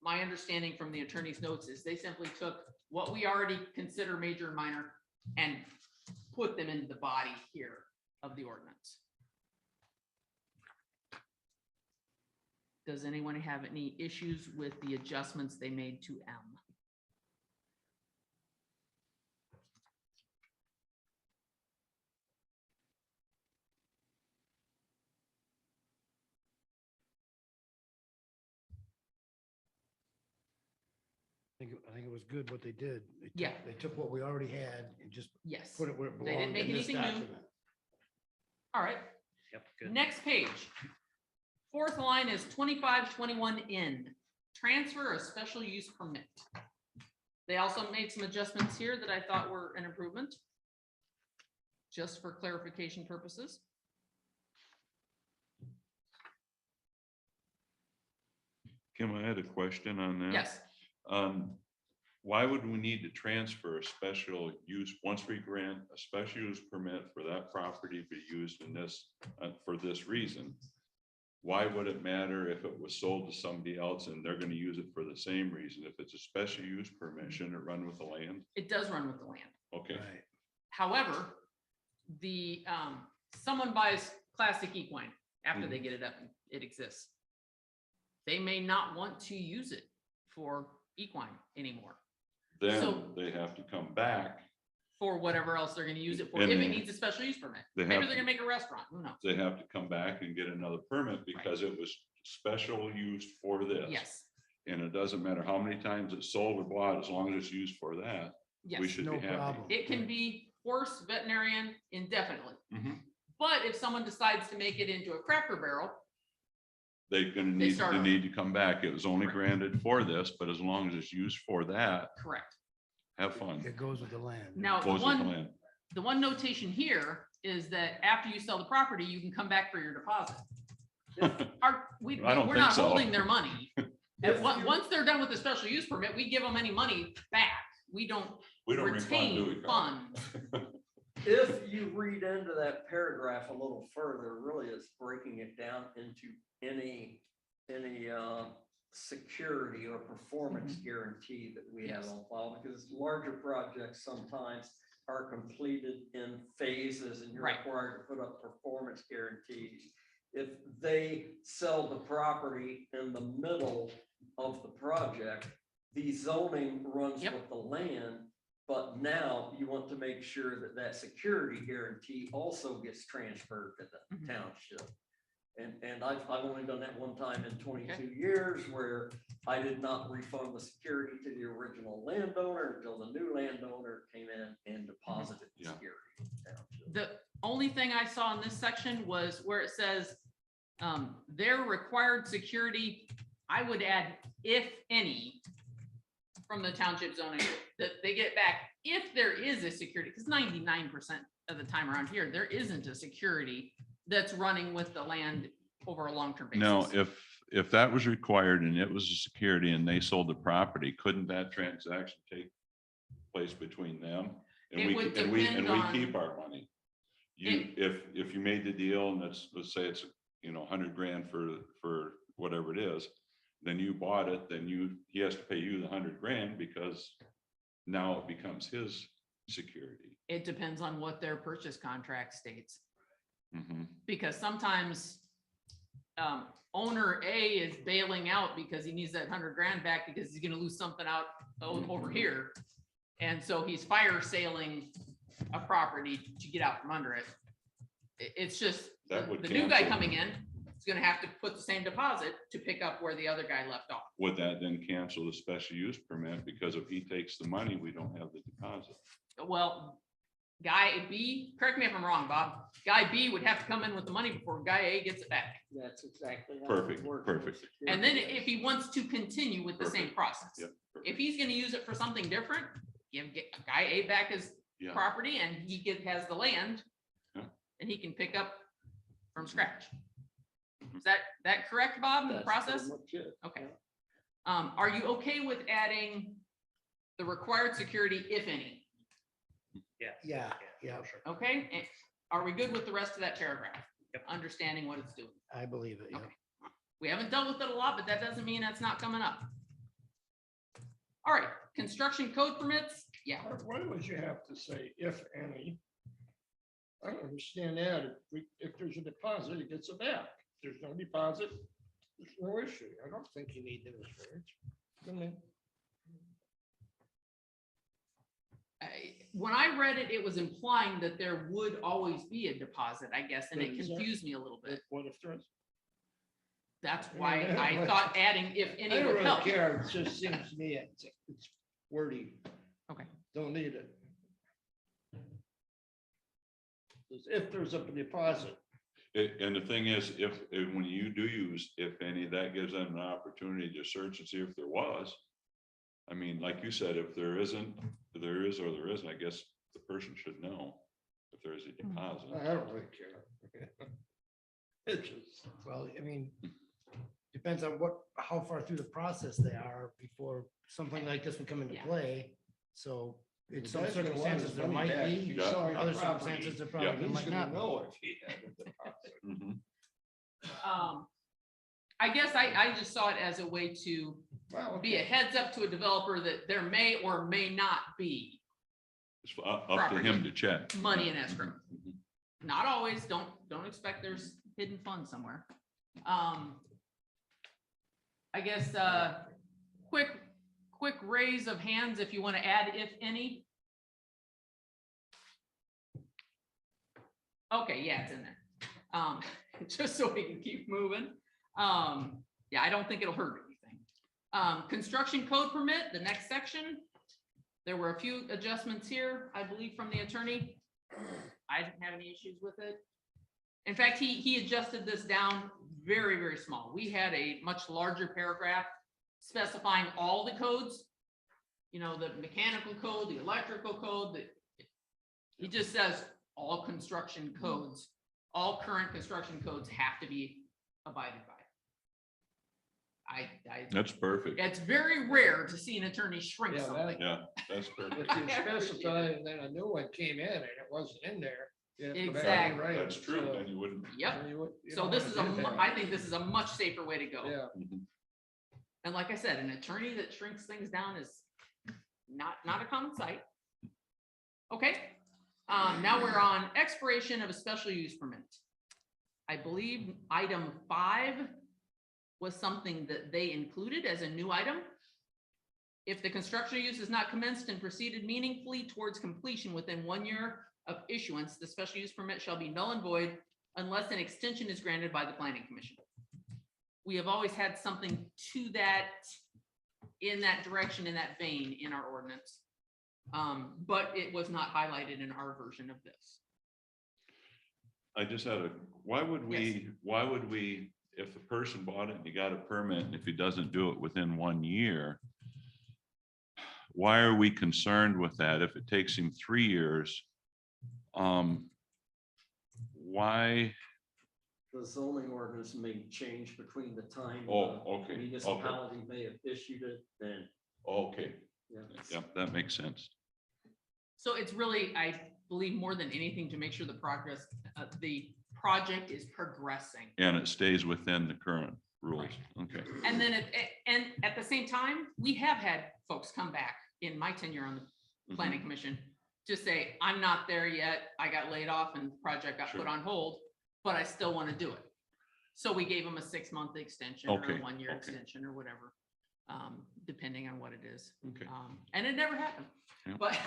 My understanding from the attorney's notes is they simply took what we already consider major and minor and put them into the body here of the ordinance. Does anyone have any issues with the adjustments they made to M? I think it was good what they did. Yeah. They took what we already had and just Yes. put it where it They didn't belonged make in this anything new. document. All right, Yep, good. next page. Fourth line is 2521 in, transfer a special use permit. They also made some adjustments here that I thought were an improvement. Just for clarification purposes. Kim, I had a question on that. Yes, Why would we need to transfer a special use, once we grant a special use permit for that property to be used in this, for this reason? Why would it matter if it was sold to somebody else and they're gonna use it for the same reason? If it's a special use permit, shouldn't it run with the land? it does run with the land. Okay, Right. However, the, someone buys classic equine after they get it up, and it exists. They may not want to use it for equine anymore, then So- they have to come back. for whatever else they're gonna use it for, And if it they- needs a special use permit. they Maybe have they're gonna make a restaurant, who knows? They have to come back and get another permit because it was special used for this. Yes, And it doesn't matter how many times it's sold or bought, as long as it's used for that, we yes. should No be happy. problem. It can be horse, veterinarian indefinitely. Mhm. But if someone decides to make it into a Cracker Barrel, They're gonna They need, start they over. need to come back. It was only Correct. granted for this, but as long as it's used for that, correct. have fun. It goes with the land. Now, Goes with the land. the one notation here is that after you sell the property, you can come back for your deposit. We're I don't think not so. holding their money. Once they're done with the special use permit, we give them any money back. We don't We don't refund, do we? retain Carl? funds. If you read into that paragraph a little further, really it's breaking it down into any security or performance guarantee that we have Yes. on file, because larger projects sometimes are completed in phases and you're Right. required to put up performance guarantees. If they sell the property in the middle of the project, the zoning runs Yep. with the land. But now you want to make sure that that security guarantee also gets transferred to the Mhm. township. And I've only done that one time in 22 years where I did not refund the security to the original landowner until the new landowner came in and deposited the Yeah. security in the township. The only thing I saw in this section was where it says, their required security, I would add, if any, from the township zoning, that they get back, if there is a security, because 99% of the time around here, there isn't a security that's running with the land over a long-term basis. Now, if that was required and it was a security and they sold the property, couldn't that transaction take place between them? And It we would and we depend on- keep our money. If you made the deal and let's say it's, $100,000 for whatever it is, then you bought it, then he has to pay you the $100,000 because now it becomes his security. It depends on what their purchase contract states. Mhm. Because sometimes owner A is bailing out because he needs that $100,000 back because he's gonna lose something out over here. And so he's fire sailing a property to get out from under it. It's just, That would the new guy cancel. coming in is gonna have to put the same deposit to pick up where the other guy left off. Would that then cancel the special use permit? Because if he takes the money, we don't have the deposit. Well, guy B, correct me if I'm wrong, Bob, guy B would have to come in with the money before guy A gets it back. That's exactly. how it Perfect, works with perfect. security. And then if he wants to continue with the same Perfect. process, Yep. if he's gonna use it for something different, get guy A back his Yeah. property and he has the land. Yeah. And he can pick up from scratch. Is that correct, Bob, in the That's pretty process? much it. Okay. Are you okay with adding the required security, if any? Yeah, yeah, for sure. Okay, and are we good with the rest of that paragraph? Understanding what it's doing. I believe it, yeah. Okay. We haven't dealt with it a lot, but that doesn't mean that's not coming up. All right, construction code permits, yeah. Why would you have to say if any? I don't understand that. If there's a deposit, it gets it back. If there's no deposit, there's no issue. I don't think you need those words. I mean, When I read it, it was implying that there would always be a deposit, I guess, and it Is there? confused me a little bit. what if there's? That's why I thought adding if I any don't would really help. care. It just seems to me it's wordy. Okay. Don't need it. If there's a deposit. And the thing is, when you do use, if any, that gives them an opportunity to search and see if there was. I mean, like you said, if there isn't, there is or there isn't, I guess the person should know if there is a deposit. I don't really care. It's just. Well, I mean, depends on how far through the process they are before something like this would come into Yeah. play. So in The some guy's gonna want circumstances, his there money might back. be, He's Yeah. selling the other property. circumstances, there Yeah. probably He's might gonna not. know if he had a deposit. Mhm. I guess I just saw it as a way to Well, be a heads up to a developer that there may or may not be It's up to him to check. money in escrow. Mhm. Not always, don't expect there's hidden funds somewhere. I guess, quick raise of hands if you want to add, if any. Okay, yeah, it's in there. Just so we can keep moving. Yeah, I don't think it'll hurt anything. Construction code permit, the next section. There were a few adjustments here, I believe, from the attorney. I didn't have any issues with it. In fact, he adjusted this down very, very small. We had a much larger paragraph specifying all the codes. You know, the mechanical code, the electrical code, he just says all construction codes, all current construction codes have to be abided by. That's perfect. It's very rare to see an attorney shrink Yeah, that- something. Yeah, that's perfect. If you specify and then a new one came in and it wasn't in there. you have to go back and Exactly. rewrite it. That's true. So- Then you wouldn't. Yep. so you So don't this is wanna do that. I think this is a much safer way to go. Yeah. Mhm. And like I said, an attorney that shrinks things down is not a common sight. Okay, now we're on expiration of a special use permit. I believe item 5 was something that they included as a new item. If the construction use is not commenced and proceeded meaningfully towards completion within 1 year of issuance, the special use permit shall be null and void unless an extension is granted by the planning commission. We have always had something to that, in that direction, in that vein in our ordinance. But it was not highlighted in our version of this. I just had why would we, if the person bought it and he got a permit, and if he doesn't do it within 1 year, why are we concerned with that? If it takes him 3 years, why? The zoning ordinance may change between the time. Oh, the okay, Municipality may have issued it, then, Okay, yeah. yep, that makes sense. So it's really, I believe, more than anything to make sure the project is progressing. And it stays within the current rules. Okay. And then, and at the same time, we have had folks come back in my tenure on the planning commission to say, I'm not there yet. I got laid off and the project got put Sure. on hold, but I still want to do it. So we gave them a 6-month extension or Okay, a 1 year okay. extension or whatever, depending on what it is. Okay. And it never happened, Yeah. but,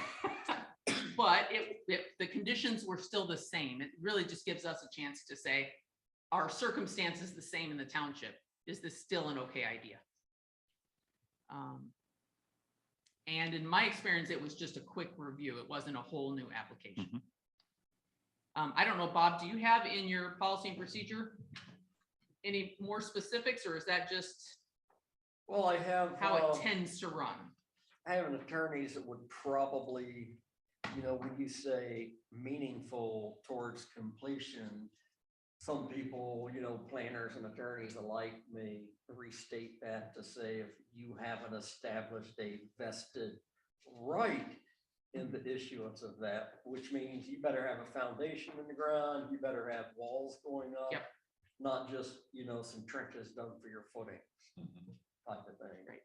but the conditions were still the same. It really just gives us a chance to say, are circumstances the same in the township? Is this still an okay idea? And in my experience, it was just a quick review. It wasn't a whole new application. I don't know, Bob, do you have in your policy and procedure any more specifics, or is that just Well, I have. how it tends to run? I have an attorneys that would probably, when you say meaningful towards completion, some people, planners and attorneys alike may restate that to say if you haven't established a vested right in the issuance of that, which means you better have a foundation in the ground, you better have walls going up. Yep. Not just, some trenches done for your footing type of thing. Right.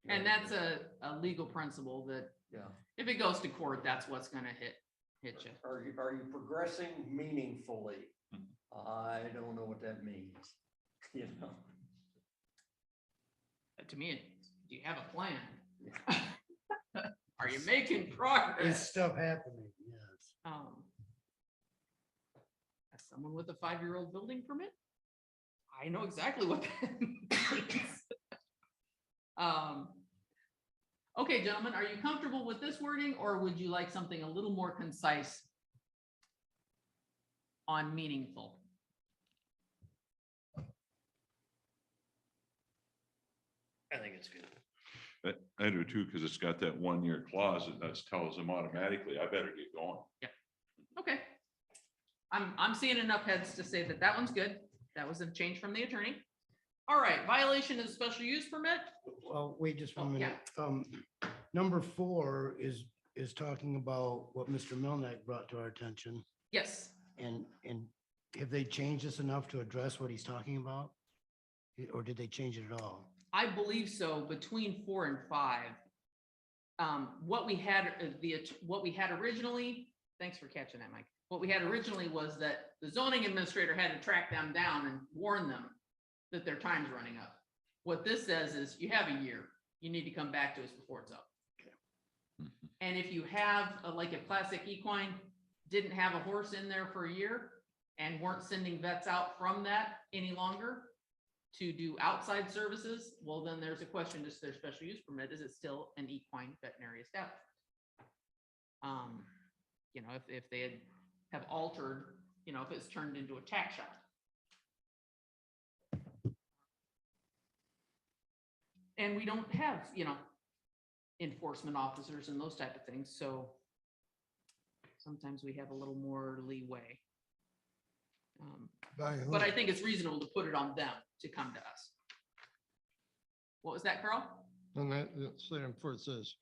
And that's a legal principle that Yeah. if it goes to court, that's what's gonna hit you. Are you progressing meaningfully? I don't know what that means, To me, do you have a plan? Are you making progress? Is stuff happening? Yes. As someone with a 5-year-old building permit, I know exactly what that means. Okay, gentlemen, are you comfortable with this wording, or would you like something a little more concise on meaningful? I think it's good. I do too, because it's got that 1-year clause that tells them automatically, I better get going. Okay. I'm seeing enough heads to say that that one's good. That was a change from the attorney. All right, violation of special use permit. Well, wait just one Oh, yeah. minute. Number 4 is talking about what Mr. Milnick brought to our attention. Yes. And have they changed this enough to address what he's talking about? Or did they change it at all? I believe so, between 4 and 5. What we had originally, thanks for catching that, Mike. What we had originally was that the zoning administrator had to track them down and warn them that their time's running up. What this says is you have a year. You need to come back to us before it's up. And if you have, like a classic equine, didn't have a horse in there for a year and weren't sending vets out from that any longer to do outside services, well, then there's a question, is their special use permit, is it still an equine veterinary establishment? If they have altered, if it's turned into a tack shop. And we don't have, enforcement officers and those type of things, so sometimes we have a little more leeway. But I think it's reasonable to put it on them to come to us. What was that, Carl? And that's where it says,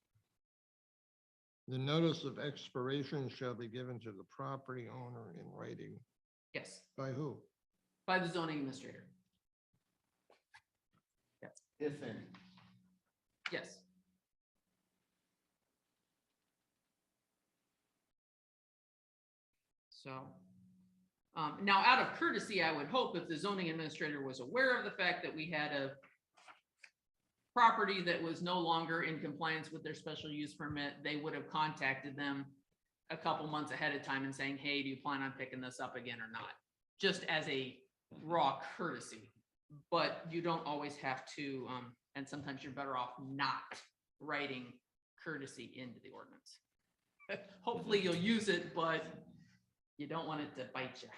the notice of expiration shall be given to the property owner in writing. Yes, By who? by the zoning administrator. If any. Yes. So, now out of courtesy, I would hope if the zoning administrator was aware of the fact that we had a property that was no longer in compliance with their special use permit, they would have contacted them a couple months ahead of time and saying, hey, do you plan on picking this up again or not? Just as a raw courtesy, but you don't always have to, and sometimes you're better off not writing courtesy into the ordinance. Hopefully you'll use it, but you don't want it to bite you.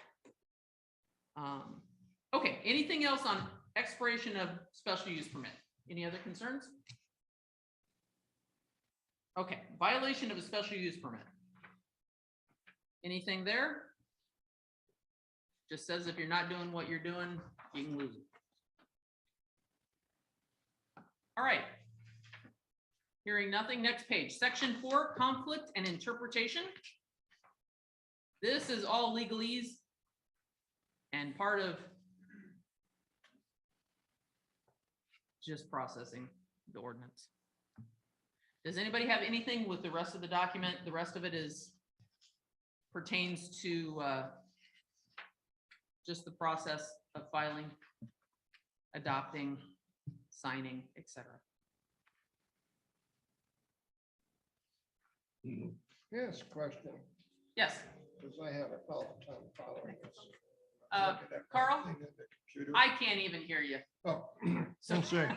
Okay, anything else on expiration of special use permit? Any other concerns? Okay, violation of a special use permit. Anything there? Just says if you're not doing what you're doing, you can lose it. All right. Hearing nothing, next page, section 4, conflict and interpretation. This is all legalese and part of just processing the ordinance. Does anybody have anything with the rest of the document? The rest of it pertains to just the process of filing, adopting, signing, etc. Yes, question, Yes, because I have a tough time following this. Carl? Everything in the computer. I can't even hear you. Oh, I'm sorry.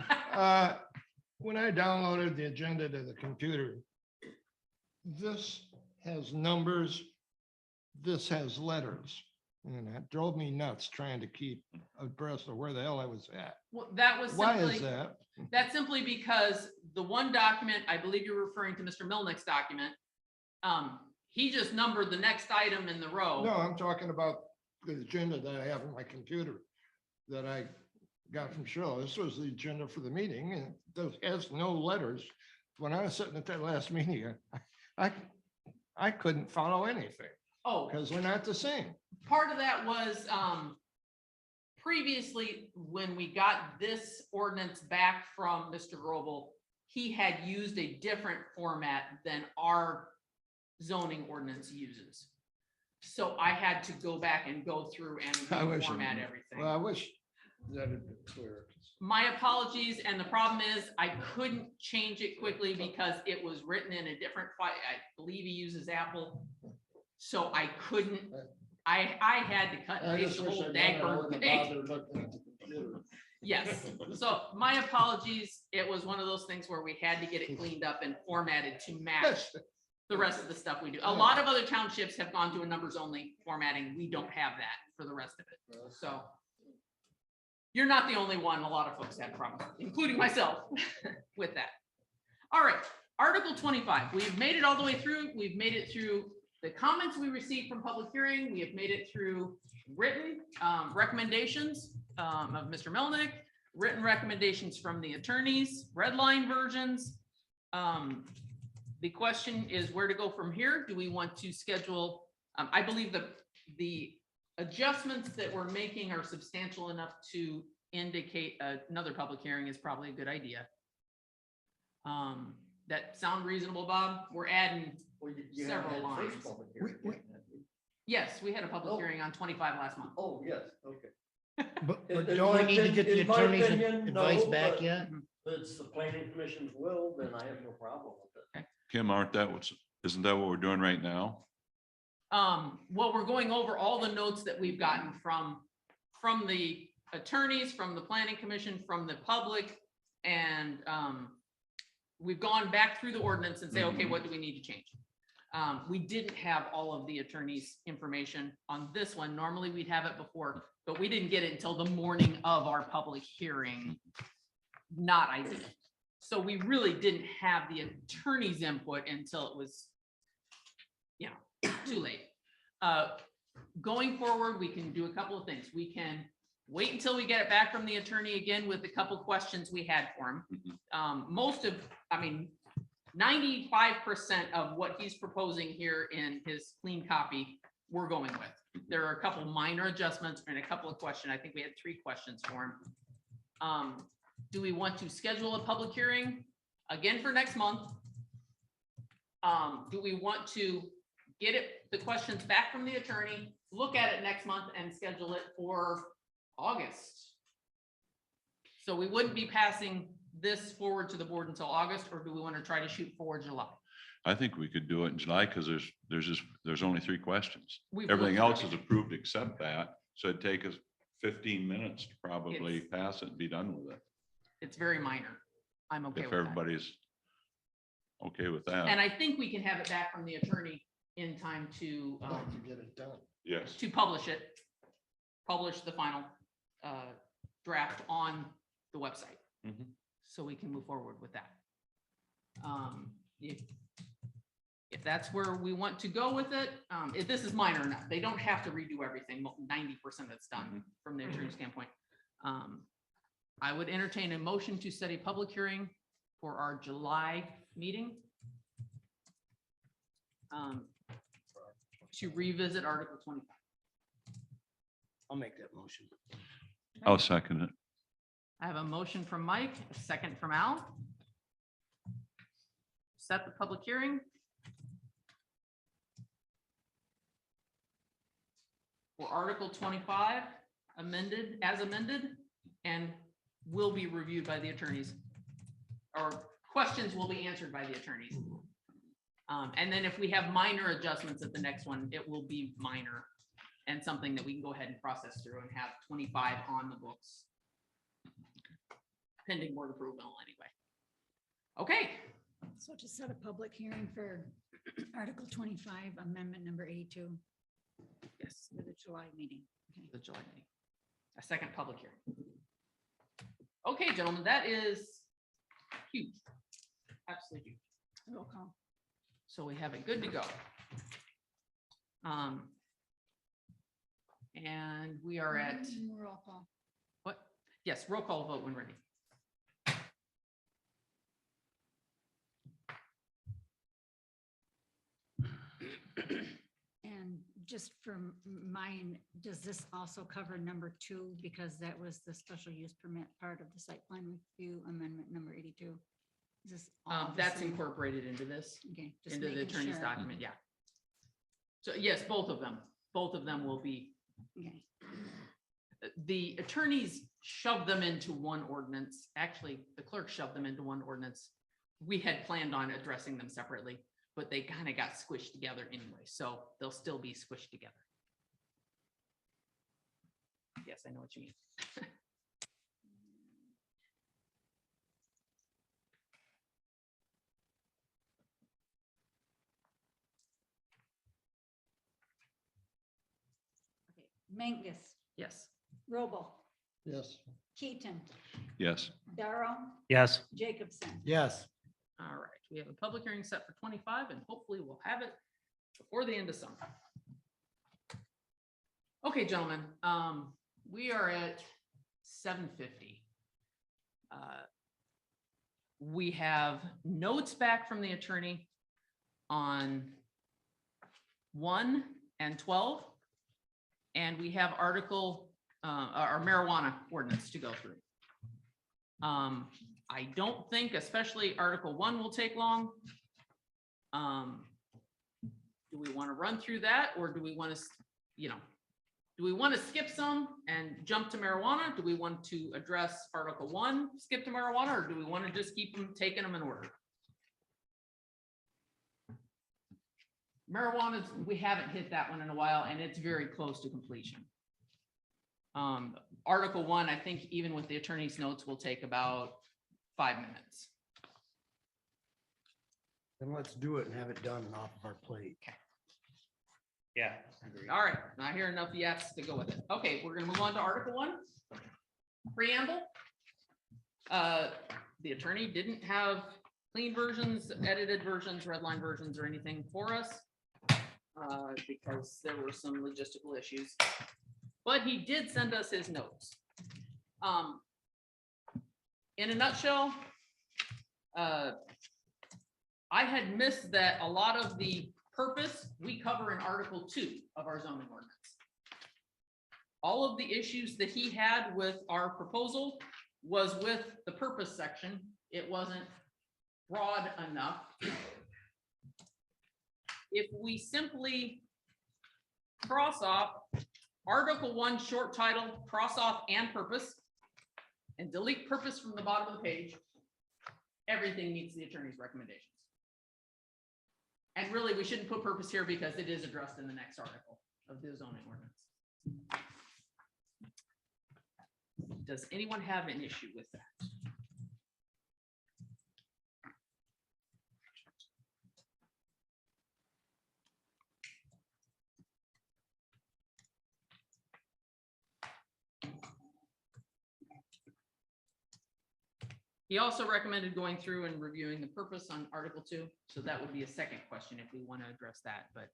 When I downloaded the agenda to the computer, this has numbers, this has letters. And that drove me nuts trying to keep abreast of where the hell I was at. Well, that was Why simply, is that? that's simply because the one document, I believe you're referring to Mr. Milnick's document. He just numbered the next item in the row. No, I'm talking about the agenda that I have on my computer that I got from Cheryl. This was the agenda for the meeting and it has no letters. When I was sitting at that last meeting, I couldn't follow anything Oh, because we're not the same. part of that was, previously, when we got this ordinance back from Mr. Grobel, he had used a different format than our zoning ordinance uses. So I had to go back and go through and I wish I format knew. everything. Well, I wish that had been clear. My apologies, and the problem is I couldn't change it quickly because it was written in a different file. I believe he uses Apple. So I couldn't, I had to cut and I paste just the wish whole I'd done it. I dang wouldn't have page. bothered looking at the computer. Yes, so my apologies. It was one of those things where we had to get it cleaned up and formatted to match the rest of the stuff we do. A lot of other townships have gone to a numbers only formatting. We don't have that for the rest of it. So you're not the only one. A lot of folks had problems, including myself, with that. All right, Article 25. We've made it all the way through. We've made it through the comments we received from public hearing. We have made it through written recommendations of Mr. Melnick, written recommendations from the attorneys, red line versions. The question is where to go from here. Do we want to schedule? I believe the adjustments that we're making are substantial enough to indicate another public hearing is probably a good idea. That sound reasonable, Bob? We're adding several lines. Yes, we had a public hearing on 25 last month. Oh, yes, okay. But In don't we my need to get the in my attorney's opinion, advice no, back but yet? If it's the planning commission's will, then I have no problem with it. Kim, isn't that what we're doing right now? Well, we're going over all the notes that we've gotten from the attorneys, from the planning commission, from the public, and we've gone back through the ordinance and say, okay, what do we need to change? We didn't have all of the attorney's information on this one. Normally we'd have it before, but we didn't get it until the morning of our public hearing. Not ideal. So we really didn't have the attorney's input until it was, too late. Going forward, we can do a couple of things. We can wait until we get it back from the attorney again with a couple questions we had for him. 95% of what he's proposing here in his clean copy, we're going with. There are a couple minor adjustments and a couple of questions. I think we had 3 questions for him. Do we want to schedule a public hearing again for next month? Do we want to get the questions back from the attorney, look at it next month and schedule it for August? So we wouldn't be passing this forward to the board until August, or do we want to try to shoot for July? I think we could do it in July because there's only 3 questions. We've Everything looked at else is everything. approved except that. So it'd take us 15 minutes to probably pass it and be done with it. It's very minor. I'm okay If with that. everybody's okay with that. And I think we can have it back from the attorney in time to Get it done. Yes. publish the final draft on the website. Mhm. So we can move forward with that. If that's where we want to go with it, if this is minor enough, they don't have to redo everything. 90% of it's done from the attorney standpoint. I would entertain a motion to set a public hearing for our July meeting. To revisit Article 25. I'll make that motion. I'll second it. I have a motion from Mike, a second from Al. Set the public hearing for Article 25 as amended, and will be reviewed by the attorneys. Or questions will be answered by the attorneys. And then if we have minor adjustments at the next one, it will be minor and something that we can go ahead and process through and have 25 on the books. Pending board approval anyway. Okay, So to set a public hearing for Article 25, Amendment number A2, yes, for the July meeting. Okay. the July meeting. A second public hearing. Okay, gentlemen, that is huge. Absolutely huge. Roll call. So we have it good to go. And we are at, Roll call. what? Yes, roll call vote when ready. And just for mine, does this also cover number 2? Because that was the special use permit part of the site plan review amendment number 82. Is this all the That's same? incorporated into this, Okay, just into the making attorney's sure. document, yeah. So yes, both of them will be, Okay. the attorneys shoved them into one ordinance. Actually, the clerk shoved them into one ordinance. We had planned on addressing them separately, but they kind of got squished together anyway, so they'll still be squished together. Yes, I know what you mean. Okay. Mangus, Yes. Robo, Yes. Keaton, Yes. Darrow, Yes. Jacobson. Yes. All right, we have a public hearing set for 25, and hopefully we'll have it before the end of summer. Okay, gentlemen, we are at 7:50. We have notes back from the attorney on 1 and 12. And we have our marijuana ordinance to go through. I don't think especially Article 1 will take long. Do we want to run through that, or do we want to, do we want to skip some and jump to marijuana? Do we want to address Article 1, skip to marijuana, or do we want to just keep them, taking them in order? Marijuana, we haven't hit that one in a while, and it's very close to completion. Article 1, I think even with the attorney's notes, will take about 5 minutes. Then let's do it and have it done and off of our plate. Yeah. Agreed. All right, I hear enough yes to go with it. Okay, we're gonna move on to Article 1. Preamble. The attorney didn't have clean versions, edited versions, redline versions, or anything for us, because there were some logistical issues. But he did send us his notes. In a nutshell, I had missed that a lot of the purpose we cover in Article 2 of our zoning ordinance. All of the issues that he had with our proposal was with the purpose section. It wasn't broad enough. If we simply cross off Article 1 short title, cross off and purpose, and delete purpose from the bottom of the page, everything meets the attorney's recommendations. And really, we shouldn't put purpose here because it is addressed in the next article of the zoning ordinance. Does anyone have an issue with that? He also recommended going through and reviewing the purpose on Article 2. So that would be a second question if we want to address that, but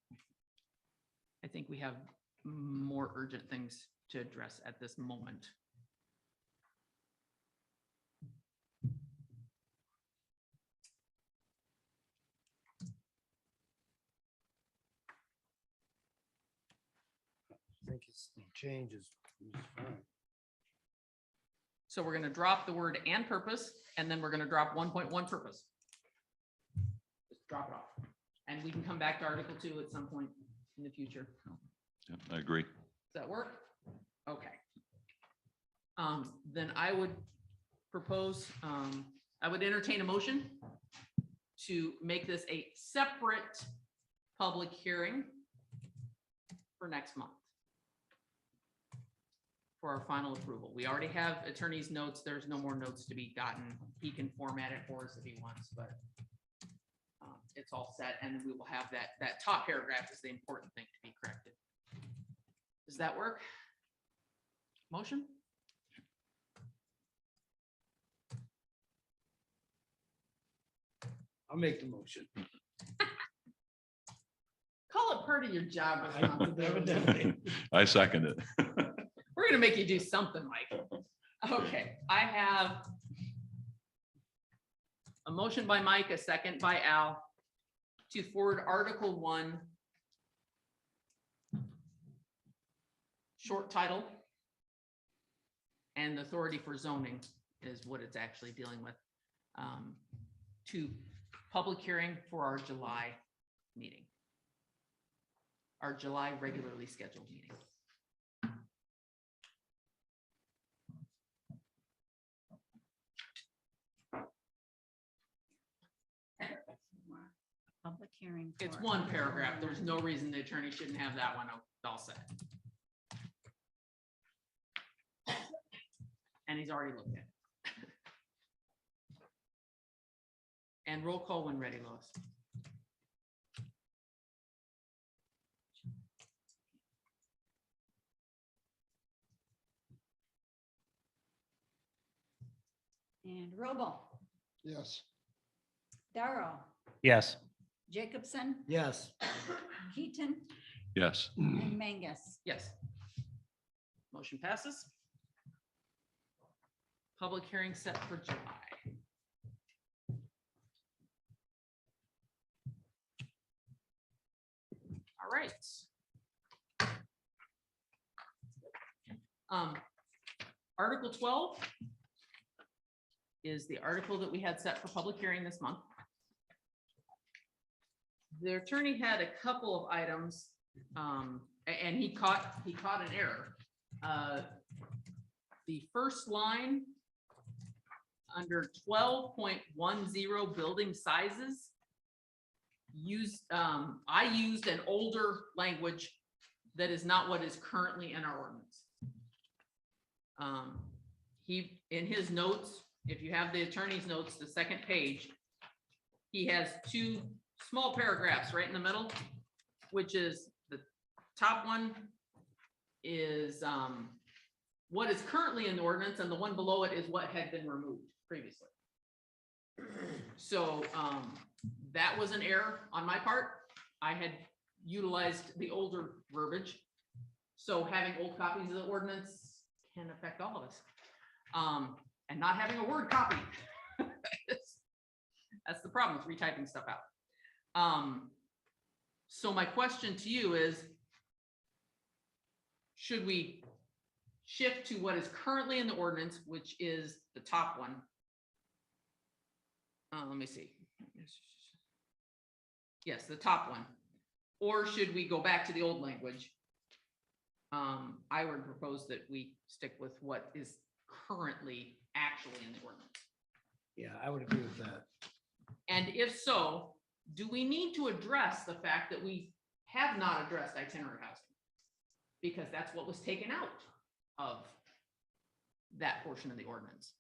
I think we have more urgent things to address at this moment. I think it's the changes. It's fine. So we're going to drop the word and purpose, and then we're going to drop 1.1 purpose. Just drop it off. And we can come back to Article 2 at some point in the future. Yep, I agree. Does that work? Okay. Then I would propose, I would entertain a motion to make this a separate public hearing for next month for our final approval. We already have attorney's notes. There's no more notes to be gotten. He can format it for us if he wants, but it's all set, and we will have that top paragraph is the important thing to be corrected. Does that work? Motion? I'll make the motion. Call it part of your job responsibility. Evidently. I second it. We're gonna make you do something, Mike. Okay, I have a motion by Mike, a second by Al, to forward Article 1, short title, and authority for zoning is what it's actually dealing with, to public hearing for our July meeting, our July regularly scheduled meeting. Public hearing. It's for one Article paragraph. 1. There's no reason the attorney shouldn't have that one all set. And he's already looked at it. And roll call when ready, Lois. And Robel, Yes. Darrow, Yes. Jacobson, Yes. Keaton, Yes. and Mangus. Yes. Motion passes. Public hearing set for July. All right. Article 12 is the article that we had set for public hearing this month. The attorney had a couple of items, and he caught an error. The first line under 12.10 building sizes I used an older language that is not what is currently in our ordinance. He, in his notes, if you have the attorney's notes, the second page, he has two small paragraphs right in the middle, which is the top one is what is currently in the ordinance, and the one below it is what had been removed previously. So that was an error on my part. I had utilized the older verbiage. So having old copies of the ordinance can affect all of us. And not having a word copy. That's the problem with retyping stuff out. So my question to you is, should we shift to what is currently in the ordinance, which is the top one? Let me see. Yes, the top one. Or should we go back to the old language? I would propose that we stick with what is currently actually in the ordinance. Yeah, I would agree with that. And if so, do we need to address the fact that we have not addressed itinerant housing? Because that's what was taken out of that portion of the ordinance.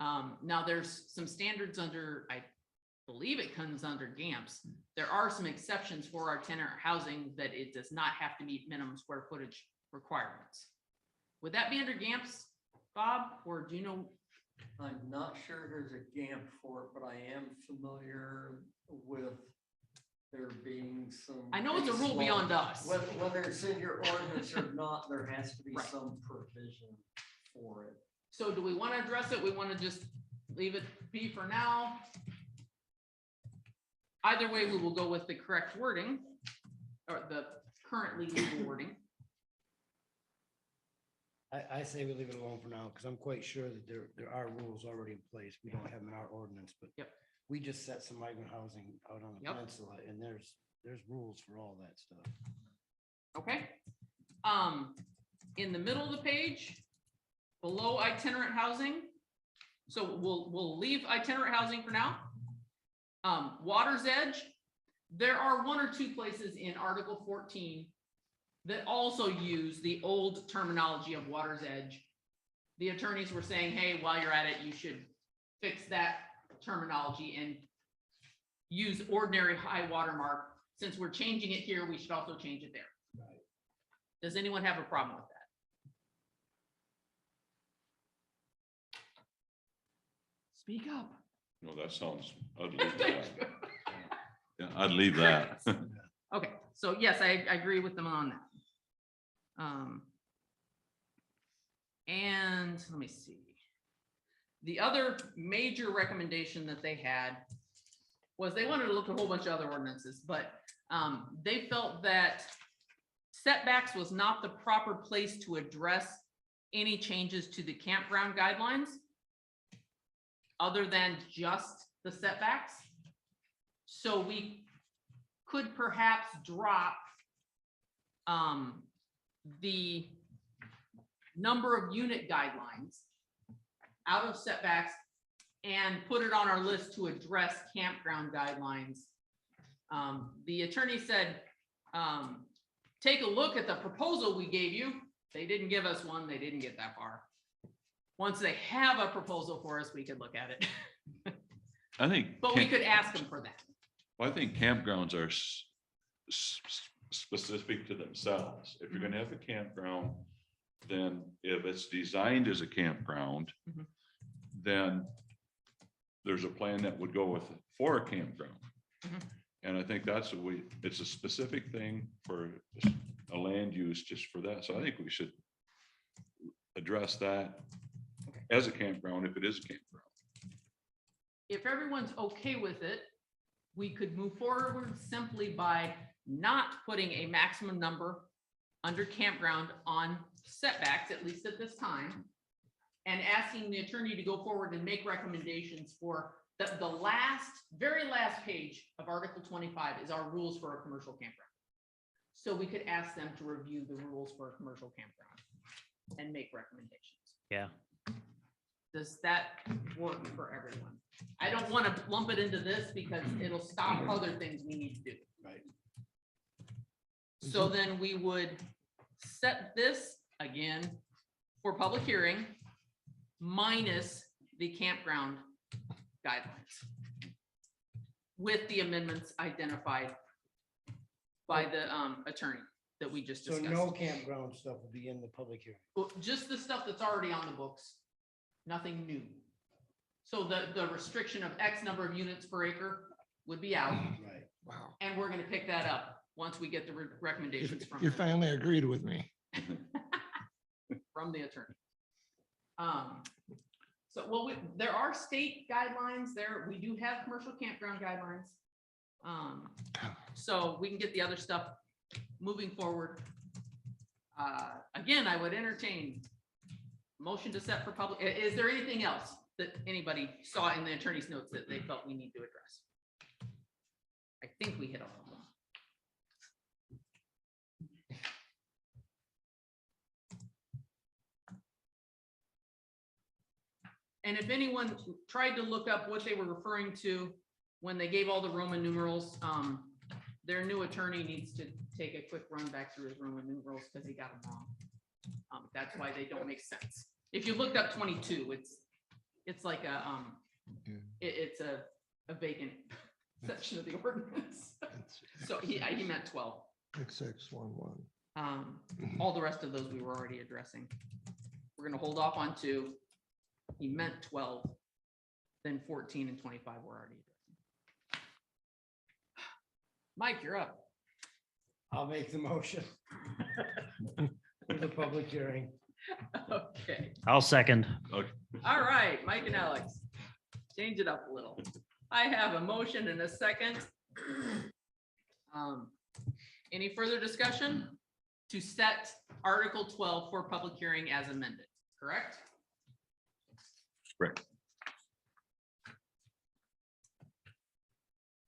Now there's some standards under, I believe it comes under GAMPS. There are some exceptions for itinerant housing that it does not have to meet minimum square footage requirements. Would that be under GAMPS, Bob, or do you know? I'm not sure there's a GAMP for it, but I am familiar with there being some. I know it's a rule beyond us. Whether it's in your ordinance or not, there has to be Right. some provision for it. So do we want to address it? We want to just leave it be for now. Either way, we will go with the correct wording or the currently legal wording. I say we leave it alone for now, because I'm quite sure that there are rules already in place. We don't have them in our ordinance, but Yep. we just set some migrant housing out on the Yep. peninsula, and there's rules for all that stuff. Okay. In the middle of the page, below itinerant housing. So we'll leave itinerant housing for now. Water's edge. There are one or two places in Article 14 that also use the old terminology of water's edge. The attorneys were saying, hey, while you're at it, you should fix that terminology and use ordinary high water mark. Since we're changing it here, we should also change it there. Does anyone have a problem with that? Speak up. No, that sounds, I'd leave that. Yeah, I'd leave that. Okay, So yes, I agree with them on that. And let me see. The other major recommendation that they had was they wanted to look at a whole bunch of other ordinances, but they felt that setbacks was not the proper place to address any changes to the campground guidelines other than just the setbacks. So we could perhaps drop the number of unit guidelines out of setbacks and put it on our list to address campground guidelines. The attorney said, take a look at the proposal we gave you. They didn't give us one. They didn't get that far. Once they have a proposal for us, we could look at it. I think. But we could ask them for that. Well, I think campgrounds are specific to themselves. If you're gonna have a campground, then if it's designed as a campground, Mhm. then there's a plan that would go with for a campground. Mhm. And I think that's it's a specific thing for a land use just for that. So I think we should address that as a campground if it is a campground. If everyone's okay with it, we could move forward simply by not putting a maximum number under campground on setbacks, at least at this time, and asking the attorney to go forward and make recommendations for the very last page of Article 25 is our rules for a commercial campground. So we could ask them to review the rules for a commercial campground and make recommendations. Yeah. Does that work for everyone? I don't want to lump it into this because it'll stop other things we need to do. Right. So then we would set this again for public hearing minus the campground guidelines with the amendments identified by the attorney that we just So discussed. no campground stuff will be in the public hearing. Well, just the stuff that's already on the books, nothing new. So the restriction of X number of units per acre would be out, Right. Wow. and we're gonna pick that up once we get the recommendations You from finally agreed with me. the attorney. So, well, there are state guidelines there. We do have commercial campground guidelines. So we can get the other stuff moving forward. Again, I would entertain motion to set for public. Is there anything else that anybody saw in the attorney's notes that they felt we need to address? I think we hit all of them. And if anyone tried to look up what they were referring to when they gave all the Roman numerals, their new attorney needs to take a quick run back through his Roman numerals because he got them wrong. That's why they don't make sense. If you looked up 22, it's like it's a vacant section of the ordinance. So he meant 12. 6611. All the rest of those we were already addressing. We're gonna hold off on 2. He meant 12, then 14 and 25 were already addressing. Mike, you're up. I'll make the motion. For the public hearing. Okay, I'll second. all right, Mike and Alex, change it up a little. I have a motion and a second. Any further discussion to set Article 12 for public hearing as amended, correct? Correct.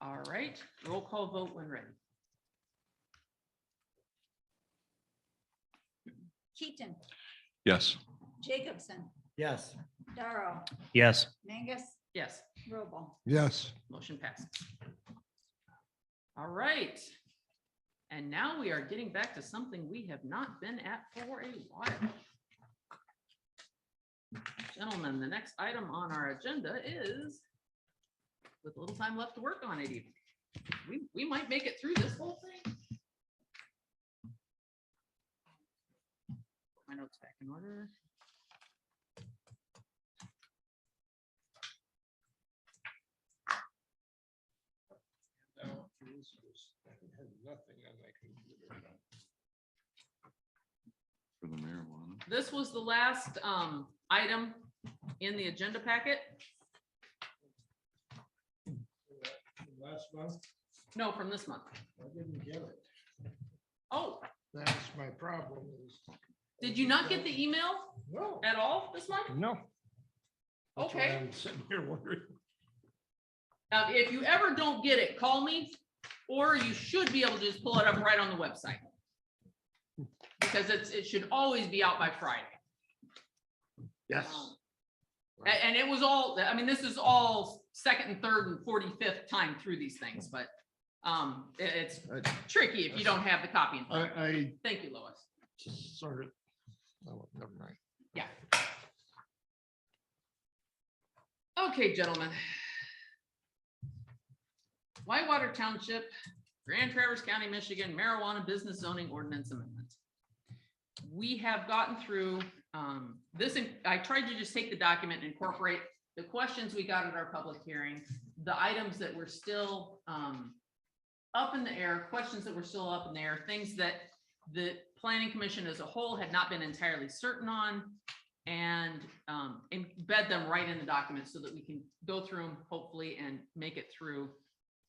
All right, roll call vote when ready. Keaton, Yes. Jacobson, Yes. Darrow, Yes. Mangus, Yes, Robel. Yes. motion passes. All right. And now we are getting back to something we have not been at for a while. Gentlemen, the next item on our agenda is, with a little time left to work on it even, we might make it through this whole thing. Put my notes back in order. I have nothing on my computer. For the marijuana. This was the last item in the agenda packet. Last month, No, from this month. I didn't get it. Oh, That's my problem is. did you not get the email No, at all this month? no. That's why Okay. I'm sitting here wondering. If you ever don't get it, call me, or you should be able to just pull it up right on the website. Because it should always be out by Friday. Yes. And it was all, I mean, this is all second and third and 45th time through these things, but it's tricky if you don't have the copy. in front of you. I Thank you, Lois. just sort of, oh, never mind. Yeah. Okay, gentlemen. Whitewater Township, Grand Traverse County, Michigan, marijuana business zoning ordinance amendment. We have gotten through this, and I tried to just take the document and incorporate the questions we got at our public hearing, the items that were still up in the air, questions that were still up in the air, things that the planning commission as a whole had not been entirely certain on, and embed them right in the document so that we can go through them hopefully and make it through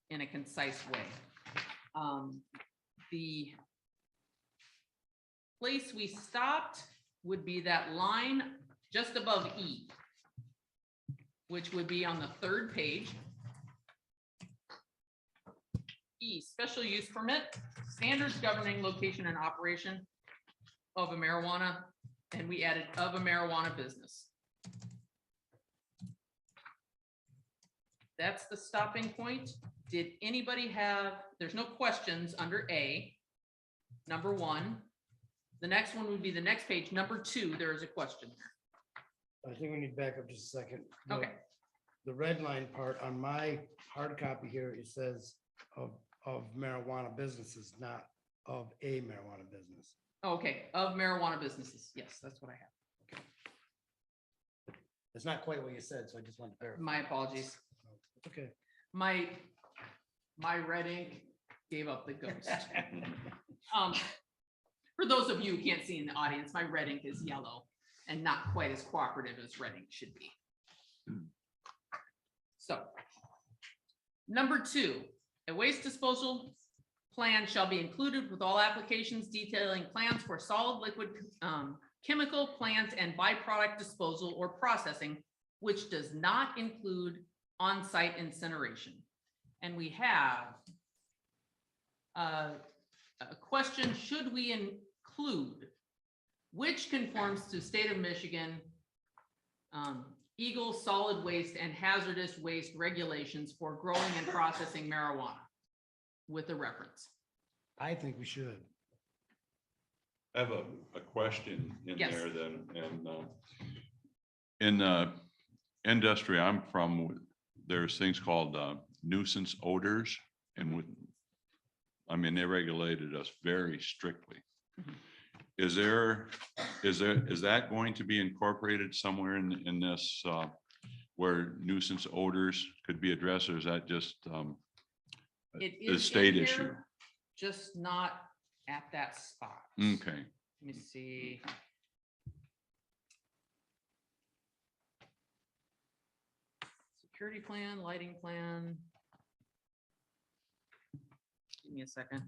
in a concise way. The place we stopped would be that line just above E, which would be on the third page. E, special use permit, standards governing location and operation of a marijuana, and we added of a marijuana business. That's the stopping point. Did anybody have, there's no questions under A, number one. The next one would be the next page, number two, there is a question there. I think we need to back up just a second. The- Okay. The red line part on my hard copy here, it says of marijuana businesses, not of a marijuana business. Okay, of marijuana businesses. Yes, that's what I have. It's not quite what you said, so I just wanted to verify. My apologies. Okay. My red ink gave up the ghost. For those of you who can't see in the audience, my red ink is yellow and not quite as cooperative as red ink should be. So, number two, a waste disposal plan shall be included with all applications detailing plans for solid, liquid, chemical, plant, and byproduct disposal or processing, which does not include on-site incineration. And we have a question, should we include which conforms to state of Michigan Eagle solid waste and hazardous waste regulations for growing and processing marijuana with a reference? I think we should. I have a question in Yes. there then, and in the industry I'm from, there's things called nuisance odors, and with, I mean, they regulated us very strictly. Mhm. Is that going to be incorporated somewhere in this where nuisance odors could be addressed, or is that just It a is state in issue? here, just not at that spot. Okay, Let me see. Security plan, lighting plan. Give me a second.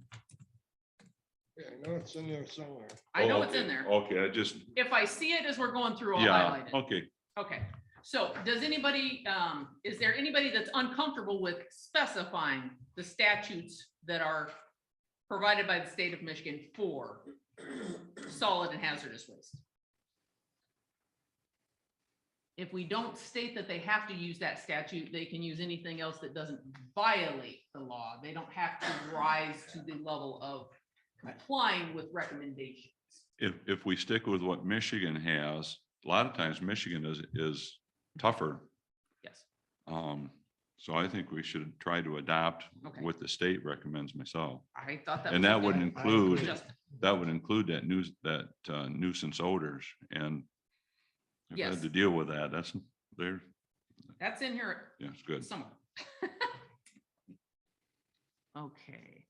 Yeah, I know it's in there somewhere. I know Oh, it's in there. okay, I just, If I see it as we're going through, I'll yeah, highlight it. okay. Okay, so does anybody, is there anybody that's uncomfortable with specifying the statutes that are provided by the state of Michigan for solid and hazardous waste? If we don't state that they have to use that statute, they can use anything else that doesn't violate the law. They don't have to rise to the level of complying with recommendations. If we stick with what Michigan has, a lot of times Michigan is tougher. Yes. So I think we should try to adopt Okay. what the state recommends myself. I thought that. And was that okay. would include, Just- that nuisance odors, and I've Yes. had to deal with that. That's there. That's in here Yeah, it's good. somewhere. Okay,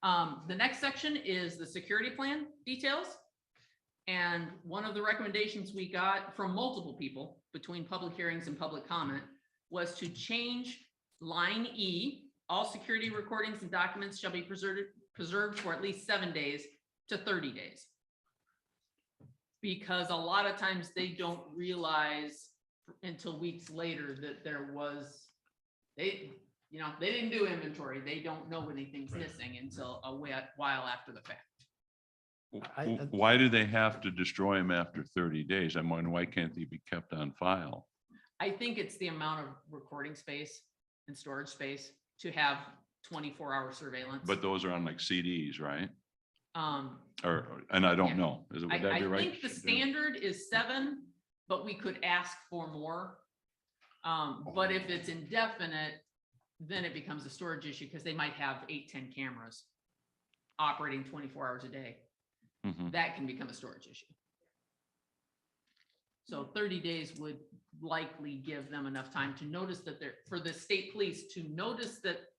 The next section is the security plan details. And one of the recommendations we got from multiple people between public hearings and public comment was to change line E, all security recordings and documents shall be preserved for at least 7 days to 30 days. Because a lot of times they don't realize until weeks later that there was, they didn't do inventory. They don't know anything's missing until a while after the fact. Why do they have to destroy them after 30 days? I'm wondering, why can't they be kept on file? I think it's the amount of recording space and storage space to have 24-hour surveillance. But those are on like CDs, right? And I Yeah. don't know. Would that be I right? think the standard is 7, but we could ask for more. But if it's indefinite, then it becomes a storage issue because they might have 8-10 cameras operating 24 hours a day. Mhm. That can become a storage issue. So 30 days would likely give them enough time to notice that for the state police to notice that,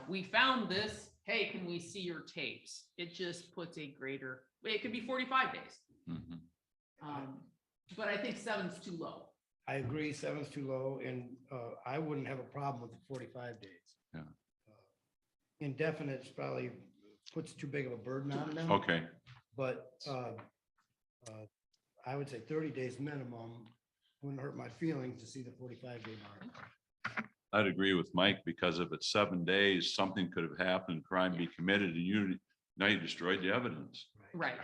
we found this, hey, can we see your tapes? It just puts a greater, it could be 45 days. Mhm. But I think 7's too low. I agree, 7's too low, and I wouldn't have a problem with the 45 days. Yeah. Indefinite probably puts too big of a burden on them. Okay, But I would say 30 days minimum wouldn't hurt my feelings to see the 45-day mark. I'd agree with Mike, because if it's 7 days, something could have happened, crime be committed, and now you destroyed the evidence. Right.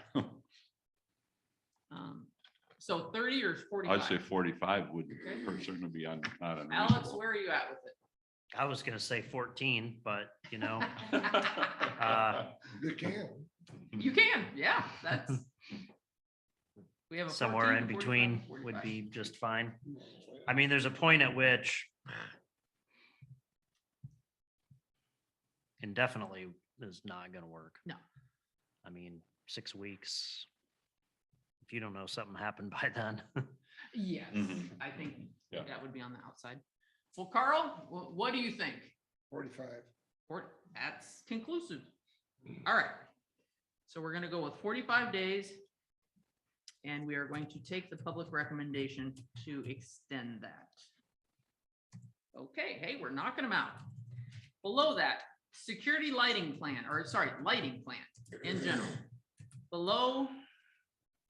So 30 or 45? I'd say 45 would Okay. certainly be not Alex, unreasonable. where are you at with it? I was gonna say 14, but You can. You can, yeah, that's. We have a somewhere 14, in 45, between 45. would be just fine. I mean, there's a point at which indefinitely is not gonna work. No. I mean, 6 weeks. If you don't know something happened by then. Yes, Mhm. I think Yeah. that would be on the outside. Well, Carl, what do you think? 45. That's conclusive. All right. So we're gonna go with 45 days. And we are going to take the public recommendation to extend that. Okay, hey, we're knocking them out. Below that, security lighting plan, lighting plan in general. Below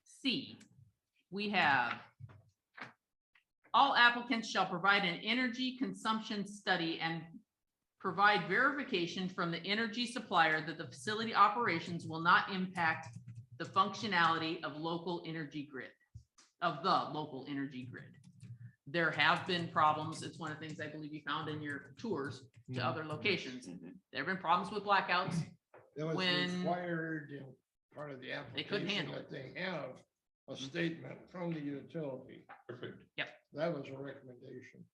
C, we have all applicants shall provide an energy consumption study and provide verification from the energy supplier that the facility operations will not impact the functionality of the local energy grid. There have been problems. It's one of the things I believe you found in your tours to other locations. There have been problems with blackouts. That was When- required in part of the They couldn't application handle that they have a statement from the utility. Perfect. That was a recommendation.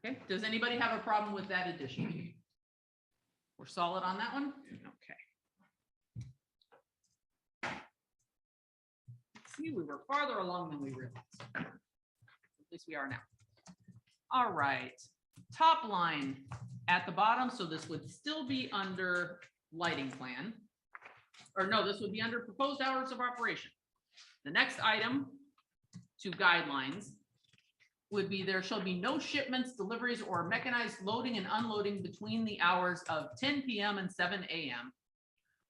Okay, does anybody have a problem with that addition? We're solid on that one? Okay. See, we were farther along than we realized. At least we are now. All right, top line at the bottom, so this would still be under lighting plan. Or no, this would be under proposed hours of operation. The next item to guidelines would be there shall be no shipments, deliveries, or mechanized loading and unloading between the hours of 10 PM and 7 AM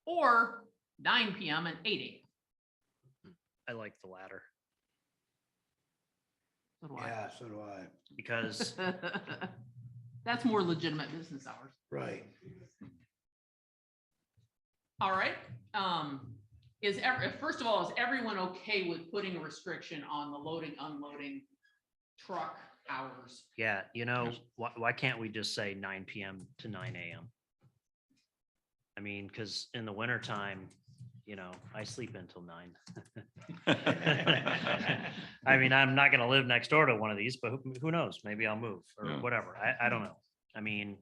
or 9 PM and 8 AM. I like the latter So do I. Yeah, so do I. because That's more legitimate business hours. Right. All right. First of all, is everyone okay with putting a restriction on the loading, unloading truck hours? yeah, why can't we just say 9 PM to 9 AM? I mean, because in the wintertime, I sleep until 9. I mean, I'm not gonna live next door to one of these, but who knows? Maybe I'll move or Yeah. whatever. I don't know. I mean,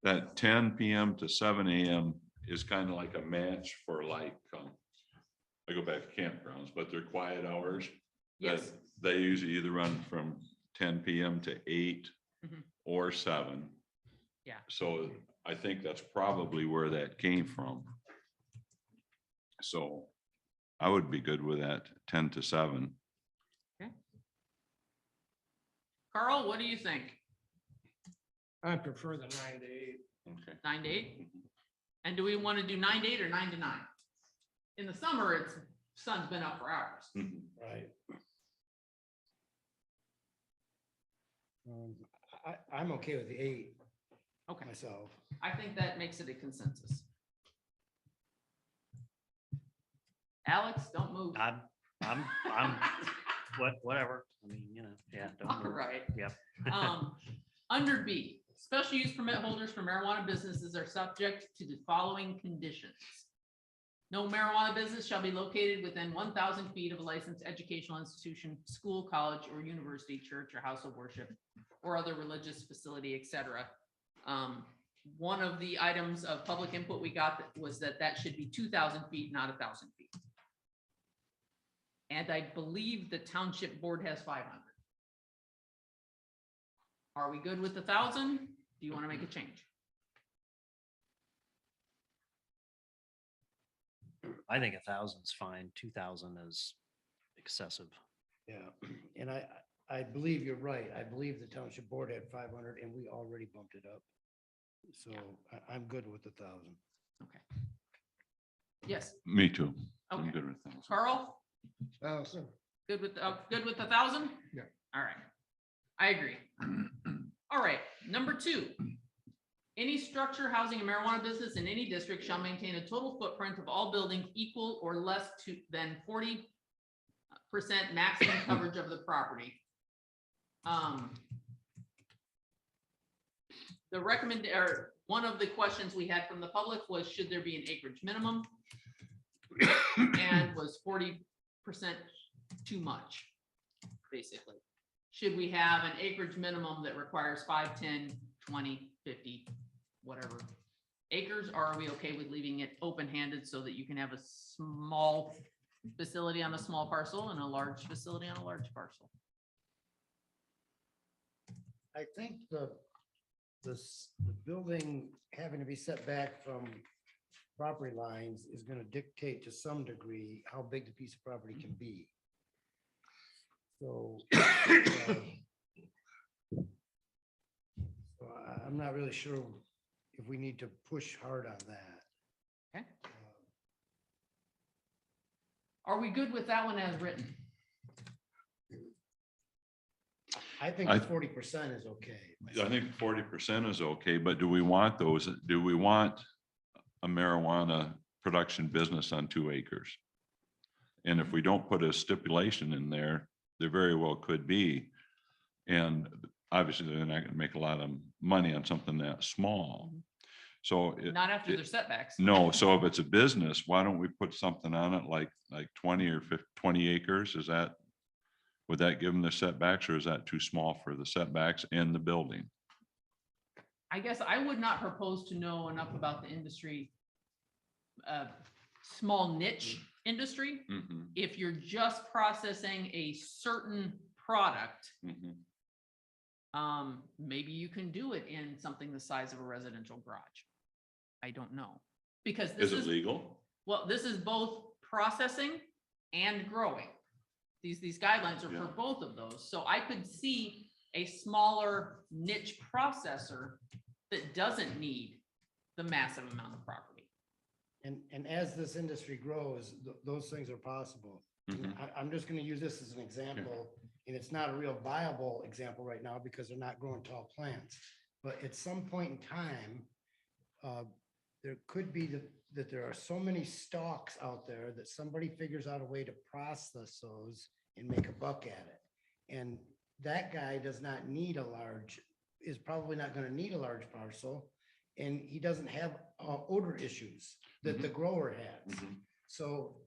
That 10 PM to 7 AM is kind of like a match for I go back to campgrounds, but they're quiet hours. that Yes. They usually either run from 10 PM to 8 Mhm. or 7. Yeah. So I think that's probably where that came from. So I would be good with that 10 to 7. Carl, what do you think? I prefer the 9 to 8. Okay. 9 to 8? And do we want to do 9 to 8 or 9 to 9? In the summer, it's sun's been up for hours. Mhm. Right. I'm okay with the 8 Okay, myself. I think that makes it a consensus. Alex, don't move. I'm, whatever. I mean, you know, yeah. don't All move. right. Yep. Under B, special use permit holders for marijuana businesses are subject to the following conditions. No marijuana business shall be located within 1,000 feet of a licensed educational institution, school, college, or university, church, or house of worship, or other religious facility, etc. One of the items of public input we got was that should be 2,000 feet, not 1,000 feet. And I believe the township board has 500. Are we good with 1,000? Do you want to make a change? I think 1,000's fine. 2,000 is excessive. Yeah, and I believe you're right. I believe the township board had 500 and we already bumped it up. So I'm good with 1,000. Okay. Yes, Me too. I'm okay. good with that. Carl, Oh, so good with 1,000? Yeah. All right. I agree. All right, number 2. Any structure housing a marijuana business in any district shall maintain a total footprint of all buildings equal or less than 40% maximum coverage of the property. One of the questions we had from the public was, should there be an acreage minimum? And was 40% too much, basically? Should we have an acreage minimum that requires 5, 10, 20, 50, whatever acres? Or are we okay with leaving it open-handed so that you can have a small facility on a small parcel and a large facility on a large parcel? I think the building having to be set back from property lines is going to dictate to some degree how big the piece of property can be. So I'm not really sure if we need to push hard on that. Okay. Are we good with that one as written? I think 40% is okay. I think 40% is okay, but do we want those? Do we want a marijuana production business on 2 acres? And if we don't put a stipulation in there, there very well could be. And obviously they're not going to make a lot of money on something that small. So Not after their setbacks. no, so if it's a business, why don't we put something on it like 20 or 50, 20 acres? Would that give them the setbacks, or is that too small for the setbacks and the building? I guess I would not propose to know enough about the industry, small niche industry. Mhm, If you're just processing a certain product, mhm. maybe you can do it in something the size of a residential garage. I don't know. Because this Is it legal? well, this is both processing and growing. These guidelines are Yeah. for both of those. So I could see a smaller niche processor that doesn't need the massive amount of property. And as this industry grows, those things are possible. And Mhm. I'm just gonna use this as an example, and it's not a real viable example right now because they're not growing tall plants. But at some point in time, there could be that there are so many stalks out there that somebody figures out a way to process those and make a buck at it. And that guy does not need is probably not gonna need a large parcel, and he doesn't have odor issues that the grower has. Mhm. So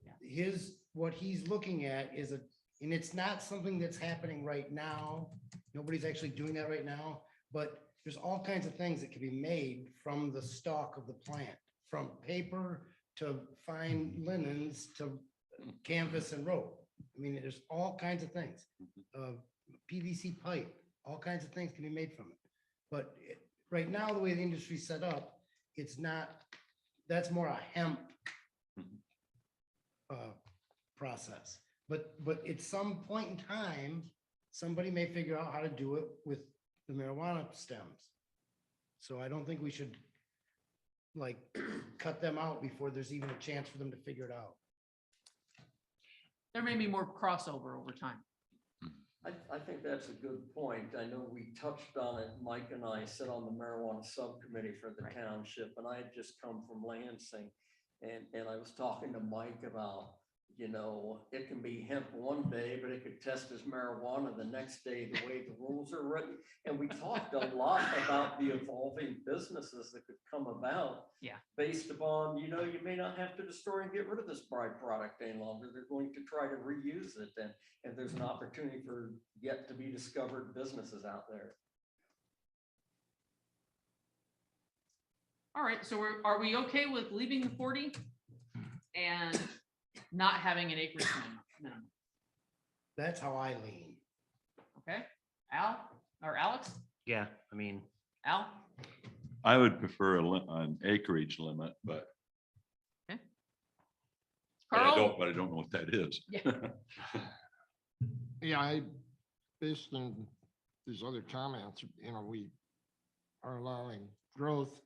what he's looking at is and it's not something that's happening right now. Nobody's actually doing that right now, but there's all kinds of things that can be made from the stalk of the plant, from paper to fine linens to canvas and rope. I mean, there's all kinds of things. PVC pipe, all kinds of things can be made from it. But right now, the way the industry's set up, it's not, that's more a hemp process. But at some point in time, somebody may figure out how to do it with the marijuana stems. So I don't think we should like cut them out before there's even a chance for them to figure it out. There may be more crossover over time. I think that's a good point. I know we touched on it. Mike and I sit on the marijuana subcommittee for the township, and I had just come from Lansing. And I was talking to Mike about, you know, it can be hemp one day, but it could test as marijuana the next day, the way the rules are written. And we talked a lot about the evolving businesses that could come about. Yeah. Based upon, you know, you may not have to destroy and get rid of this byproduct any longer. They're going to try to reuse it. And there's an opportunity for yet to be discovered businesses out there. All right, so are we okay with leaving the 40 and not having an acreage minimum? That's how I lean. Okay, Al or Alex? Yeah, I mean, Al? I would prefer an acreage limit, but Carl? but I don't know what that is. Yeah. Yeah, based on these other comments, you know, we are allowing growth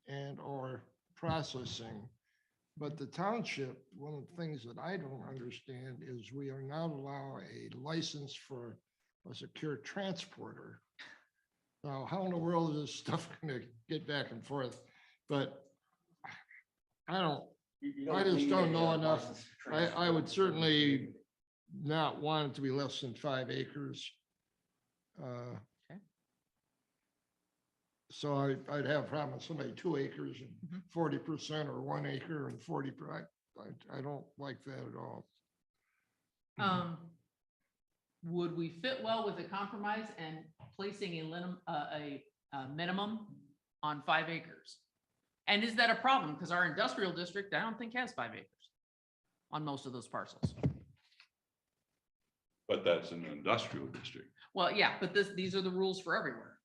and or processing. But the township, one of the things that I don't understand is we are not allowed a license for a secure transporter. Now, how in the world is this stuff gonna get back and forth? But I just don't know enough. I would certainly not want it to be less than 5 acres. So I'd have a problem with somebody 2 acres and 40% or 1 acre and 40. I don't like that at all. Would we fit well with a compromise and placing a minimum on 5 acres? And is that a problem? Because our industrial district, I don't think has 5 acres on most of those parcels. But that's an industrial district, Well, yeah, but these are the rules for everywhere.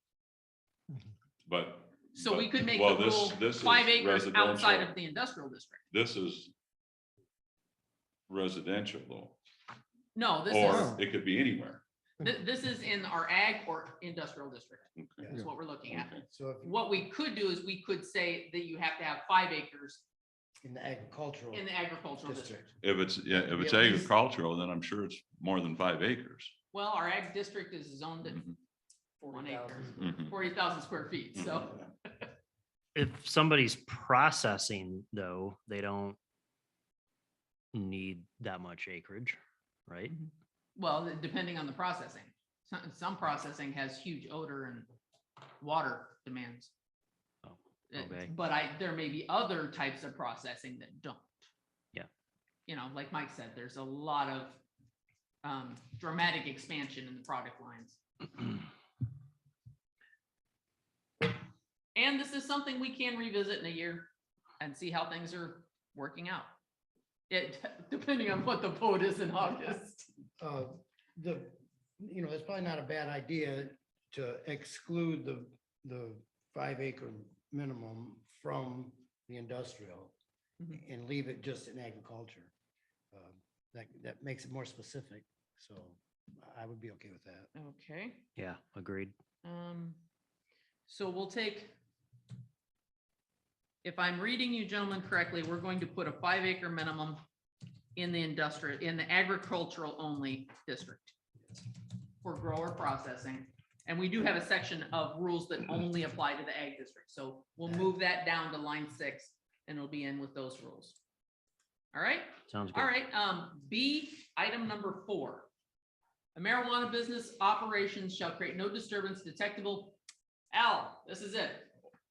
but. So we could make well, the rule this is 5 acres outside residential. of the industrial district. This is residential though, No, this or it could be anywhere. this is in our ag or industrial district. Okay. Is what we're looking at. Okay. So if What we could do is we could say that you have to have 5 acres in the agricultural in the agricultural district. district. If it's Yeah, at least- agricultural, then I'm sure it's more than 5 acres. Well, our ag district is zoned at Mhm. 1 acre, Mhm. 40,000 square feet, so. if somebody's processing though, they don't need that much acreage, right? Well, depending on the processing. Some processing has huge odor and water demands. Oh, okay. But there may be other types of processing that don't. Yeah. You know, like Mike said, there's a lot of dramatic expansion in the product lines. And this is something we can revisit in a year and see how things are working out. Depending on what the vote is in August. It's probably not a bad idea to exclude the 5 acre minimum from the industrial and leave it just in agriculture. That makes it more specific. So I would be okay with that. Okay. Yeah, agreed. So we'll take, if I'm reading you gentlemen correctly, we're going to put a 5 acre minimum in the agricultural only district for grower processing. And we do have a section of rules that only apply to the ag district. So we'll move that down to line 6 and it'll be in with those rules. All right. Sounds good. All right. B, item number 4. A marijuana business operations shall create no disturbance detectable. Al, this is it.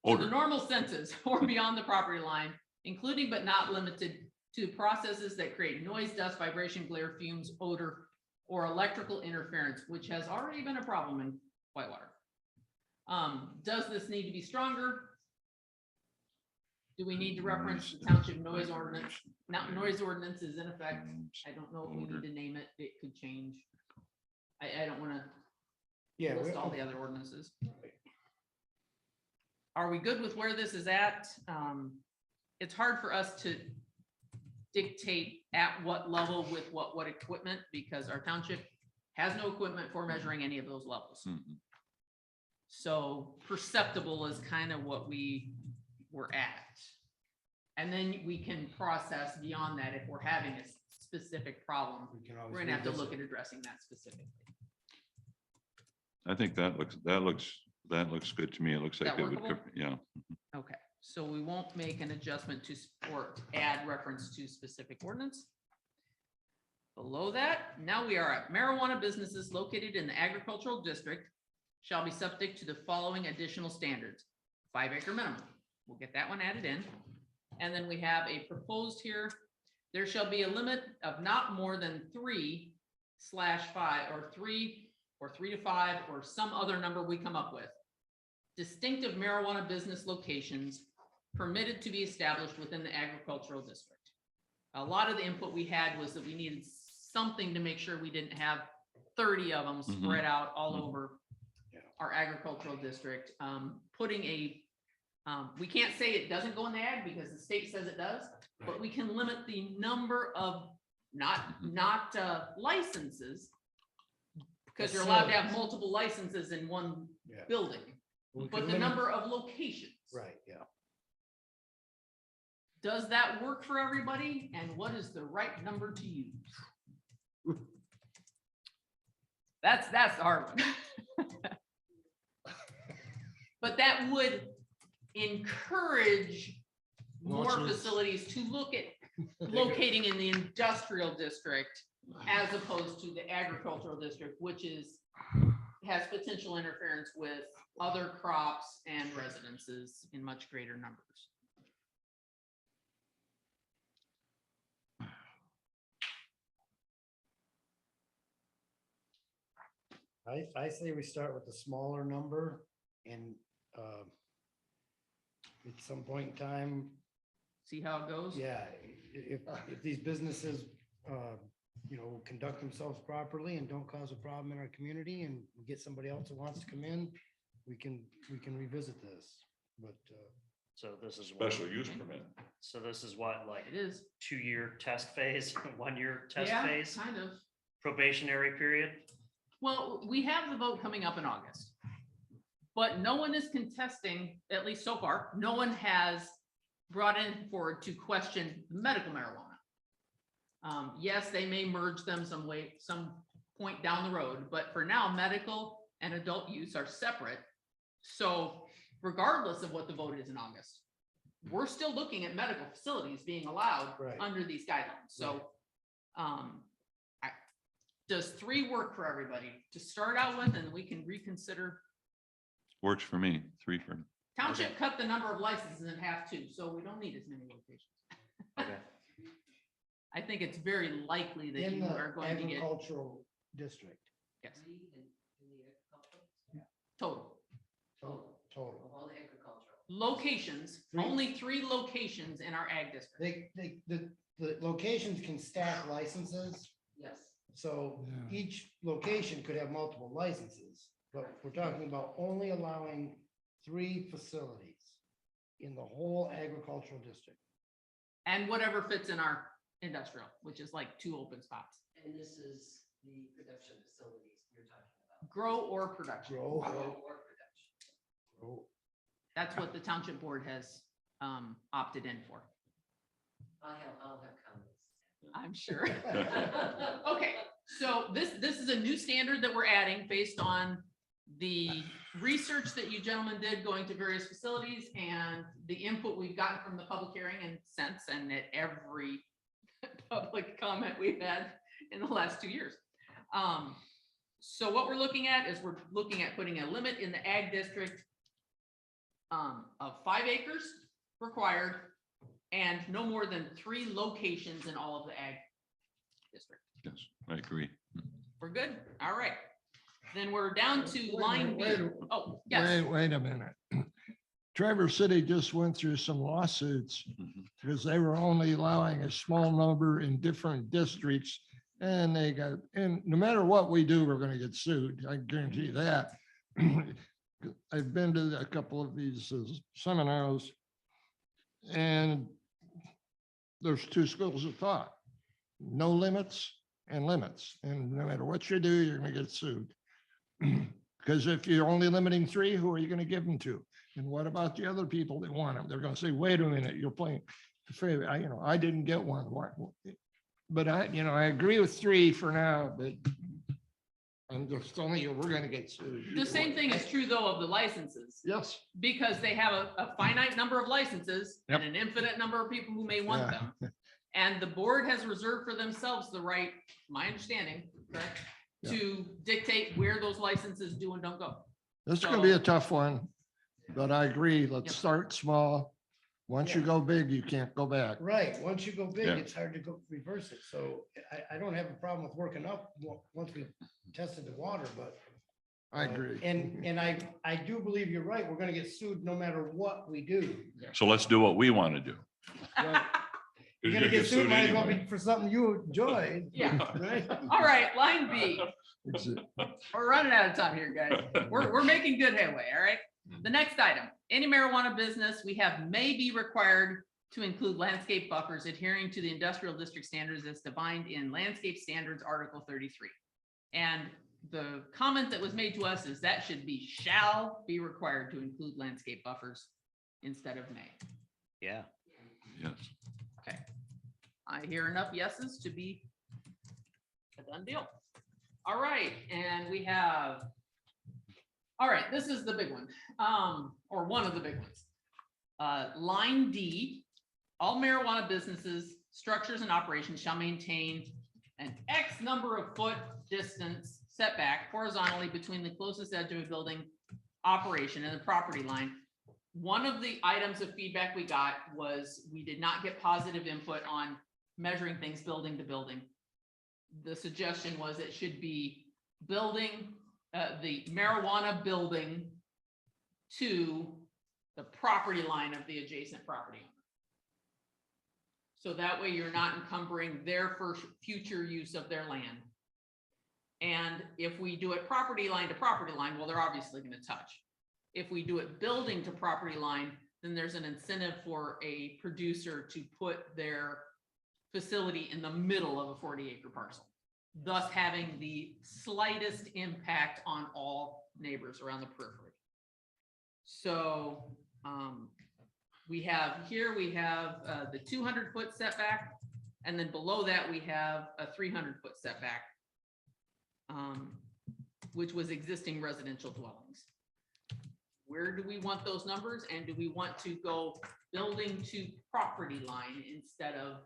For the Odor. normal senses or beyond the property line, including but not limited to processes that create noise, dust, vibration, glare, fumes, odor, or electrical interference, which has already been a problem in Whitewater. Does this need to be stronger? Do we need to reference the township noise ordinance? Not noise ordinance is in effect. I don't know if we need to name it. It could change. I don't want to list all the other ordinances. Are we good with where this is at? It's hard for us to dictate at what level with what equipment, because our township has no equipment for measuring any of those levels. Mhm. So perceptible is kind of what we were at. And then we can process beyond that if we're having a specific problem. We can always We're gonna have to revisit. look at addressing that specifically. I think that looks good to me. It looks like That it would, workable? yeah. Okay, so we won't make an adjustment to or add reference to specific ordinance. Below that, now we are at marijuana businesses located in the agricultural district shall be subject to the following additional standards. 5 acre minimum. We'll get that one added in. And then we have a proposed here. There shall be a limit of not more than 3/5 or 3 or 3 to 5 or some other number we come up with. Distinctive marijuana business locations permitted to be established within the agricultural district. A lot of the input we had was that we needed something to make sure we didn't have 30 of them spread out all over our agricultural district. We can't say it doesn't go in the ag because the state says it does, but we can limit the number of not licenses, because you're allowed to have multiple licenses in one Yeah. building, We but can the limit- number of locations. Right, yeah. Does that work for everybody? And what is the right number to use? That's the hard one. But that would encourage more Launches. facilities to look at locating in the industrial district as opposed to the agricultural district, which has potential interference with other crops and residences in much greater numbers. I say we start with the smaller number and at some point in time, See how it goes? yeah, if these businesses, conduct themselves properly and don't cause a problem in our community and we get somebody else who wants to come in, we can revisit this, but So this is. what- Special use permit. So this is what, like It is. 2-year test phase, 1-year test Yeah, phase, kind of. probationary period? Well, we have the vote coming up in August. But no one is contesting, at least so far, no one has brought in forward to question medical marijuana. Yes, they may merge them some point down the road, but for now, medical and adult use are separate. So regardless of what the vote is in August, we're still looking at medical facilities being allowed Right. under these guidelines. So does 3 work for everybody to start out with, and we can reconsider? Works for me. 3 for me. Township cut the number of licenses in half too, so we don't need as many locations. Okay. I think it's very likely that in you the are going to get, agricultural district, yes. Total. total. Locations, only 3 locations in our ag district. The locations can stack licenses. Yes. So each location could have multiple licenses, but we're talking about only allowing 3 facilities in the whole agricultural district. And whatever fits in our industrial, which is like 2 open spots. And this is the production facilities you're talking about. Grow or production. Grow. Or production. Grow. That's what the township board has opted in for. I'll have comments. I'm sure. Okay, so this is a new standard that we're adding based on the research that you gentlemen did going to various facilities and the input we've gotten from the public hearing and since, and at every public comment we've had in the last 2 years. So what we're looking at is we're looking at putting a limit in the ag district of 5 acres required and no more than 3 locations in all of the ag district. Yes, I agree. We're good? All right. Then we're down to line B. Oh, yes. Wait a minute. Traverse City just went through some lawsuits because they were only allowing a small number in different districts. And no matter what we do, we're going to get sued. I can guarantee you that. I've been to a couple of these seminars, and there's two schools of thought: no limits and limits. And no matter what you do, you're gonna get sued. Because if you're only limiting 3, who are you gonna give them to? And what about the other people that want them? They're gonna say, wait a minute, you're playing fair. I didn't get one. But I agree with 3 for now, but I'm just telling you, we're gonna get sued. The same thing is true though of the licenses, Yes. because they have a finite number of licenses and an infinite number of people who may want Yeah. them. And the board has reserved for themselves the right, my understanding, correct, Yeah. to dictate where those licenses do and don't go. This is gonna be a So- tough one, but I agree. Let's Yep. start small. Once you go big, you can't go back. Right, once you go big, Yeah. it's hard to go reverse it, so I don't have a problem with working up once we tested the water, but. I agree. And I do believe you're right, we're gonna get sued no matter what we do. So let's do what we want to do. Right. You're gonna get sued, might as well be for something you enjoy. Yeah. Right? All right, line B. It's a- We're running out of time here, guys. We're making good headway, all right? The next item, any marijuana business we have may be required to include landscape buffers adhering to the industrial district standards as defined in Landscape Standards Article 33. And the comment that was made to us is that should be shall be required to include landscape buffers instead of may. Yeah. Yes. Okay. I hear enough yeses to be a done deal. All right, and we have, all right, this is the big one, or one of the big ones. Line D, all marijuana businesses, structures and operations shall maintain an X number of foot distance setback horizontally between the closest edge of a building operation and the property line. One of the items of feedback we got was we did not get positive input on measuring things building to building. The suggestion was it should be building, the marijuana building to the property line of the adjacent property owner. So that way you're not encumbering their future use of their land. And if we do it property line to property line, well, they're obviously going to touch. If we do it building to property line, then there's an incentive for a producer to put their facility in the middle of a 40-acre parcel, thus having the slightest impact on all neighbors around the periphery. So we have the 200-foot setback, and then below that we have a 300-foot setback, which was existing residential dwellings. Where do we want those numbers, and do we want to go building to property line instead of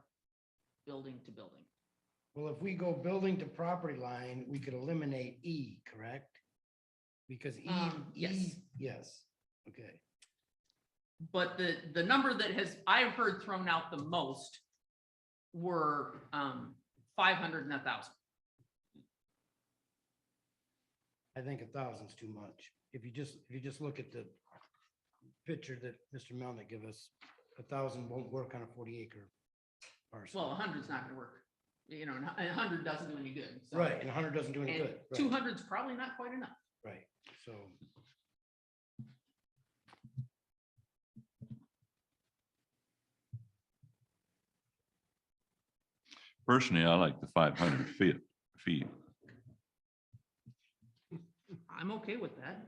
building to building? Well, if we go building to property line, we could eliminate E, correct? Because yes. Yes, okay. But the number that I've heard thrown out the most were 500 and 1,000. I think 1,000's too much. If you just look at the picture that Mr. Melnick gave us, 1,000 won't work on a 40-acre parcel. Well, 100's not gonna work. You know, 100 doesn't do any good. So- Right, and 100 doesn't do any And good. Right, 200's probably not quite enough. right, so. Personally, I like the 500 feet. I'm okay with that.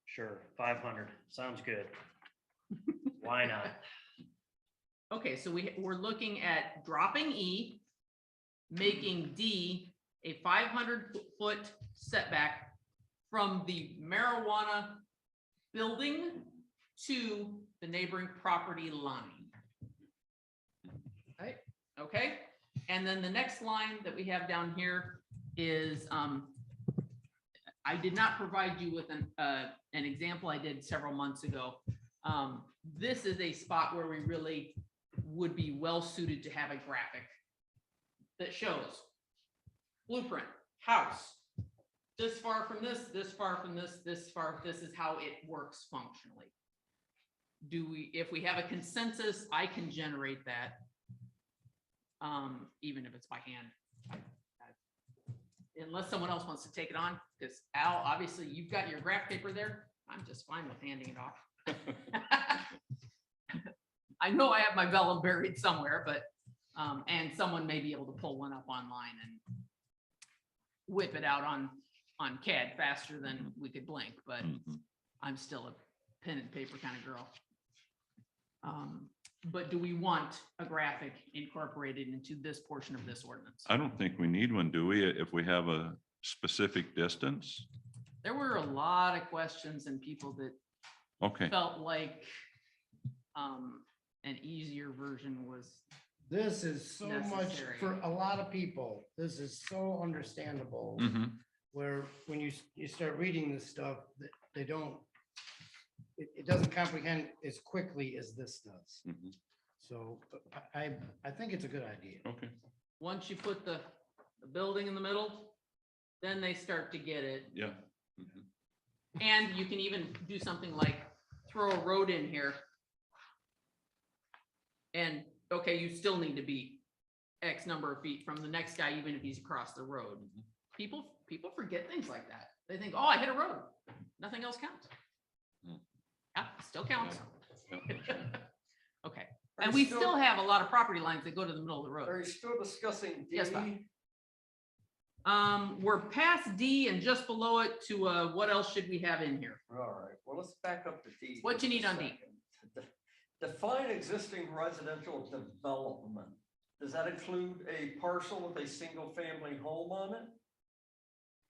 Sure, 500, sounds good. Why not? Okay, so we're looking at dropping E, making D a 500-foot setback from the marijuana building to the neighboring property line. Right, okay, and then the next line that we have down here is, I did not provide you with an example I did several months ago. This is a spot where we really would be well suited to have a graphic that shows blueprint, house, this far from this far from this far, this is how it works functionally. If we have a consensus, I can generate that. even if it's by hand. Unless someone else wants to take it on, because Al, obviously you've got your graph paper there. I'm just fine with handing it off. I know I have my vellum buried somewhere, but, and someone may be able to pull one up online and whip it out on CAD faster than we could blink, but I'm still a pen and paper kind of girl. But do we want a graphic incorporated into this portion of this ordinance? I don't think we need one, do we? If we have a specific distance? There were a lot of questions and people that Okay, felt like an easier version was, This is so much, Necessary. for a lot of people, this is so understandable. mhm, Where when you start reading this stuff, they don't, it doesn't comprehend as quickly as this does. mhm, So I think it's a good idea. okay. once you put the building in the middle, then they start to get it. Yeah. mhm. And you can even do something like throw a road in here. And, okay, you still need to be X number of feet from the next guy, even if he's across the road. People forget things like that. They think, oh, I hit a road. Nothing else counts. Mm. Yeah, still counts. Yeah. Okay, and we still have a lot of property lines that go to the middle of the road. Are you still discussing D? Yes, Bob. We're past D and just below it to, what else should we have in here? All right, well, let's back up to D. What you just need a on D? second. Define existing residential development. Does that include a parcel with a single family home on it?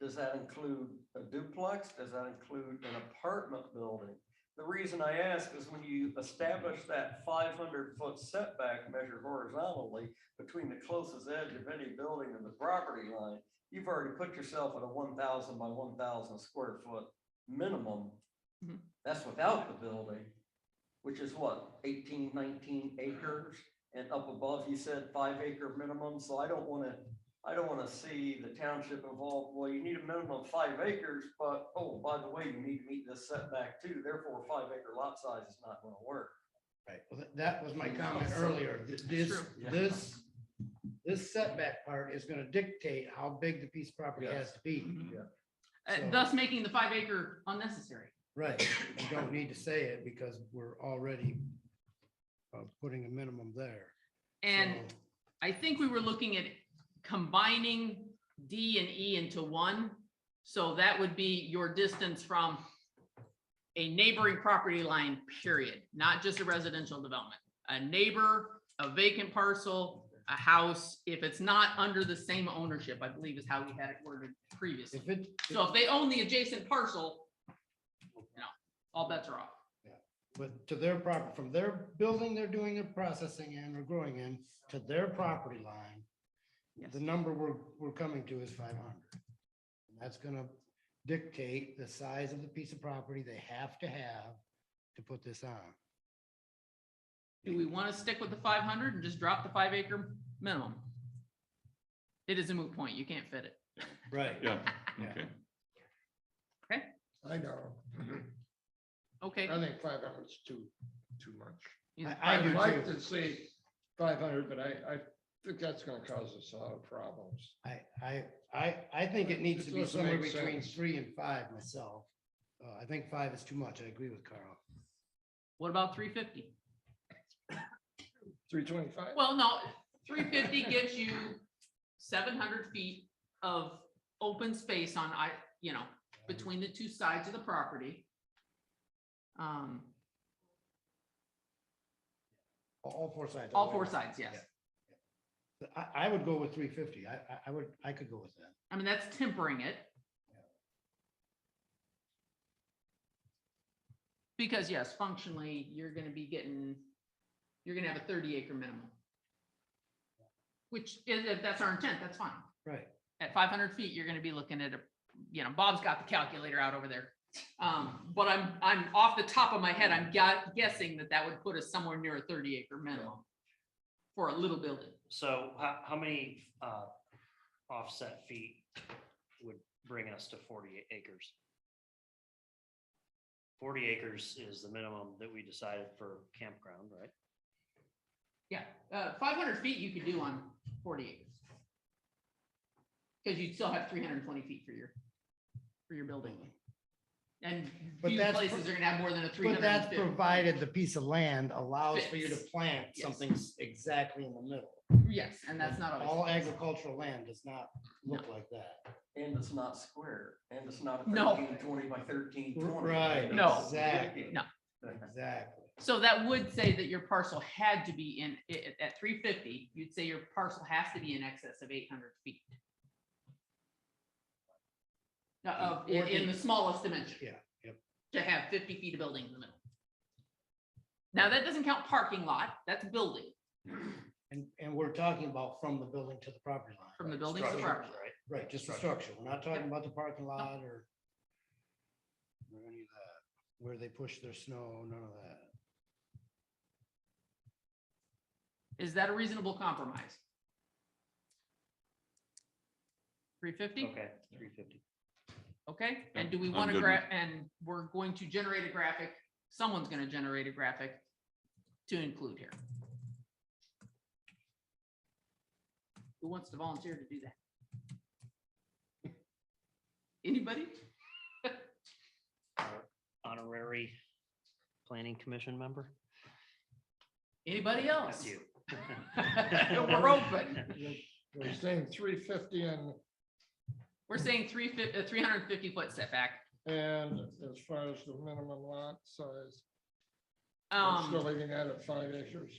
Does that include a duplex? Does that include an apartment building? The reason I ask is when you establish that 500-foot setback measured horizontally between the closest edge of any building and the property line, you've already put yourself at a 1,000 by 1,000 square foot minimum. Mhm. That's without the building, which is what, 18, 19 acres? And up above, you said 5-acre minimum. So I don't want to see the township involved. Well, you need a minimum of 5 acres, but oh, by the way, you need to meet this setback too. Therefore, a 5-acre lot size is not going to work. Right, well, that was my comment earlier. This, True. this setback part is gonna dictate how big the piece of property has to be. Mhm. So- Thus making the 5-acre unnecessary. Right, you don't need to say it because we're already putting a minimum there. And So- I think we were looking at combining D and E into one. So that would be your distance from a neighboring property line, period, not just a residential development. A neighbor, a vacant parcel, a house, if it's not under the same ownership, I believe is how we had it worded previously. If it, So if they own the adjacent parcel, all bets are off. but to their property, from their building, they're doing their processing in or growing in, to their property line, Yes. the number we're coming to is 500. And that's gonna dictate the size of the piece of property they have to put this on. Do we want to stick with the 500 and just drop the 5-acre minimum? It is a moot point. You can't fit it. Right. Yeah, Yeah. okay. I know. Okay. I think 500 is too much. You- I do I'd like too. to see 500, but I think that's gonna cause us a lot of problems. I think it needs to be It doesn't somewhere make between sense. 3 and 5 myself. I think 5 is too much. I agree with Carl. What about 350? 325? Well, no, 350 gives you 700 feet of open space on, between the two sides of the property. All 4 sides. All 4 sides, yes. I would go with 350. I could go with that. I mean, that's tempering it. Because yes, functionally, you're gonna have a 30-acre minimum. Which is, if that's our intent, that's fine. Right. At 500 feet, you're gonna be looking at Bob's got the calculator out over there. But I'm off the top of my head, I'm guessing that would put us somewhere near a 30-acre minimum for a little building. So how many offset feet would bring us to 40 acres? 40 acres is the minimum that we decided for campground, right? Yeah, 500 feet you could do on 40 acres. Because you still have 320 feet for your building. And But few that's places are gonna have more than a But that's 350. provided the piece of land allows for you to Fits. plant Yes. something exactly in the middle. Yes, and that's not always. All the case. agricultural land does not look like that. And it's not square, and it's not a No. 1320 by 1320. Right. No. Exactly. No. Exactly. So that would say that your parcel had to be in, at 350, you'd say your parcel has to be in excess of 800 feet. In the smallest dimension. Yeah, yep. To have 50 feet of building in the middle. Now, that doesn't count parking lot, that's building, And we're talking about from the building to the property line. from the right? building to the Structure, property. Right, just the structure. We're not talking about the parking lot or any of that, where they push their snow, none of that. Is that a reasonable compromise? 350? Okay, 350. Okay, and do we I'm want to good grab, and we're going to generate a graphic, someone's gonna generate a graphic to include here. Who wants to volunteer to do that? Anybody? Honorary planning commission member? Anybody else? That's you. We're open. We're saying 350 We're saying 350 foot setback. and as far as the minimum lot size, we're still leaving that at 5 acres.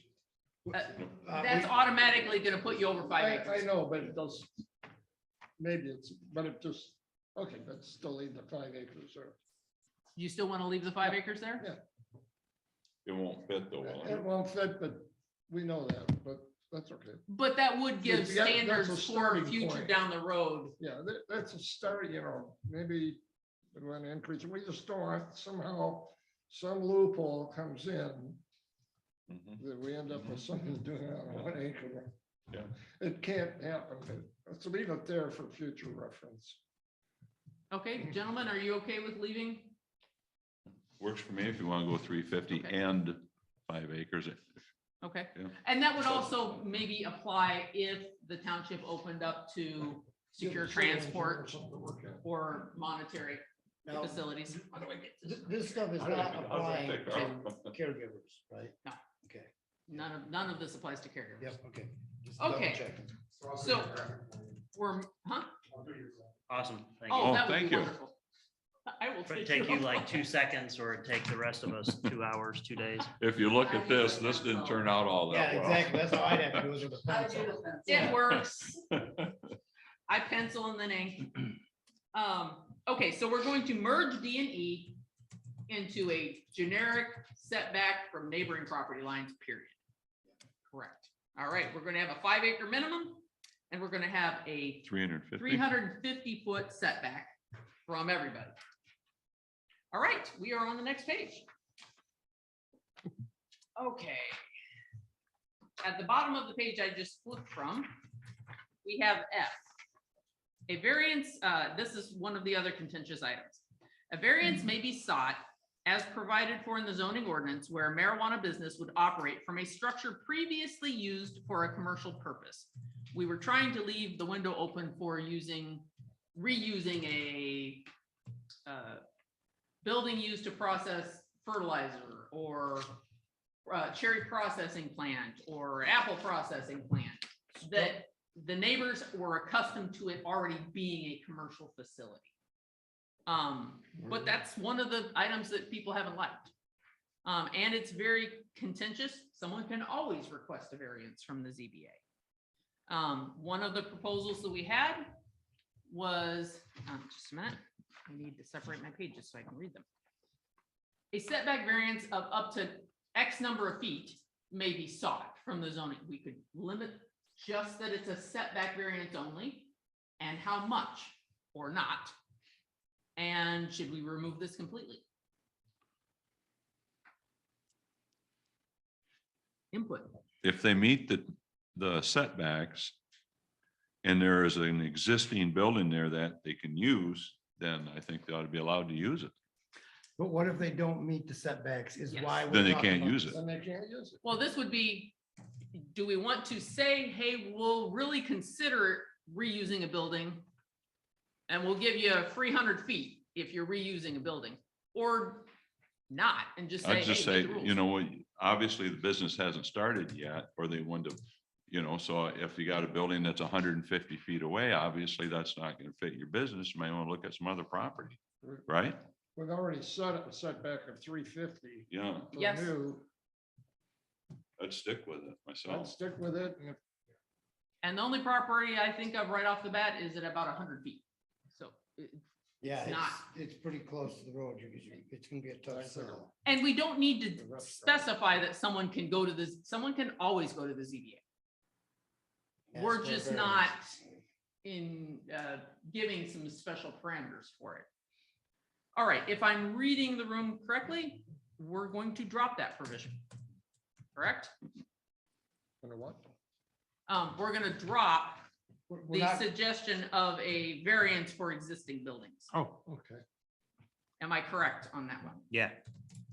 That's automatically gonna put you over 5 I acres. know, but it does, maybe it's, but it just, okay, but still leave the 5 acres or. You still want to leave the 5 acres there? Yeah. It won't fit though. will it? It won't fit, but we know that, but that's okay. But that would give Yeah, that's a standards for starting future point. down the road. Yeah, that's a start, maybe we're going to increase, we just don't want somehow some loophole comes in Mhm. that we end up with something doing it on 1 acre. Yeah. It can't happen. Let's leave it there for future reference. Okay, gentlemen, are you okay with leaving? Works for me if you want to go 350 Okay. and 5 acres. Okay, Yeah. and that would also maybe apply if the township opened up to secure Get the city engineer transport something to look at. or monetary Now, facilities. This stuff is How do not I applying take to off? caregivers, right? No. Okay, None of this applies to caregivers. yep, okay. Just Okay. double checking. So we're, huh? Awesome, thank Oh, you. that would thank be you. wonderful. I will It'd take take you like your- 2 seconds or it'd take the rest of us 2 hours, 2 days. If you look at this didn't turn out all Yeah, that well. exactly. That's how I'd have to do it with a pencil. It works. I pencil and then ink. Okay, so we're going to merge D and E into a generic setback from neighboring property lines, period. Correct. All right, we're gonna have a 5 acre minimum and we're gonna have a 350. 350 foot setback from everybody. All right, we are on the next page. Okay. At the bottom of the page I just flipped from, we have F. A variance, this is one of the other contentious items. A variance may be sought as provided for in the zoning ordinance where a marijuana business would operate from a structure previously used for a commercial purpose. We were trying to leave the window open for reusing a building used to process fertilizer or cherry processing plant or apple processing plant that the neighbors were accustomed to it already being a commercial facility. But that's one of the items that people haven't liked. And it's very contentious. Someone can always request a variance from the ZBA. One of the proposals that we had was, just a minute, I need to separate my pages so I can read them. A setback variance of up to X number of feet may be sought from the zoning. We could limit just that it's a setback variance only and how much or not. And should we remove this completely? Input. If they meet the setbacks and there is an existing building there that they can use, then I think they ought to be allowed to use it. But what if they don't meet the setbacks is Yes. why. we're Then they talking can't about use this. it. Then they can't use it. Well, this would be, do we want to say, hey, we'll really consider reusing a building and we'll give you 300 feet if you're reusing a building, or not, and just say, I'd just hey, say, make the rules. you know, obviously the business hasn't started yet, or they wouldn't have, you know, so if you got a building that's 150 feet away, obviously that's not going to fit your business. You may want to look at some other property, right? We've already set a setback of 350. Yeah, for Yes. new. I'd stick with it I'd myself. stick with it. And if And the only property I think of right off the bat is at about 100 feet. So, Yeah, It's not. it's pretty close to the road. It's gonna be a tough sell. and we don't need The to restaurant. specify that someone can go to this, someone can always go to the ZBA. We're Ask for a just not variance. in giving some special parameters for it. All right, if I'm reading the room correctly, we're going to drop that provision. Correct? under what? We're gonna drop We're the not- suggestion of a variance for existing buildings. Oh, okay. Am I correct on that one? Yeah,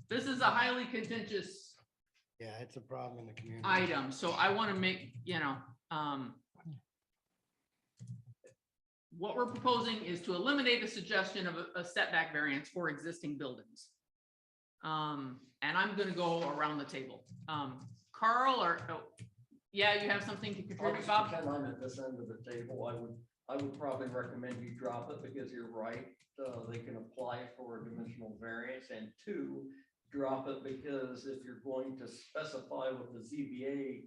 This is a highly contentious Yeah, it's a problem in the community. item, so I want to make, what we're proposing is to eliminate the suggestion of a setback variance for existing buildings. And I'm gonna go around the table. Carl, yeah, you have something to I'll contribute, just Bob? pretend I'm at this end of the table. I would probably recommend you drop it because you're right. They can apply for a dimensional variance, and two, drop it because if you're going to specify what the ZBA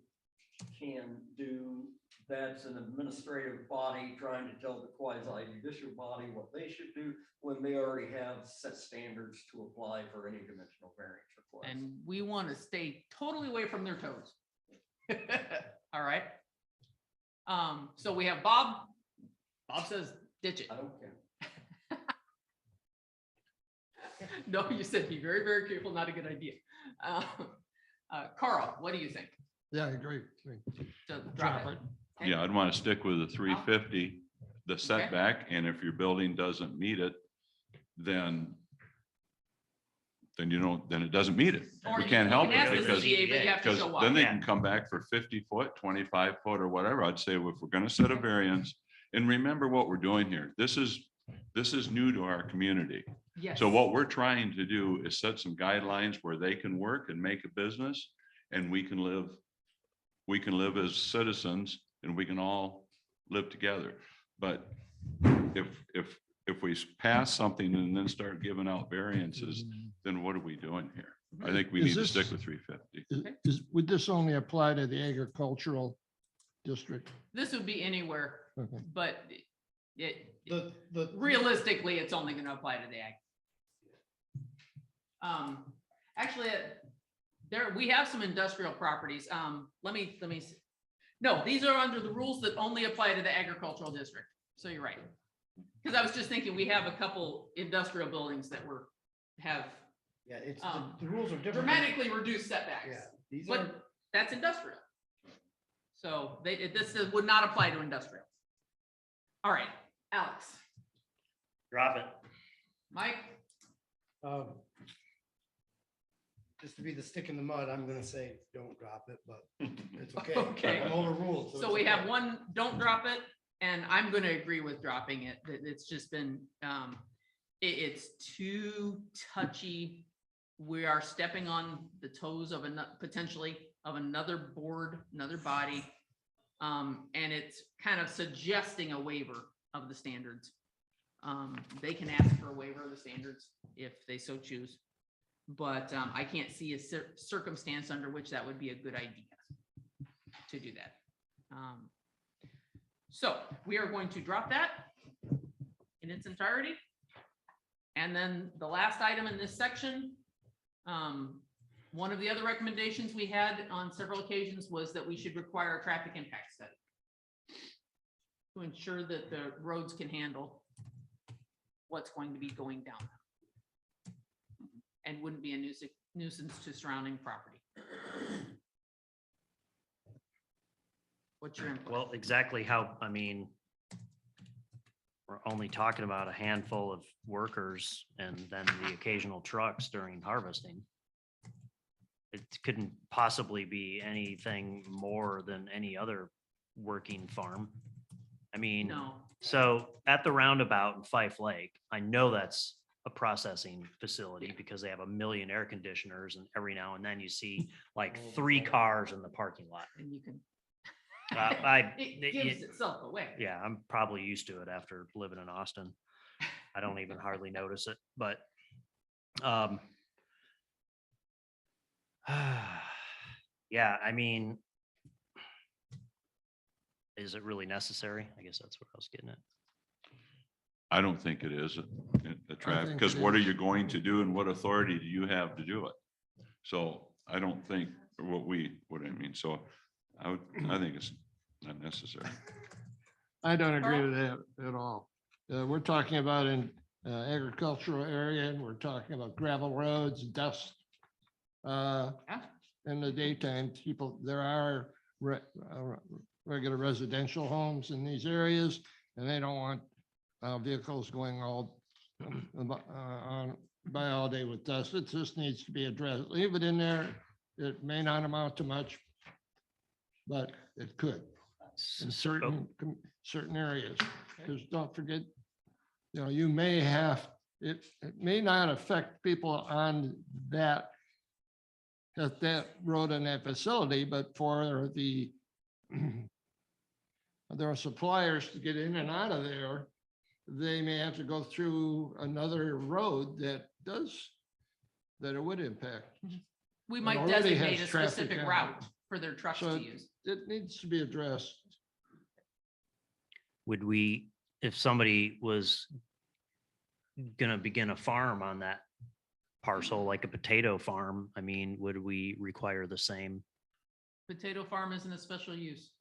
can do, that's an administrative body trying to tell the quasi judicial body what they should do when they already have set standards to apply for any dimensional variance request. And we want to stay totally away from their toes. All right. So we have Bob. Bob says ditch it. I don't care. No, you said be very, very careful, not a good idea. Carl, what do you think? Yeah, I agree. So drop it. Yeah, I'd want to stick with the 350, the setback, and if your building doesn't meet it, then it doesn't meet it. Or We you can't help can ask it the because, ZBA, but you have to because show then why. they can come back for 50 foot, 25 foot or whatever. I'd say if we're going to set a variance, and remember what we're doing here. This is new to our community. Yes. So what we're trying to do is set some guidelines where they can work and make a business, and we can live as citizens, and we can all live together. But if we pass something and then start giving out variances, then what are we doing here? I think we Is need to this- stick with 350. Would this only apply to the agricultural district? This would be anywhere, Okay. but The realistically, it's only gonna apply to the ag. Actually, we have some industrial properties. Let me, no, these are under the rules that only apply to the agricultural district. So you're right. Because I was just thinking, we have a couple industrial buildings that have Yeah, it's, the rules are different. dramatically reduced setbacks, Yeah, these are, but that's industrial. So this would not apply to industrial. All right, Alex, drop it. Mike, just to be the stick in the mud, I'm gonna say, don't drop it, but it's okay. Okay. I'm overruled. so it's we have okay. one, don't drop it, and I'm gonna agree with dropping it. It's just been, it's too touchy. We are stepping on the toes of potentially of another board, another body. And it's kind of suggesting a waiver of the standards. They can ask for a waiver of the standards if they so choose. But I can't see a circumstance under which that would be a good idea to do that. So we are going to drop that in its entirety. And then the last item in this section, one of the other recommendations we had on several occasions was that we should require a traffic impact study to ensure that the roads can handle what's going to be going down and wouldn't be a nuisance to surrounding property. What's your input? Well, exactly how, I mean, we're only talking about a handful of workers and then the occasional trucks during harvesting. It couldn't possibly be anything more than any other working farm. I mean, No. so at the roundabout in Fife Lake, I know that's a processing facility because they have a million air conditioners and every now and then you see like 3 cars in the parking lot. And you can, It- it gives itself away. Yeah, I'm probably used to it after living in Austin. I don't even hardly notice it, but yeah, I mean, is it really necessary? I guess that's what I was getting at. I don't think it is a traffic, think because it what are is. you going to do and what authority do you have to do it? So I don't think what I mean, so I think it's not necessary. I don't agree with that at all. We're talking about an agricultural area, and we're talking about gravel roads, dust. In the daytime, there are regular residential homes in these areas, and they don't want vehicles going on by all day with dust. It just needs to be addressed. Leave it in there. It may not amount to much, but it could in certain areas. Because don't forget, you may have, it may not affect people on that road and that facility, but for there are suppliers to get in and out of there. They may have to go through another road that it would impact. We might already designate has a traffic specific on it. route for their trucks So to use. it needs to be addressed. Would we, if somebody was gonna begin a farm on that parcel, like a potato farm, I mean, would we require the same? Potato farm isn't a special use.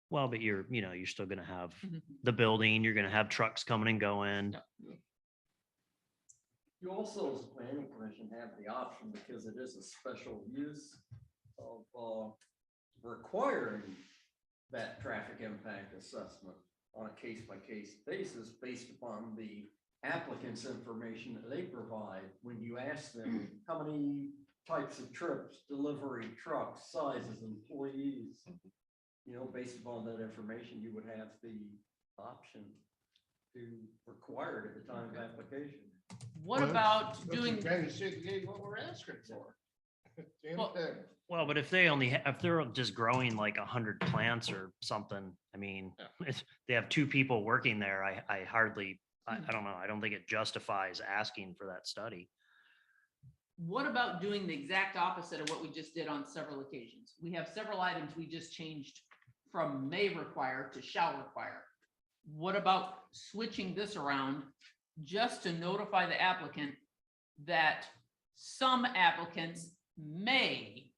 Well, but you're still gonna have Mhm. the building, you're gonna have trucks coming and going. You also, as a planning commission, have the option, because it is a special use, of requiring that traffic impact assessment on a case-by-case basis based upon the applicant's information that they provide. When you ask them how many types of trips, delivery trucks, sizes, employees, based upon that information, you would have the option to require it at the time of application. What about doing, Trying to say what we're asking for. Same Well- thing. Well, but if they're just growing like 100 plants or something, I mean, if they have 2 people working there, I hardly, I don't know, I don't think it justifies asking for that study. what about doing the exact opposite of what we just did on several occasions? We have several items we just changed from may require to shall require. What about switching this around just to notify the applicant that some applicants may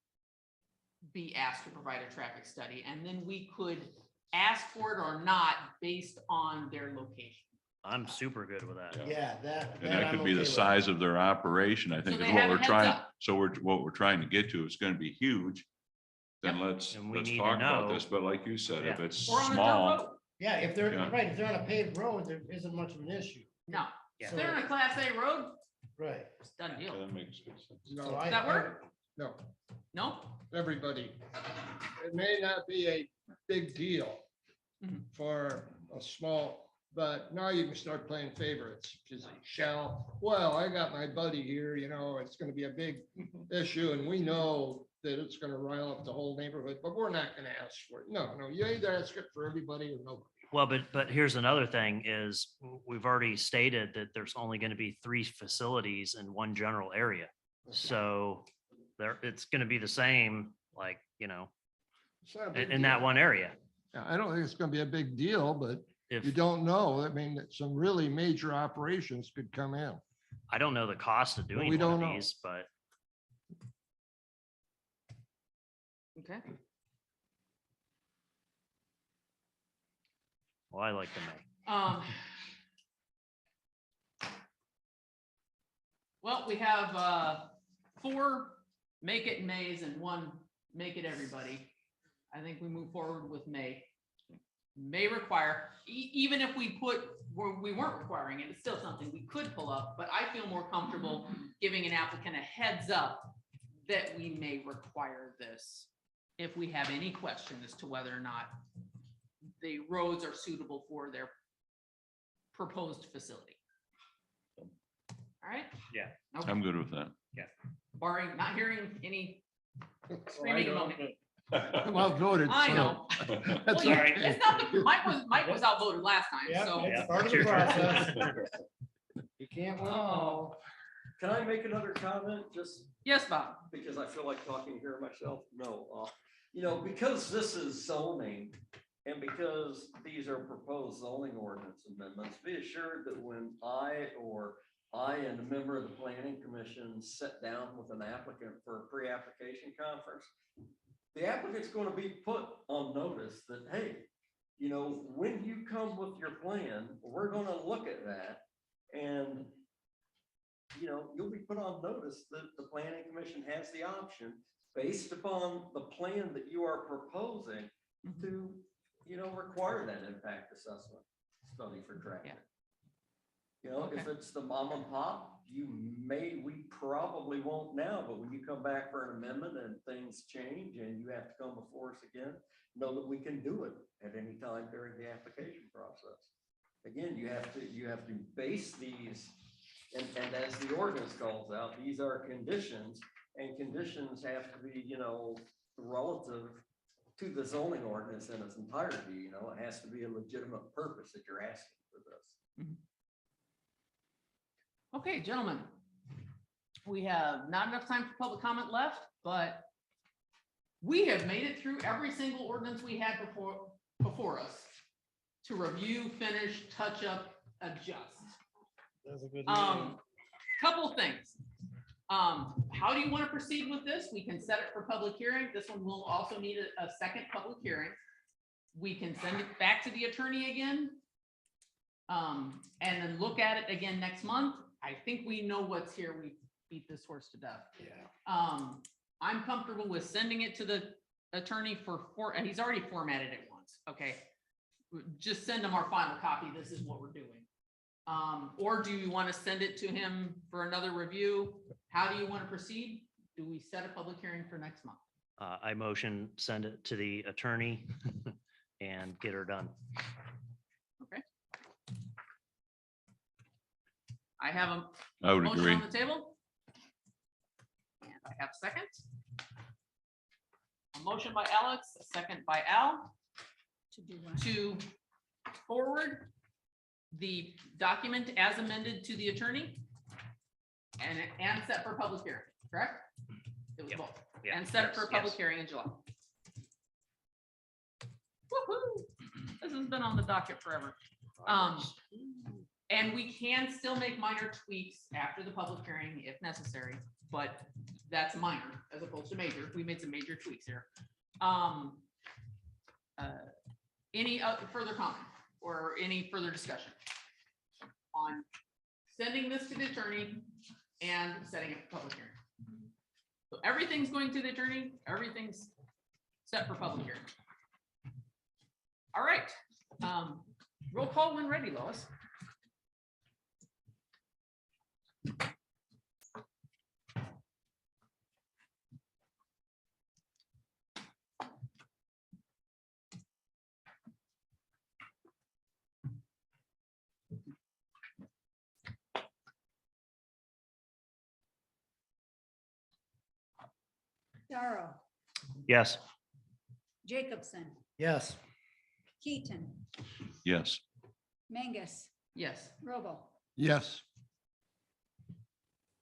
be asked to provide a traffic study, and then we could ask for it or not based on their location. I'm super good with that. Yeah, that. And that could be the size of their operation, I think So is they what have a we're heads trying, up. so what we're trying to get to is gonna be huge. Then let's And we need to talk about know. this, but like you said, if Yeah. it's Or on a dirt small, road. Yeah, if they're, Yeah. right, if they're on a paved road, there isn't much of an issue. No, Yeah. if they're in a class A road, Right. it's done deal. that makes good sense. No, So I- that work? No, No? everybody. It may not be a big deal Mhm. for a small, but now you can start playing favorites. Because well, I got my buddy here, it's gonna be a big issue, and we know that it's gonna rile up the whole neighborhood, but we're not gonna ask for it. No, you either ask it for everybody or nobody. Well, but here's another thing is we've already stated that there's only going to be 3 facilities in one general area. So it's going to be the same, like, It's not a big in that deal. one area. Yeah, I don't think it's gonna be a big deal, but If you don't know. I mean, some really major operations could come in. I don't know the cost of doing we one of don't know. these, but Okay. well, I like the May. Well, we have 4 make it Mays and 1 make it everybody. I think we move forward with May. may require, even if we we weren't requiring it, it's still something we could pull up, but I feel more comfortable giving an applicant a heads up that we may require this if we have any question as to whether or not the roads are suitable for their proposed facility. All right? Yeah. Okay. I'm good with that. Barring, not hearing any screaming and moaning. I'm outvoted. I so know. that's Well, all right. it's not the, Mike was outvoted last time, so. It's part of the process. You can't win them Oh, all. Can I make another comment? Just yes, Bob. because I feel like talking here myself. No, you know, because this is zoning and because these are proposed zoning ordinance amendments, be assured that when I and a member of the planning commission sit down with an applicant for a pre-application conference, the applicant's going to be put on notice that, hey, you know, when you come with your plan, we're going to look at that and you know, you'll be put on notice that the planning commission has the option based upon the plan that you are proposing to, you know, require that impact assessment study for traffic. You know, if it's the mom and pop, we probably won't now, but when you come back for an amendment and things change and you have to come before us again, know that we can do it at any time during the application process. Again, you have to base these. And as the ordinance calls out, these are conditions, and conditions have to be, you know, relative to the zoning ordinance in its entirety. You know, it has to be a legitimate purpose that you're asking for this. Okay, gentlemen, we have not enough time for public comment left, but we have made it through every single ordinance we had before us to review, finish, touch up, adjust. That's a good Couple of things. How do you want to proceed with this? We can set it for public hearing. This one will also need a second public hearing. We can send it back to the attorney again. And then look at it again next month. I think we know what's here. We beat this horse to death. Yeah. I'm comfortable with sending it to the attorney and he's already formatted it once. Okay. Just send him our final copy. This is what we're doing. Or do you want to send it to him for another review? How do you want to proceed? Do we set a public hearing for next month? I motion, send it to the attorney and get her done. Okay. I have a I would motion agree. on the table. And I have a second. A motion by Alex, a second by Al To do what? to forward the document as amended to the attorney and set for public hearing, correct? It was Yep. both. Yeah, And set it for a yes, public yes. hearing in July. Woo-hoo. This has been on the docket forever. And we can still make minor tweaks after the public hearing if necessary, but that's minor as opposed to major. We made some major tweaks here. Any further comment or any further discussion on sending this to the attorney and setting up a public hearing? So everything's going to the attorney, everything's set for public hearing. All right. Roll call when ready, Lois. Darrow, Yes. Jacobson, Yes. Keaton, Yes. Mangus, Yes, Robo. Yes.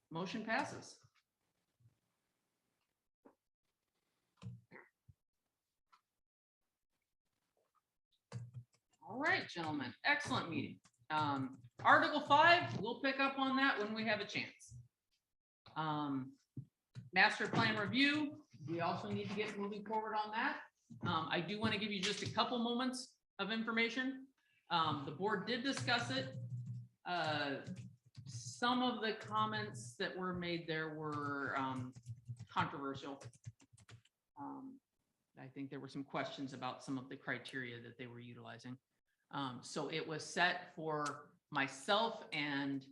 motion passes. All right, gentlemen, excellent meeting. Article 5, we'll pick up on that when we have a chance. Master plan review, we also need to get moving forward on that. I do want to give you just a couple moments of information. The board did discuss it. Some of the comments that were made there were controversial. I think there were some questions about some of the criteria that they were utilizing. So it was set for myself and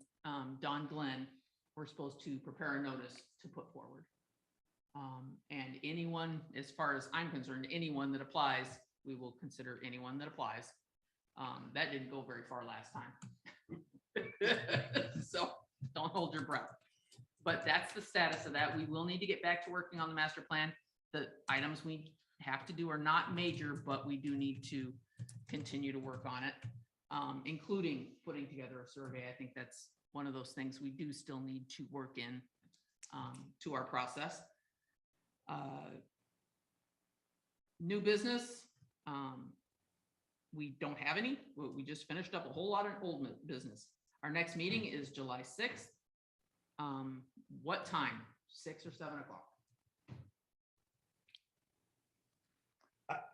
Don Glenn. We're supposed to prepare a notice to put forward. And anyone, as far as I'm concerned, anyone that applies, we will consider anyone that applies. That didn't go very far last time. So don't hold your breath. But that's the status of that. We will need to get back to working on the master plan. The items we have to do are not major, but we do need to continue to work on it, including putting together a survey. I think that's one of those things we do still need to work in to our process. New business. We don't have any. We just finished up a whole lot of old business. Our next meeting is July 6th. What time? 6 or 7 o'clock?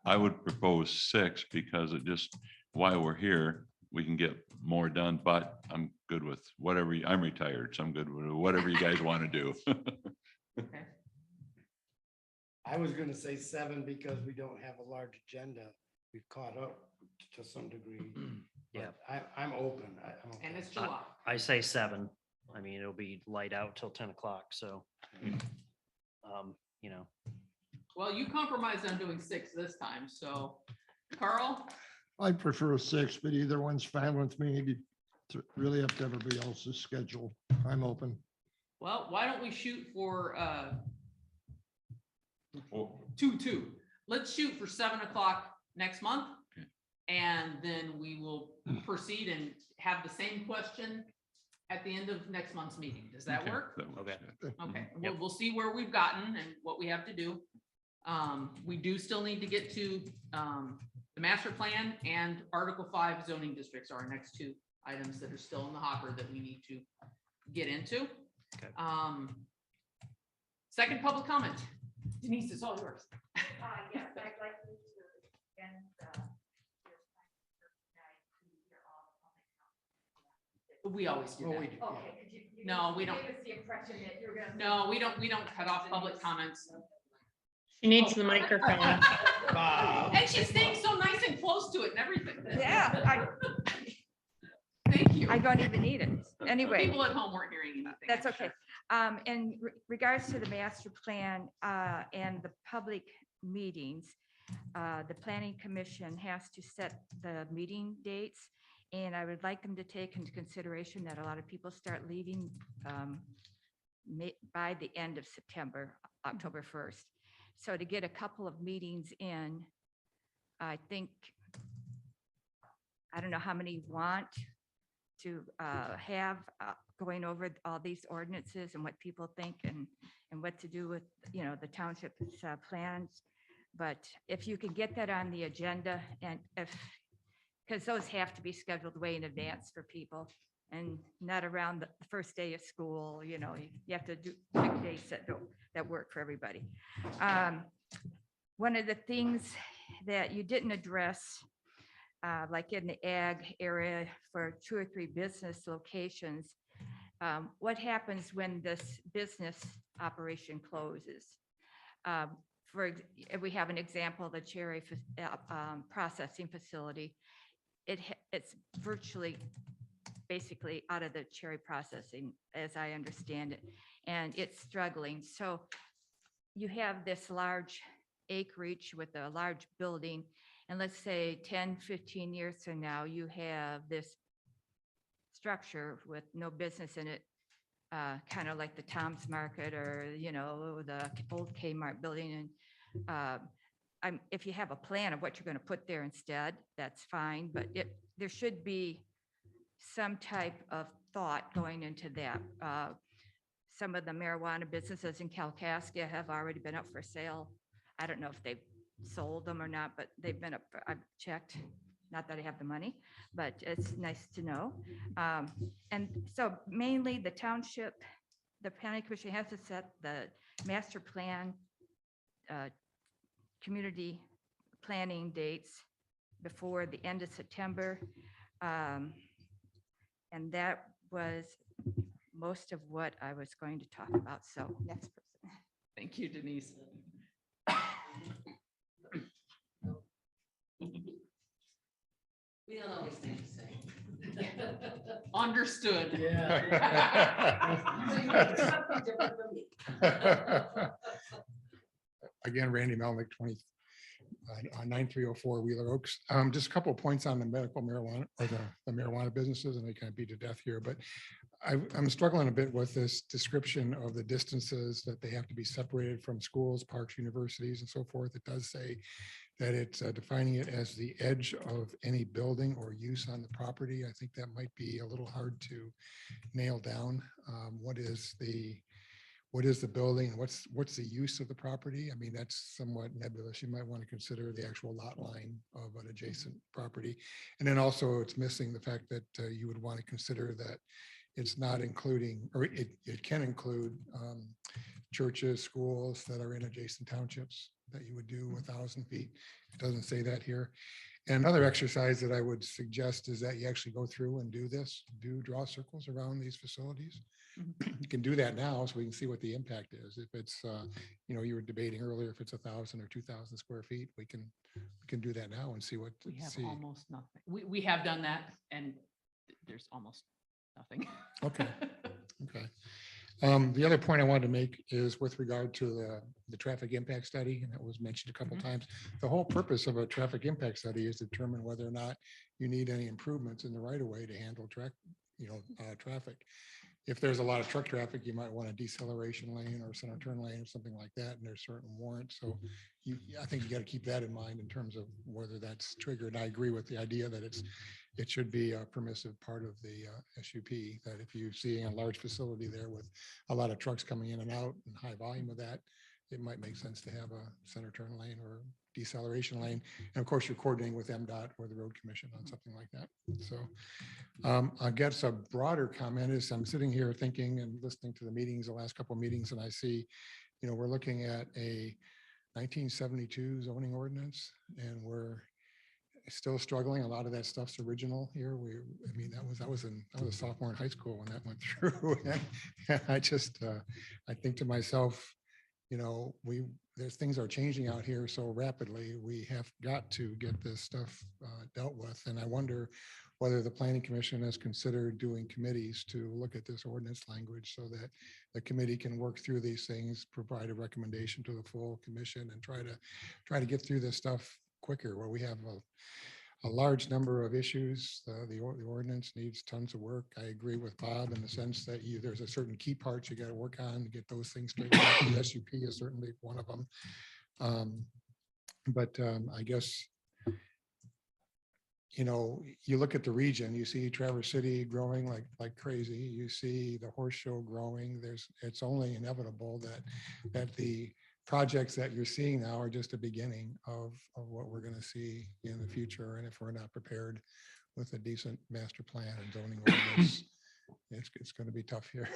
I would propose 6 because it just, while we're here, we can get more done, but I'm good with whatever, I'm retired, so I'm good with whatever you guys want to do. Okay. I was gonna say 7 because we don't have a large agenda. We've caught up to some degree. Yeah. But I'm open. And it's July. I say 7. I mean, it'll be light out till 10 o'clock, so. You know, Well, you compromised on doing 6 this time, so Carl, I prefer a 6, but either one's fine with me. It's really up to everybody else's schedule. I'm open. well, why don't we shoot for Well, 2-2? Let's shoot for 7 o'clock next month. And then we will proceed and have the same question at the end of next month's meeting. Does that okay, work? that works Okay. good. Okay, Yep. we'll see where we've gotten and what we have to do. We do still need to get to the master plan and Article 5 zoning districts are our next 2 items that are still in the hopper that we need to get into. Okay. Second public comment. Denise, it's all yours. Yes, I'd like you to extend We always do Well, that. we do, yeah. Okay, because you. No, we don't. Gave us the impression that you're gonna. No, we don't cut off public comments. She needs the microphone. And she's staying so nice and close to it and everything. Yeah, Thank you. I don't even need it. Anyway. People at home weren't hearing anything. That's I'm okay. sure. In regards to the master plan and the public meetings, the planning commission has to set the meeting dates. And I would like them to take into consideration that a lot of people start leaving by the end of September, October 1st. So to get a couple of meetings in, I think, I don't know how many want to have going over all these ordinances and what people think and what to do with, you know, the township's plans. But if you can get that on the agenda and because those have to be scheduled way in advance for people and not around the first day of school, you know, you have to do pick dates that work for everybody. One of the things that you didn't address, like in the ag area for 2 or 3 business locations, what happens when this business operation closes? We have an example, the cherry processing facility. It's virtually basically out of the cherry processing, as I understand it, and it's struggling. So you have this large acreage with a large building, and let's say 10, 15 years from now, you have this structure with no business in it, kind of like the Tom's Market or, you know, the old Kmart building. And if you have a plan of what you're going to put there instead, that's fine, but there should be some type of thought going into that. Some of the marijuana businesses in Kalkaska have already been up for sale. I don't know if they've sold them or not, but they've been up, I've checked, not that I have the money, but it's nice to know. And so mainly the township, the planning commission has to set the master plan, community planning dates before the end of September. And that was most of what I was going to talk about. So next person. Thank you, Denise. We don't always think the same. Understood. Again, Randy Melnick, 9304 Wheeler Oaks. Just a couple of points on the medical marijuana or the marijuana businesses, and they kind of beat to death here, but I'm struggling a bit with this description of the distances that they have to be separated from schools, parks, universities, and so forth. It does say that it's defining it as the edge of any building or use on the property. I think that might be a little hard to nail down. What is the building and what's the use of the property? I mean, that's somewhat nebulous. You might want to consider the actual lot line of an adjacent property. And then also it's missing the fact that you would want to consider that it's not including, or it can include churches, schools that are in adjacent townships that you would do 1,000 feet. It doesn't say that here. And another exercise that I would suggest is that you actually go through and do draw circles around these facilities. You can do that now so we can see what the impact is. If it's, you were debating earlier, if it's 1,000 or 2,000 square feet, we can do that now and see what. We have almost nothing. We have done that and there's almost nothing. Okay. The other point I wanted to make is with regard to the traffic impact study, and that was mentioned a couple of times. The whole purpose of a traffic impact study is to determine whether or not you need any improvements in the right of way to handle traffic. If there's a lot of truck traffic, you might want a deceleration lane or center turn lane or something like that, and there's certain warrants. So I think you got to keep that in mind in terms of whether that's triggered. I agree with the idea that it should be a permissive part of the SUP, that if you see a large facility there with a lot of trucks coming in and out and high volume of that, it might make sense to have a center turn lane or deceleration lane. And of course, you're coordinating with MDOT or the road commission on something like that. So I guess a broader comment is I'm sitting here thinking and listening to the meetings, the last couple of meetings, and I see, we're looking at a 1972 zoning ordinance and we're still struggling. A lot of that stuff's original here. I was a sophomore in high school when that went through. And I think to myself, there's things are changing out here so rapidly. We have got to get this stuff dealt with. And I wonder whether the planning commission has considered doing committees to look at this ordinance language so that the committee can work through these things, provide a recommendation to the full commission and try to get through this stuff quicker, where we have a large number of issues. The ordinance needs tons of work. I agree with Bob in the sense that there's a certain key parts you got to work on to get those things straight. The SUP is certainly one of them. I guess, you look at the region, you see Traverse City growing like crazy. You see the horse show growing. It's only inevitable that the projects that you're seeing now are just a beginning of what we're going to see in the future. And if we're not prepared with a decent master plan and zoning ordinance, it's going to be tough here.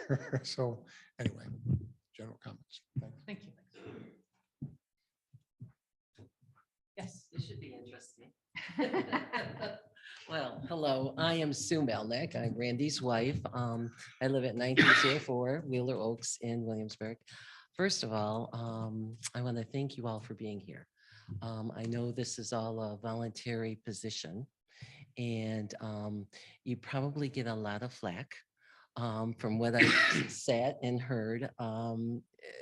So anyway, general comments. Thanks. Thank you. Yes. This should be interesting. Well, hello, I am Sue Melnick. I'm Randy's wife. I live at 1904 Wheeler Oaks in Williamsburg. First of all, I want to thank you all for being here. I know this is all a voluntary position and you probably get a lot of flack from what I sat and heard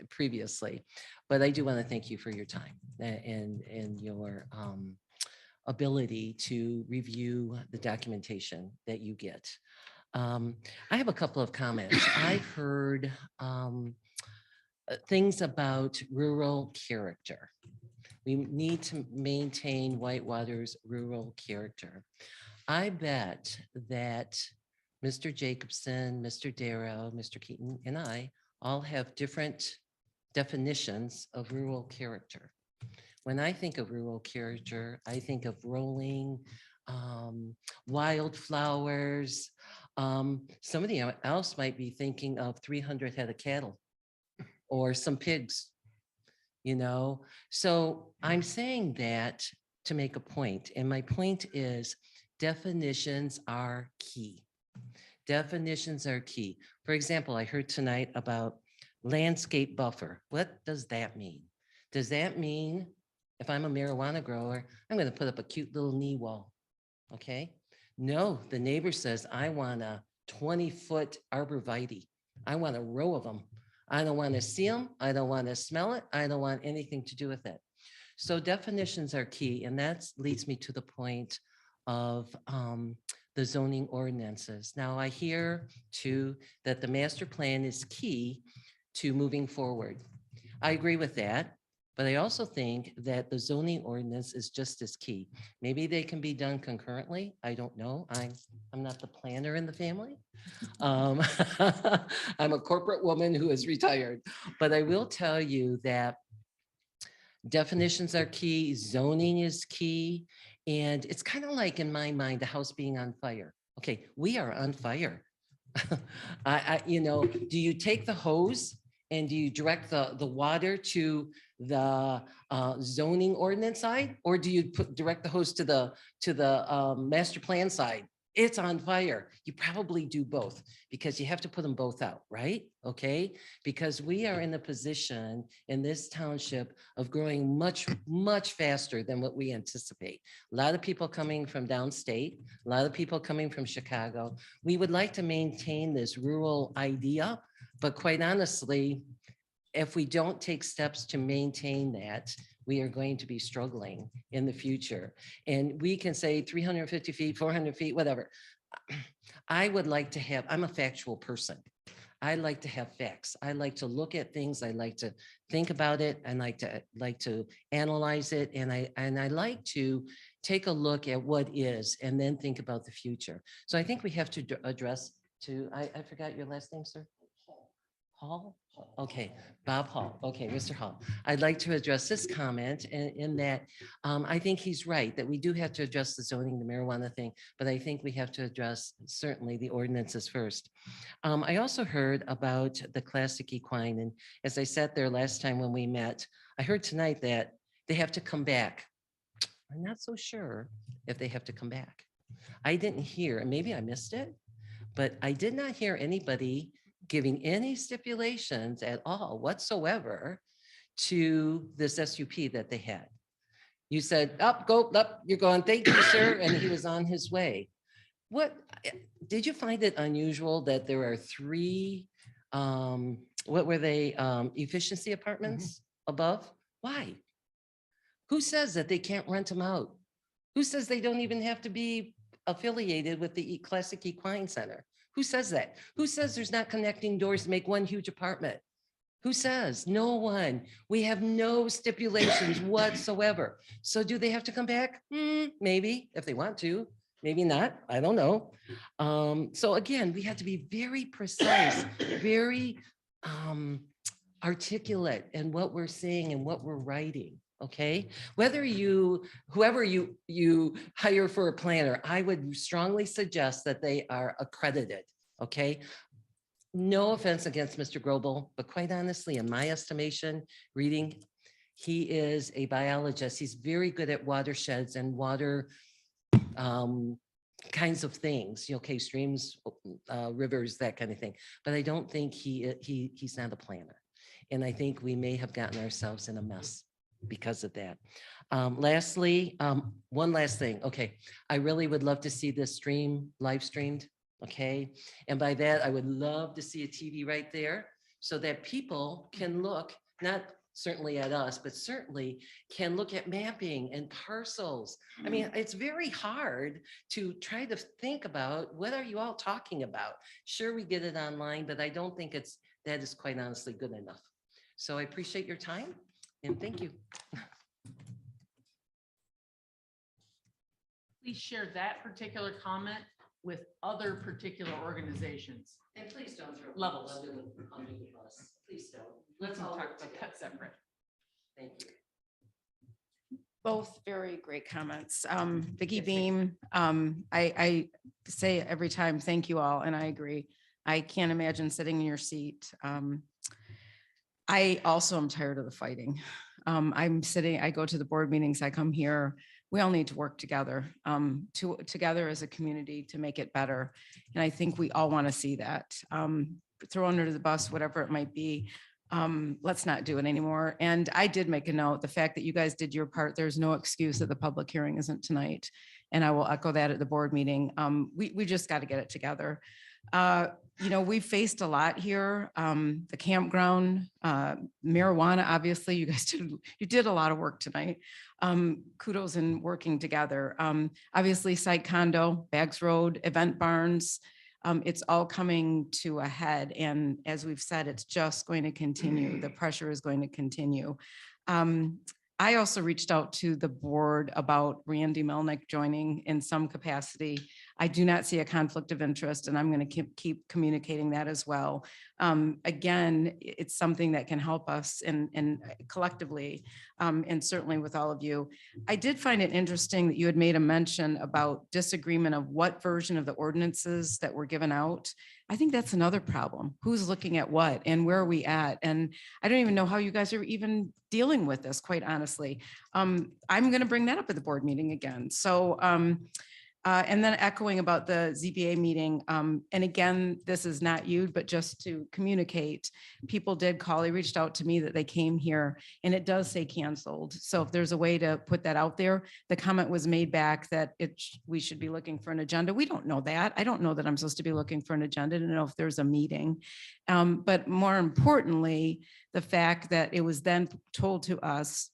previously. But I do want to thank you for your time and your ability to review the documentation that you get. I have a couple of comments. I've heard things about rural character. We need to maintain Whitewater's rural character. I bet that Mr. Jacobson, Mr. Darrow, Mr. Keaton, and I all have different definitions of rural character. When I think of rural character, I think of rolling wildflowers. Somebody else might be thinking of 300 head of cattle or some pigs, So I'm saying that to make a point. And my point is definitions are key. Definitions are key. For example, I heard tonight about landscape buffer. What does that mean? Does that mean if I'm a marijuana grower, I'm going to put up a cute little knee wall? Okay. No, the neighbor says, I want a 20-foot arborvitae. I want a row of them. I don't want to see them. I don't want to smell it. I don't want anything to do with it. So definitions are key, and that leads me to the point of the zoning ordinances. Now, I hear too that the master plan is key to moving forward. I agree with that, but I also think that the zoning ordinance is just as key. Maybe they can be done concurrently. I don't know. I'm not the planner in the family. I'm a corporate woman who is retired, but I will tell you that definitions are key, zoning is key, and it's kind of like, in my mind, the house being on fire. Okay, we are on fire. Do you take the hose and do you direct the water to the zoning ordinance side, or do you direct the hose to the master plan side? It's on fire. You probably do both because you have to put them both out, right? Okay, because we are in a position in this township of growing much, much faster than what we anticipate. A lot of people coming from downstate, a lot of people coming from Chicago. We would like to maintain this rural idea, but quite honestly, if we don't take steps to maintain that, we are going to be struggling in the future. And we can say 350 feet, 400 feet, whatever. I would like to have, I'm a factual person. I like to have facts. I like to look at things. I like to think about it. I like to analyze it. And I like to take a look at what is and then think about the future. So I think we have to address I forgot your last name, sir. Hall? Okay, Bob Hall. Okay, Mr. Hall. I'd like to address this comment in that I think he's right, that we do have to address the zoning, the marijuana thing, but I think we have to address certainly the ordinances first. I also heard about the classic equine, and as I sat there last time when we met, I heard tonight that they have to come back. I'm not so sure if they have to come back. I didn't hear, and maybe I missed it, but I did not hear anybody giving any stipulations at all whatsoever to this SUP that they had. You said, up, go, up, you're going, thank you, sir, and he was on his way. What, did you find it unusual that there are 3, what were they, efficiency apartments above? Why? Who says that they can't rent them out? Who says they don't even have to be affiliated with the Classic Equine Center? Who says that? Who says there's not connecting doors to make one huge apartment? Who says? No one. We have no stipulations whatsoever. So do they have to come back? Maybe, if they want to. Maybe not. I don't know. So again, we have to be very precise, very articulate in what we're saying and what we're writing. Okay, whoever you hire for a planner, I would strongly suggest that they are accredited. Okay, no offense against Mr. Grobel, but quite honestly, in my estimation, reading, he is a biologist. He's very good at watersheds and water kinds of things. Okay, streams, rivers, that kind of thing. But I don't think he's not a planner, and I think we may have gotten ourselves in a mess because of that. Lastly, one last thing. Okay, I really would love to see this live streamed. Okay, and by that I would love to see a TV right there so that people can look, not certainly at us, but certainly can look at mapping and parcels. I mean, it's very hard to try to think about what are you all talking about. Sure, we get it online, but I don't think that is quite honestly good enough. So I appreciate your time. And thank you. Please share that particular comment with other particular organizations. And please don't throw Levels. under the bus. Please don't. Let's all talk work about together. that separate. Thank you. Both very great comments. Vicky Beam, I say every time, thank you all, and I agree. I can't imagine sitting in your seat. I also am tired of the fighting. I go to the board meetings, I come here. We all need to work together, together as a community to make it better. And I think we all want to see that. Throw under the bus, whatever it might be. Let's not do it anymore. And I did make a note, the fact that you guys did your part, there's no excuse that the public hearing isn't tonight. And I will echo that at the board meeting. We just got to get it together. We faced a lot here. The campground, marijuana, obviously, you guys did a lot of work tonight. Kudos in working together. Obviously, site condo, Bags Road, event barns, it's all coming to a head. And as we've said, it's just going to continue. The pressure is going to continue. I also reached out to the board about Randy Melnick joining in some capacity. I do not see a conflict of interest, and I'm going to keep communicating that as well. Again, it's something that can help us and collectively, and certainly with all of you. I did find it interesting that you had made a mention about disagreement of what version of the ordinances that were given out. I think that's another problem. Who's looking at what and where are we at? And I don't even know how you guys are even dealing with this, quite honestly. I'm going to bring that up at the board meeting again. So, and then echoing about the ZBA meeting. And again, this is not you, but just to communicate, people did call, they reached out to me that they came here and it does say canceled. So if there's a way to put that out there, the comment was made back that we should be looking for an agenda. We don't know that. I don't know that I'm supposed to be looking for an agenda to know if there's a meeting. But more importantly, the fact that it was then told to us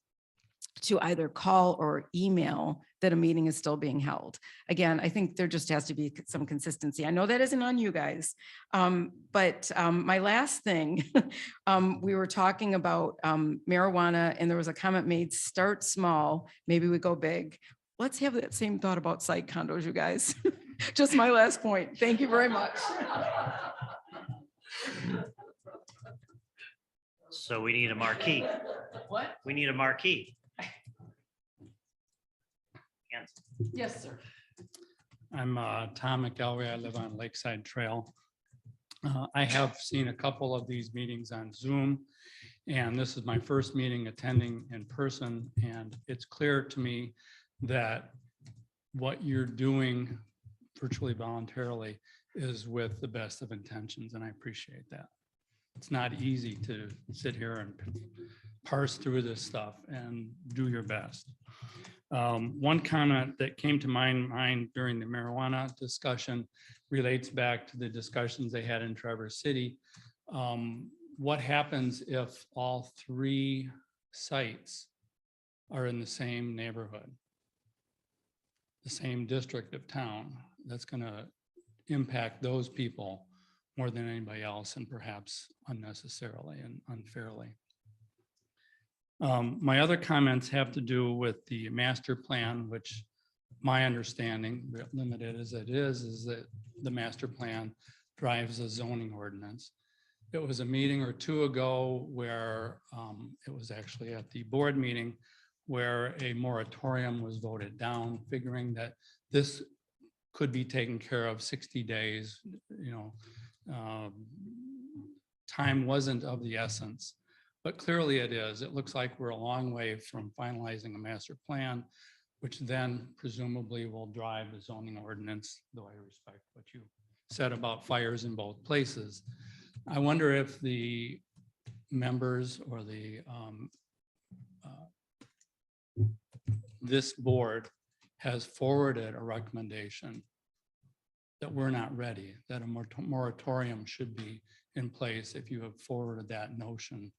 to either call or email that a meeting is still being held. Again, I think there just has to be some consistency. I know that isn't on you guys. But my last thing, we were talking about marijuana and there was a comment made, start small, maybe we go big. Let's have that same thought about site condos, you guys. Just my last point. Thank you very much. So we need a marquee. What? We need a marquee. Yes, sir. I'm Tom McElwee. I live on Lakeside Trail. I have seen a couple of these meetings on Zoom, and this is my first meeting attending in person. And it's clear to me that what you're doing virtually voluntarily is with the best of intentions, and I appreciate that. It's not easy to sit here and parse through this stuff and do your best. One comment that came to my mind during the marijuana discussion relates back to the discussions they had in Traverse City. What happens if all three sites are in the same neighborhood, the same district of town? That's going to impact those people more than anybody else, and perhaps unnecessarily and unfairly. My other comments have to do with the master plan, which my understanding, limited as it is that the master plan drives a zoning ordinance. It was a meeting or two ago where it was actually at the board meeting where a moratorium was voted down, figuring that this could be taken care of 60 days. Time wasn't of the essence. But clearly it is. It looks like we're a long way from finalizing a master plan, which then presumably will drive the zoning ordinance, though I respect what you said about fires in both places. I wonder if the members or this board has forwarded a recommendation that we're not ready, that a moratorium should be in place if you have forwarded that notion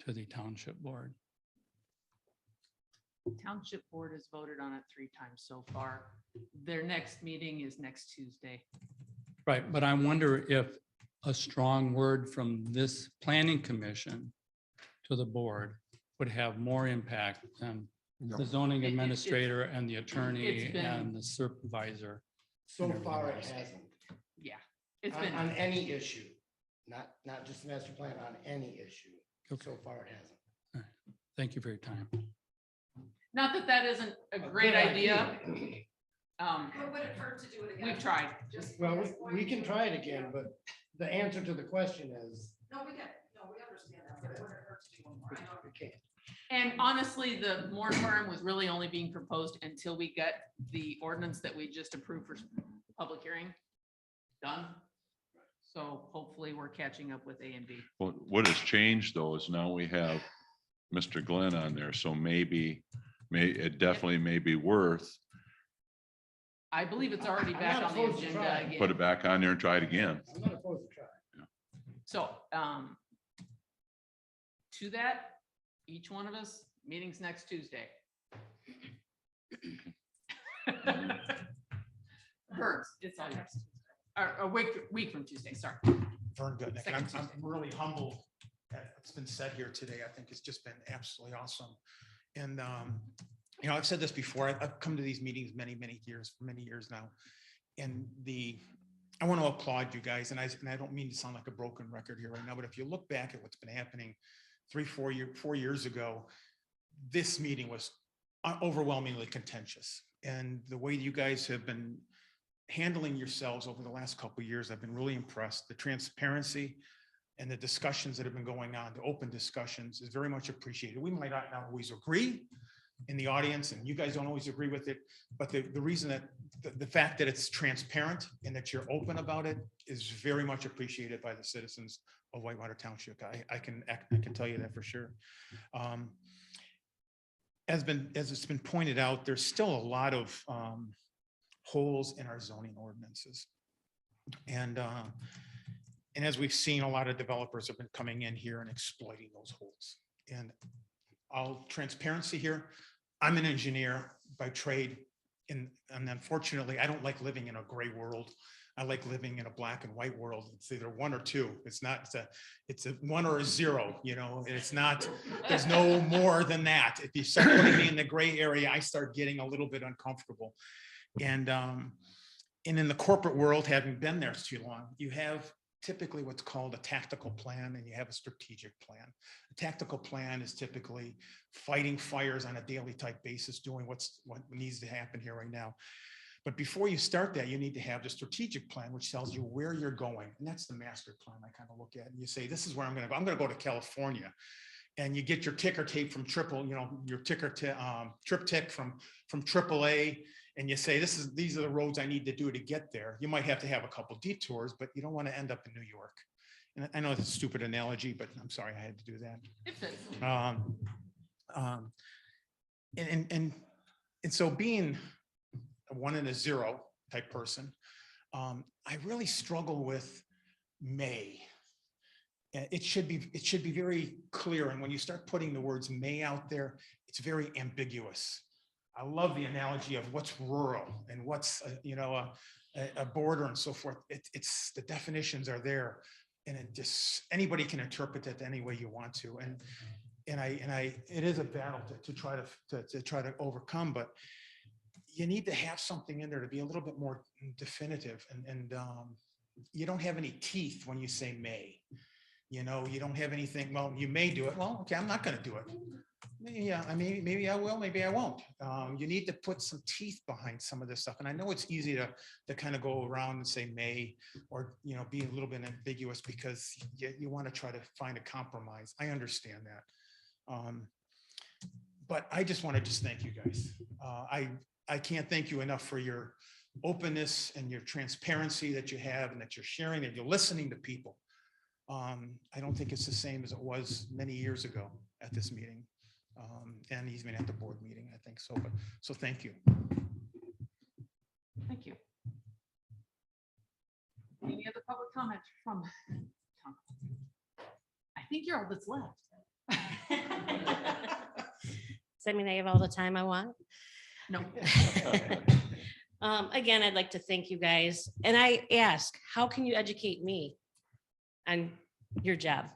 to the township board. Township board has voted on it 3 times so far. Their next meeting is next Tuesday. Right, but I wonder if a strong word from this planning commission to the board would have more impact than the zoning administrator and the attorney and the supervisor. So far, it hasn't. Yeah, it's been On any issue, not just the master plan, on any issue. So far, it hasn't. All right. Thank you for your time. not that isn't a great idea. What would it hurt to do it again? We've tried. Well, we can try it again, but the answer to the question is. No, we understand that, but it would hurt to do one more. I know We can't. And honestly, the moratorium was really only being proposed until we get the ordinance that we just approved for public hearing done. So hopefully we're catching up with A and B. Well, what has changed though is now we have Mr. Glenn on there, so it definitely may be worth I believe it's already I'm back not on the opposed to agenda trying. again. Put it back on there and try it again. I'm not opposed to try. So, to that, each one of us, meetings next Tuesday. Burns, it's on next, Tuesday. Or a week from Tuesday, sorry. Vern Gutnick. Second I'm Tuesday. really humbled at what's been said here today. I think it's just been absolutely awesome. And, you know, I've said this before. I've come to these meetings many years now. And I want to applaud you guys. And I don't mean to sound like a broken record here right now, but if you look back at what's been happening 4 years ago, this meeting was overwhelmingly contentious. And the way you guys have been handling yourselves over the last couple of years, I've been really impressed. The transparency and the discussions that have been going on, the open discussions, is very much appreciated. We might not always agree in the audience, and you guys don't always agree with it, but the reason that the fact that it's transparent and that you're open about it is very much appreciated by the citizens of Whitewater Township. I can tell you that for sure. As it's been pointed out, there's still a lot of holes in our zoning ordinances. And as we've seen, a lot of developers have been coming in here and exploiting those holes. And all transparency here, I'm an engineer by trade. And unfortunately, I don't like living in a gray world. I like living in a black and white world. It's either one or two. It's a 1 or a 0, you know, it's not, there's no more than that. If you start putting me in the gray area, I start getting a little bit uncomfortable. And in the corporate world, having been there too long, you have typically what's called a tactical plan and you have a strategic plan. A tactical plan is typically fighting fires on a daily type basis, doing what needs to happen here right now. But before you start that, you need to have the strategic plan, which tells you where you're going. And that's the master plan I kind of look at. And you say, this is where I'm going to go. I'm going to go to California. And you get your ticker tape from your triptych from AAA. And you say, these are the roads I need to do to get there. You might have to have a couple detours, but you don't want to end up in New York. And I know it's a stupid analogy, but I'm sorry I had to do that. It fits. And so being a 1 and a 0 type person, I really struggle with may. It should be very clear. And when you start putting the words may out there, it's very ambiguous. I love the analogy of what's rural and what's a border and so forth. It's the definitions are there, and it just anybody can interpret that any way you want to. And it is a battle to try to overcome, but you need to have something in there to be a little bit more definitive. And you don't have any teeth when you say may. You don't have anything. Well, you may do it. Well, okay, I'm not going to do it. Yeah, I mean, maybe I will, maybe I won't. You need to put some teeth behind some of this stuff. And I know it's easy to kind of go around and say may, or, be a little bit ambiguous because you want to try to find a compromise. I understand that. But I just want to thank you guys. I can't thank you enough for your openness and your transparency that you have and that you're sharing and you're listening to people. I don't think it's the same as it was many years ago at this meeting. And he's been at the board meeting, I think so. So thank you. Thank you. Any other public comment from? I think you're all that's left. Does that mean I have all the time I want? No. Again, I'd like to thank you guys. And I ask, how can you educate me on your job?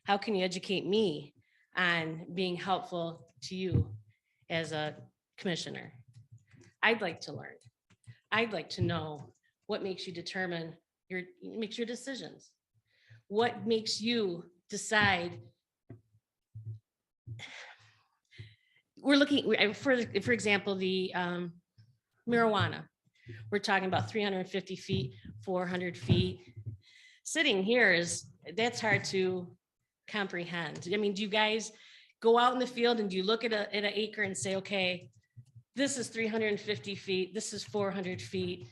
How can you educate me on being helpful to you as a commissioner? I'd like to learn. I'd like to know what makes you determine makes your decisions. What makes you decide? We're looking, for example, the marijuana. We're talking about 350 feet, 400 feet. Sitting here that's hard to comprehend. I mean, do you guys go out in the field and do you look at an acre and say, okay, this is 350 feet, this is 400 feet.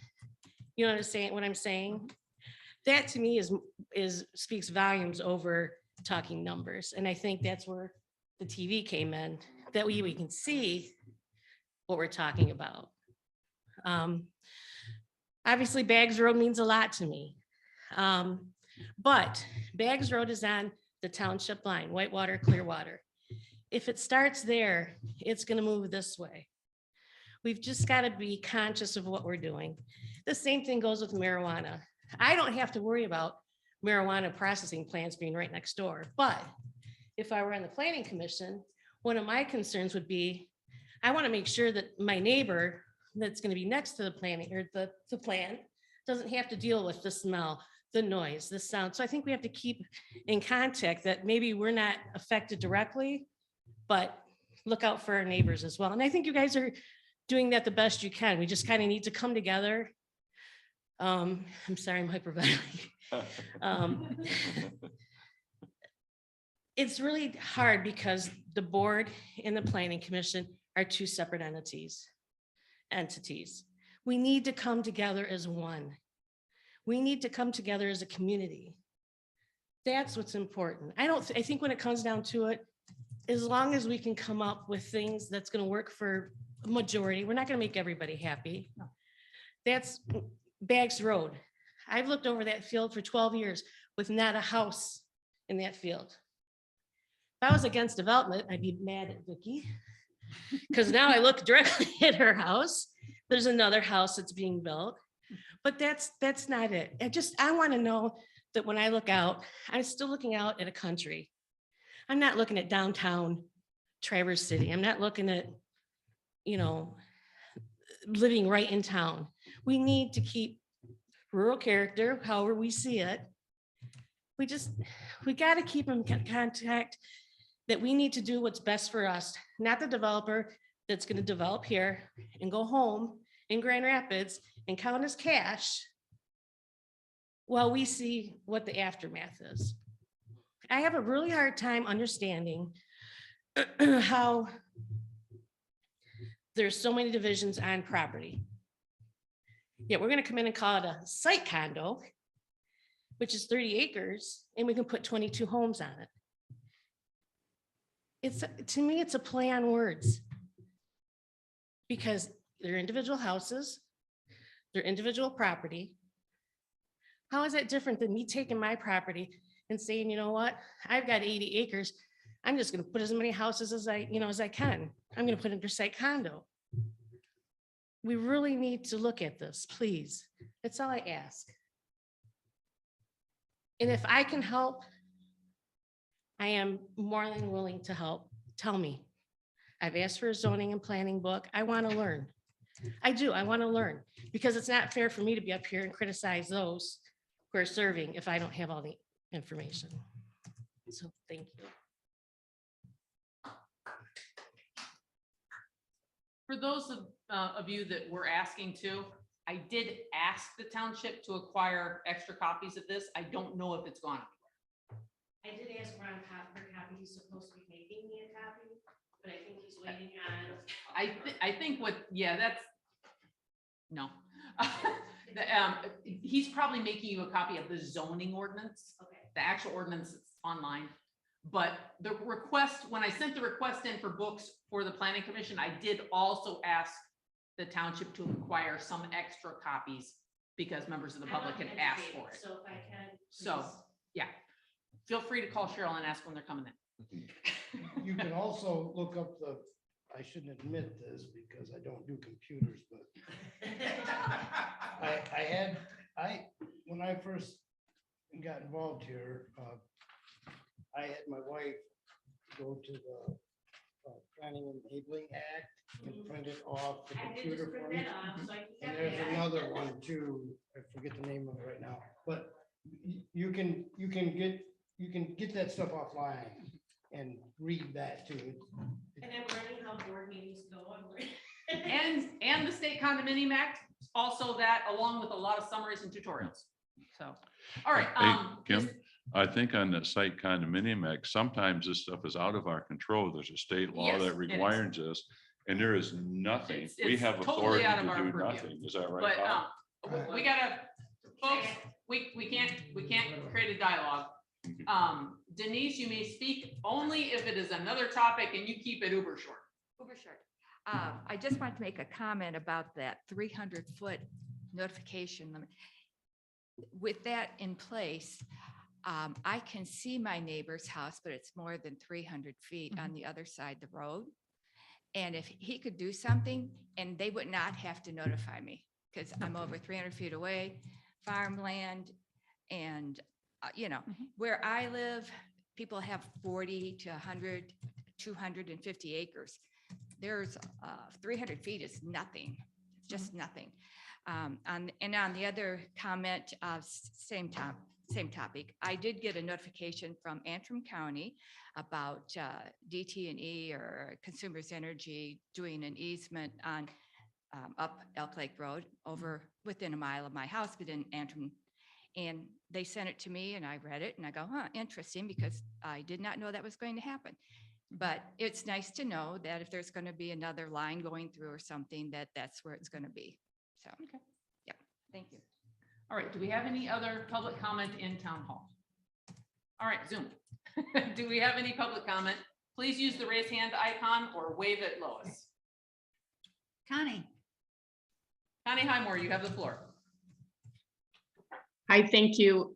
You know what I'm saying? That to me speaks volumes over talking numbers. And I think that's where the TV came in. That way we can see what we're talking about. Obviously, Baggs Road means a lot to me. But Baggs Road is on the township line, Whitewater, Clearwater. If it starts there, it's gonna move this way. We've just gotta be conscious of what we're doing. The same thing goes with marijuana. I don't have to worry about marijuana processing plants being right next door, but if I were on the planning commission, one of my concerns would be, I wanna make sure that my neighbor that's gonna be next to the planning or the plant doesn't have to deal with the smell, the noise, the sound. So I think we have to keep in contact that maybe we're not affected directly, but look out for our neighbors as well. And I think you guys are doing that the best you can. We just kind of need to come together. I'm sorry, I'm hyperventilating. It's really hard because the board and the planning commission are two separate entities. We need to come together as one. We need to come together as a community. That's what's important. I think when it comes down to it, as long as we can come up with things that's going to work for a majority, we're not going to make everybody happy. That's Baggs Road. I've looked over that field for 12 years with not a house in that field. If I was against development, I'd be mad at Vicky because now I look directly at her house. There's another house that's being built, but that's not it. I want to know that when I look out, I'm still looking out at a country. I'm not looking at downtown Traverse City. I'm not looking at, living right in town. We need to keep rural character, however we see it. We got to keep in contact that we need to do what's best for us, not the developer that's going to develop here and go home in Grand Rapids and count his cash while we see what the aftermath is. I have a really hard time understanding how there's so many divisions on property. Yet we're going to come in and call it a site condo, which is 30 acres, and we can put 22 homes on it. To me, it's a play on words because they're individual houses, they're individual property. How is that different than me taking my property and saying, you know what, I've got 80 acres. I'm just going to put as many houses as I can. I'm going to put it under site condo. We really need to look at this, please. That's all I ask. And if I can help, I am more than willing to help. Tell me. I've asked for a zoning and planning book. I want to learn. I do. I want to learn because it's not fair for me to be up here and criticize those who are serving if I don't have all the information. So thank you. For those of you that were asking to, I did ask the township to acquire extra copies of this. I don't know if it's gone. I did ask Ron for a copy. He's supposed to be making me a copy, but I think he's waiting on. I think that's, no. He's probably making you a copy of the zoning ordinance. Okay. The actual ordinance is online. But the request, when I sent the request in for books for the planning commission, I did also ask the township to acquire some extra copies because members of the public can ask for it. So if I can. So, yeah, feel free to call Cheryl and ask when they're coming in. You can also look up I shouldn't admit this because I don't do computers, but when I first got involved here, I had my wife go to the Planning and Enabling Act and print it off the computer for me. And there's another one too. I forget the name of it right now, but you can get that stuff offline and read that too. And I'm learning how board meetings go. And the state condominium act, also that along with a lot of summaries and tutorials. So, all right. Hey, Kim, I think on the site condominium act, sometimes this stuff is out of our control. There's a state law Yes, that it is. requires us, and there is nothing. We It's have totally authority out of to our do purview. nothing. Is that right, But Bob? we gotta, folks, we can't create a dialogue. Denise, you may speak only if it is another topic and you keep it uber short. Uber short. I just want to make a comment about that 300-foot notification limit. With that in place, I can see my neighbor's house, but it's more than 300 feet on the other side of the road. And if he could do something, and they would not have to notify me, because I'm over 300 feet away, farmland, and, where I live, people have 40 to 100, 250 acres. There's 300 feet is nothing, just nothing. And on the other comment, same topic, I did get a notification from Antrim County about DT&E or Consumers Energy doing an easement on up Elk Lake Road over within a mile of my house, but in Antrim. And they sent it to me and I read it and I go, interesting, because I did not know that was going to happen. But it's nice to know that if there's going to be another line going through or something, that's where it's going to be. So, Okay. yeah, thank you. All right, do we have any other public comment in town hall? All right, Zoom. Do we have any public comment? Please use the raise hand icon or wave at Lois. Connie. Connie Highmore, you have the floor. Hi, thank you.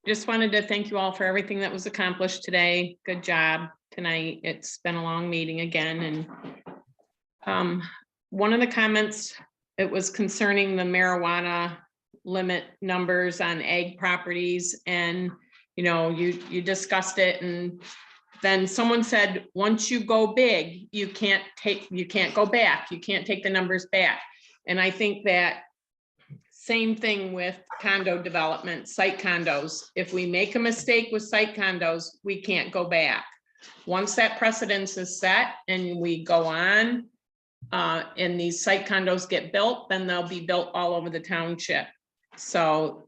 Just wanted to thank you all for everything that was accomplished today. Good job tonight. It's been a long meeting again. And one of the comments, it was concerning the marijuana limit numbers on ag properties. And, you discussed it, and then someone said, once you go big, you can't go back. You can't take the numbers back. And I think that same thing with condo development, site condos. If we make a mistake with site condos, we can't go back. Once that precedence is set and we go on, and these site condos get built, then they'll be built all over the township. So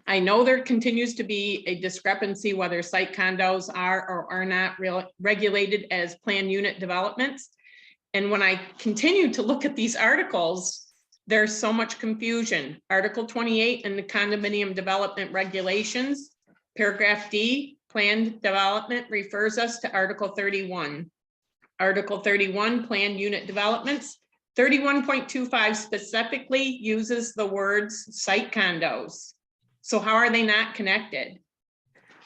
I know there continues to be a discrepancy whether site condos are or are not regulated as planned unit developments. And when I continue to look at these articles, there's so much confusion. Article 28 in the condominium development regulations, paragraph D, planned development, refers us to Article 31. Article 31, planned unit developments. 31.25 specifically uses the words site condos. So how are they not connected?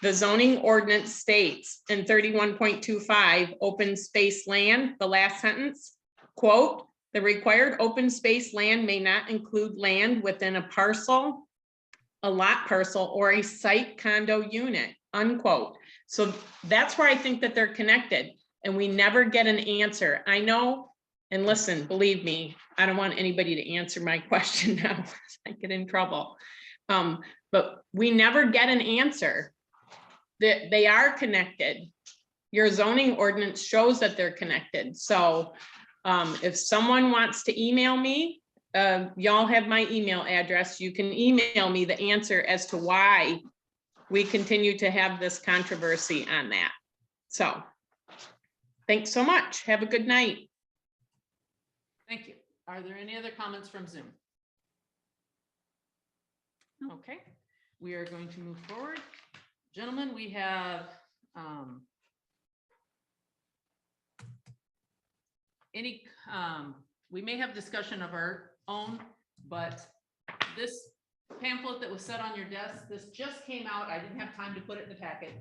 The zoning ordinance states in 31.25 open space land, the last sentence, quote, the required open space land may not include land within a parcel, a lot parcel, or a site condo unit, unquote. So that's where I think that they're connected, and we never get an answer. I know, and listen, believe me, I don't want anybody to answer my question now. I get in trouble. But we never get an answer. That they are connected. Your zoning ordinance shows that they're connected. So if someone wants to email me, y'all have my email address. You can email me the answer as to why we continue to have this controversy on that. So thanks so much. Have a good night. Thank you. Are there any other comments from Zoom? Okay, we are going to move forward. Gentlemen, we have we may have discussion of our own, but this pamphlet that was set on your desk, this just came out. I didn't have time to put it in the packet.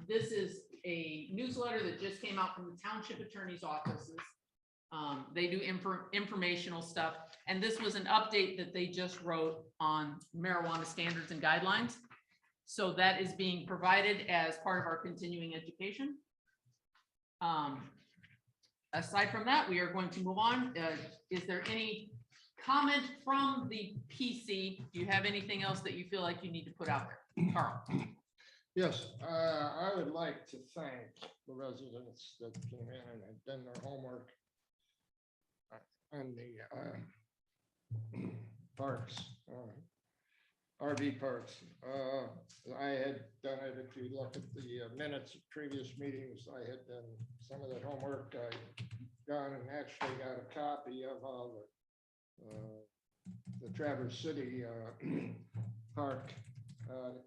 This is a newsletter that just came out from the township attorney's offices. They do informational stuff. And this was an update that they just wrote on marijuana standards and guidelines. So that is being provided as part of our continuing education. Aside from that, we are going to move on. Is there any comment from the PC? Do you have anything else that you feel like you need to put out there? Carl. Yes, I would like to thank the residents that came in and have done their homework on the parks, RV parks. I had done it. If you look at the minutes of previous meetings, I had done some of that homework. I gone and actually got a copy of all the Traverse City park.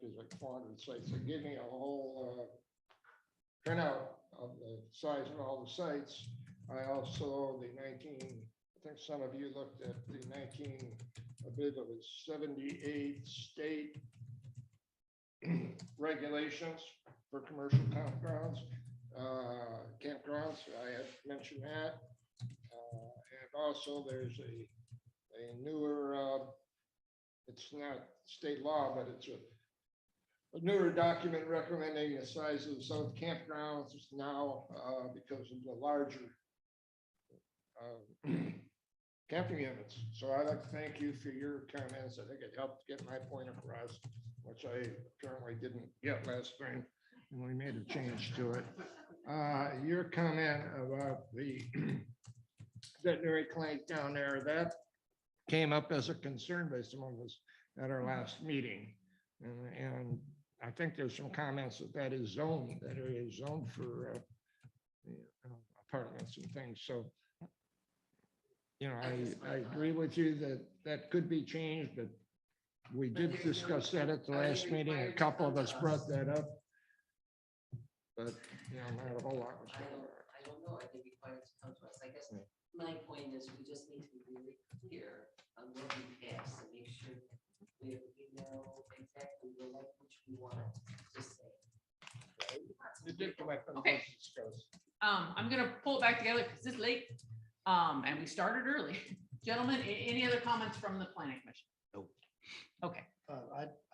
There's like 400 sites. They give me a whole printout of the size of all the sites. I also, the think some of you looked at the I believe it was 78 state regulations for commercial campgrounds. I had mentioned that. And also there's a newer, it's not state law, but it's a newer document recommending the size of some campgrounds now because of the larger camping units. So I'd like to thank you for your comments. I think it helped get my point across, which I apparently didn't get last time, and we made a change to it. Your comment about the veterinary clinic down there, that came up as a concern by some of us at our last meeting. And I think there's some comments that is zoned, that area is zoned for apartments and things. So, you know, I agree with you that that could be changed, but we did discuss that at the last meeting. A couple of us brought that up. But, you know, not a whole lot was going on. I don't know. I think we find it to come to us. I guess my point is we just need to be really clear on what we pass and make sure we know exactly the language we want to say. You did come up with Okay. those discuss. I'm gonna pull it back together because it's late. And we started early. Gentlemen, any other comments from the planning commission? Nope. Okay,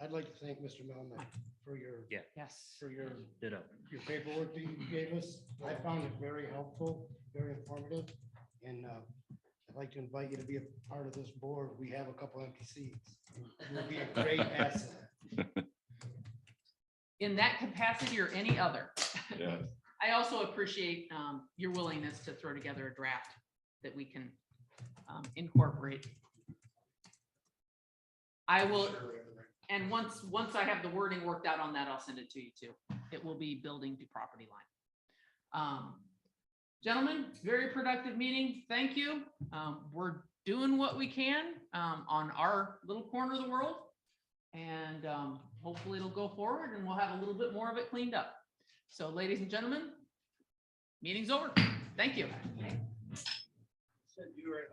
I'd like to thank Mr. Melnick for your, yes. for your Ditto. paperwork that you gave us. I found it very helpful, very informative. And I'd like to invite you to be a part of this board. We have a couple empty seats. You'll be a great asset. In that capacity or any other. Yeah. I also appreciate your willingness to throw together a draft that we can incorporate. I will, and once I have the wording worked out on that, I'll send it to you too. It will be building to property line. Gentlemen, very productive meeting. Thank you. We're doing what we can on our little corner of the world. And hopefully it'll go forward and we'll have a little bit more of it cleaned up. So ladies and gentlemen, meeting's over. Thank you. Said you were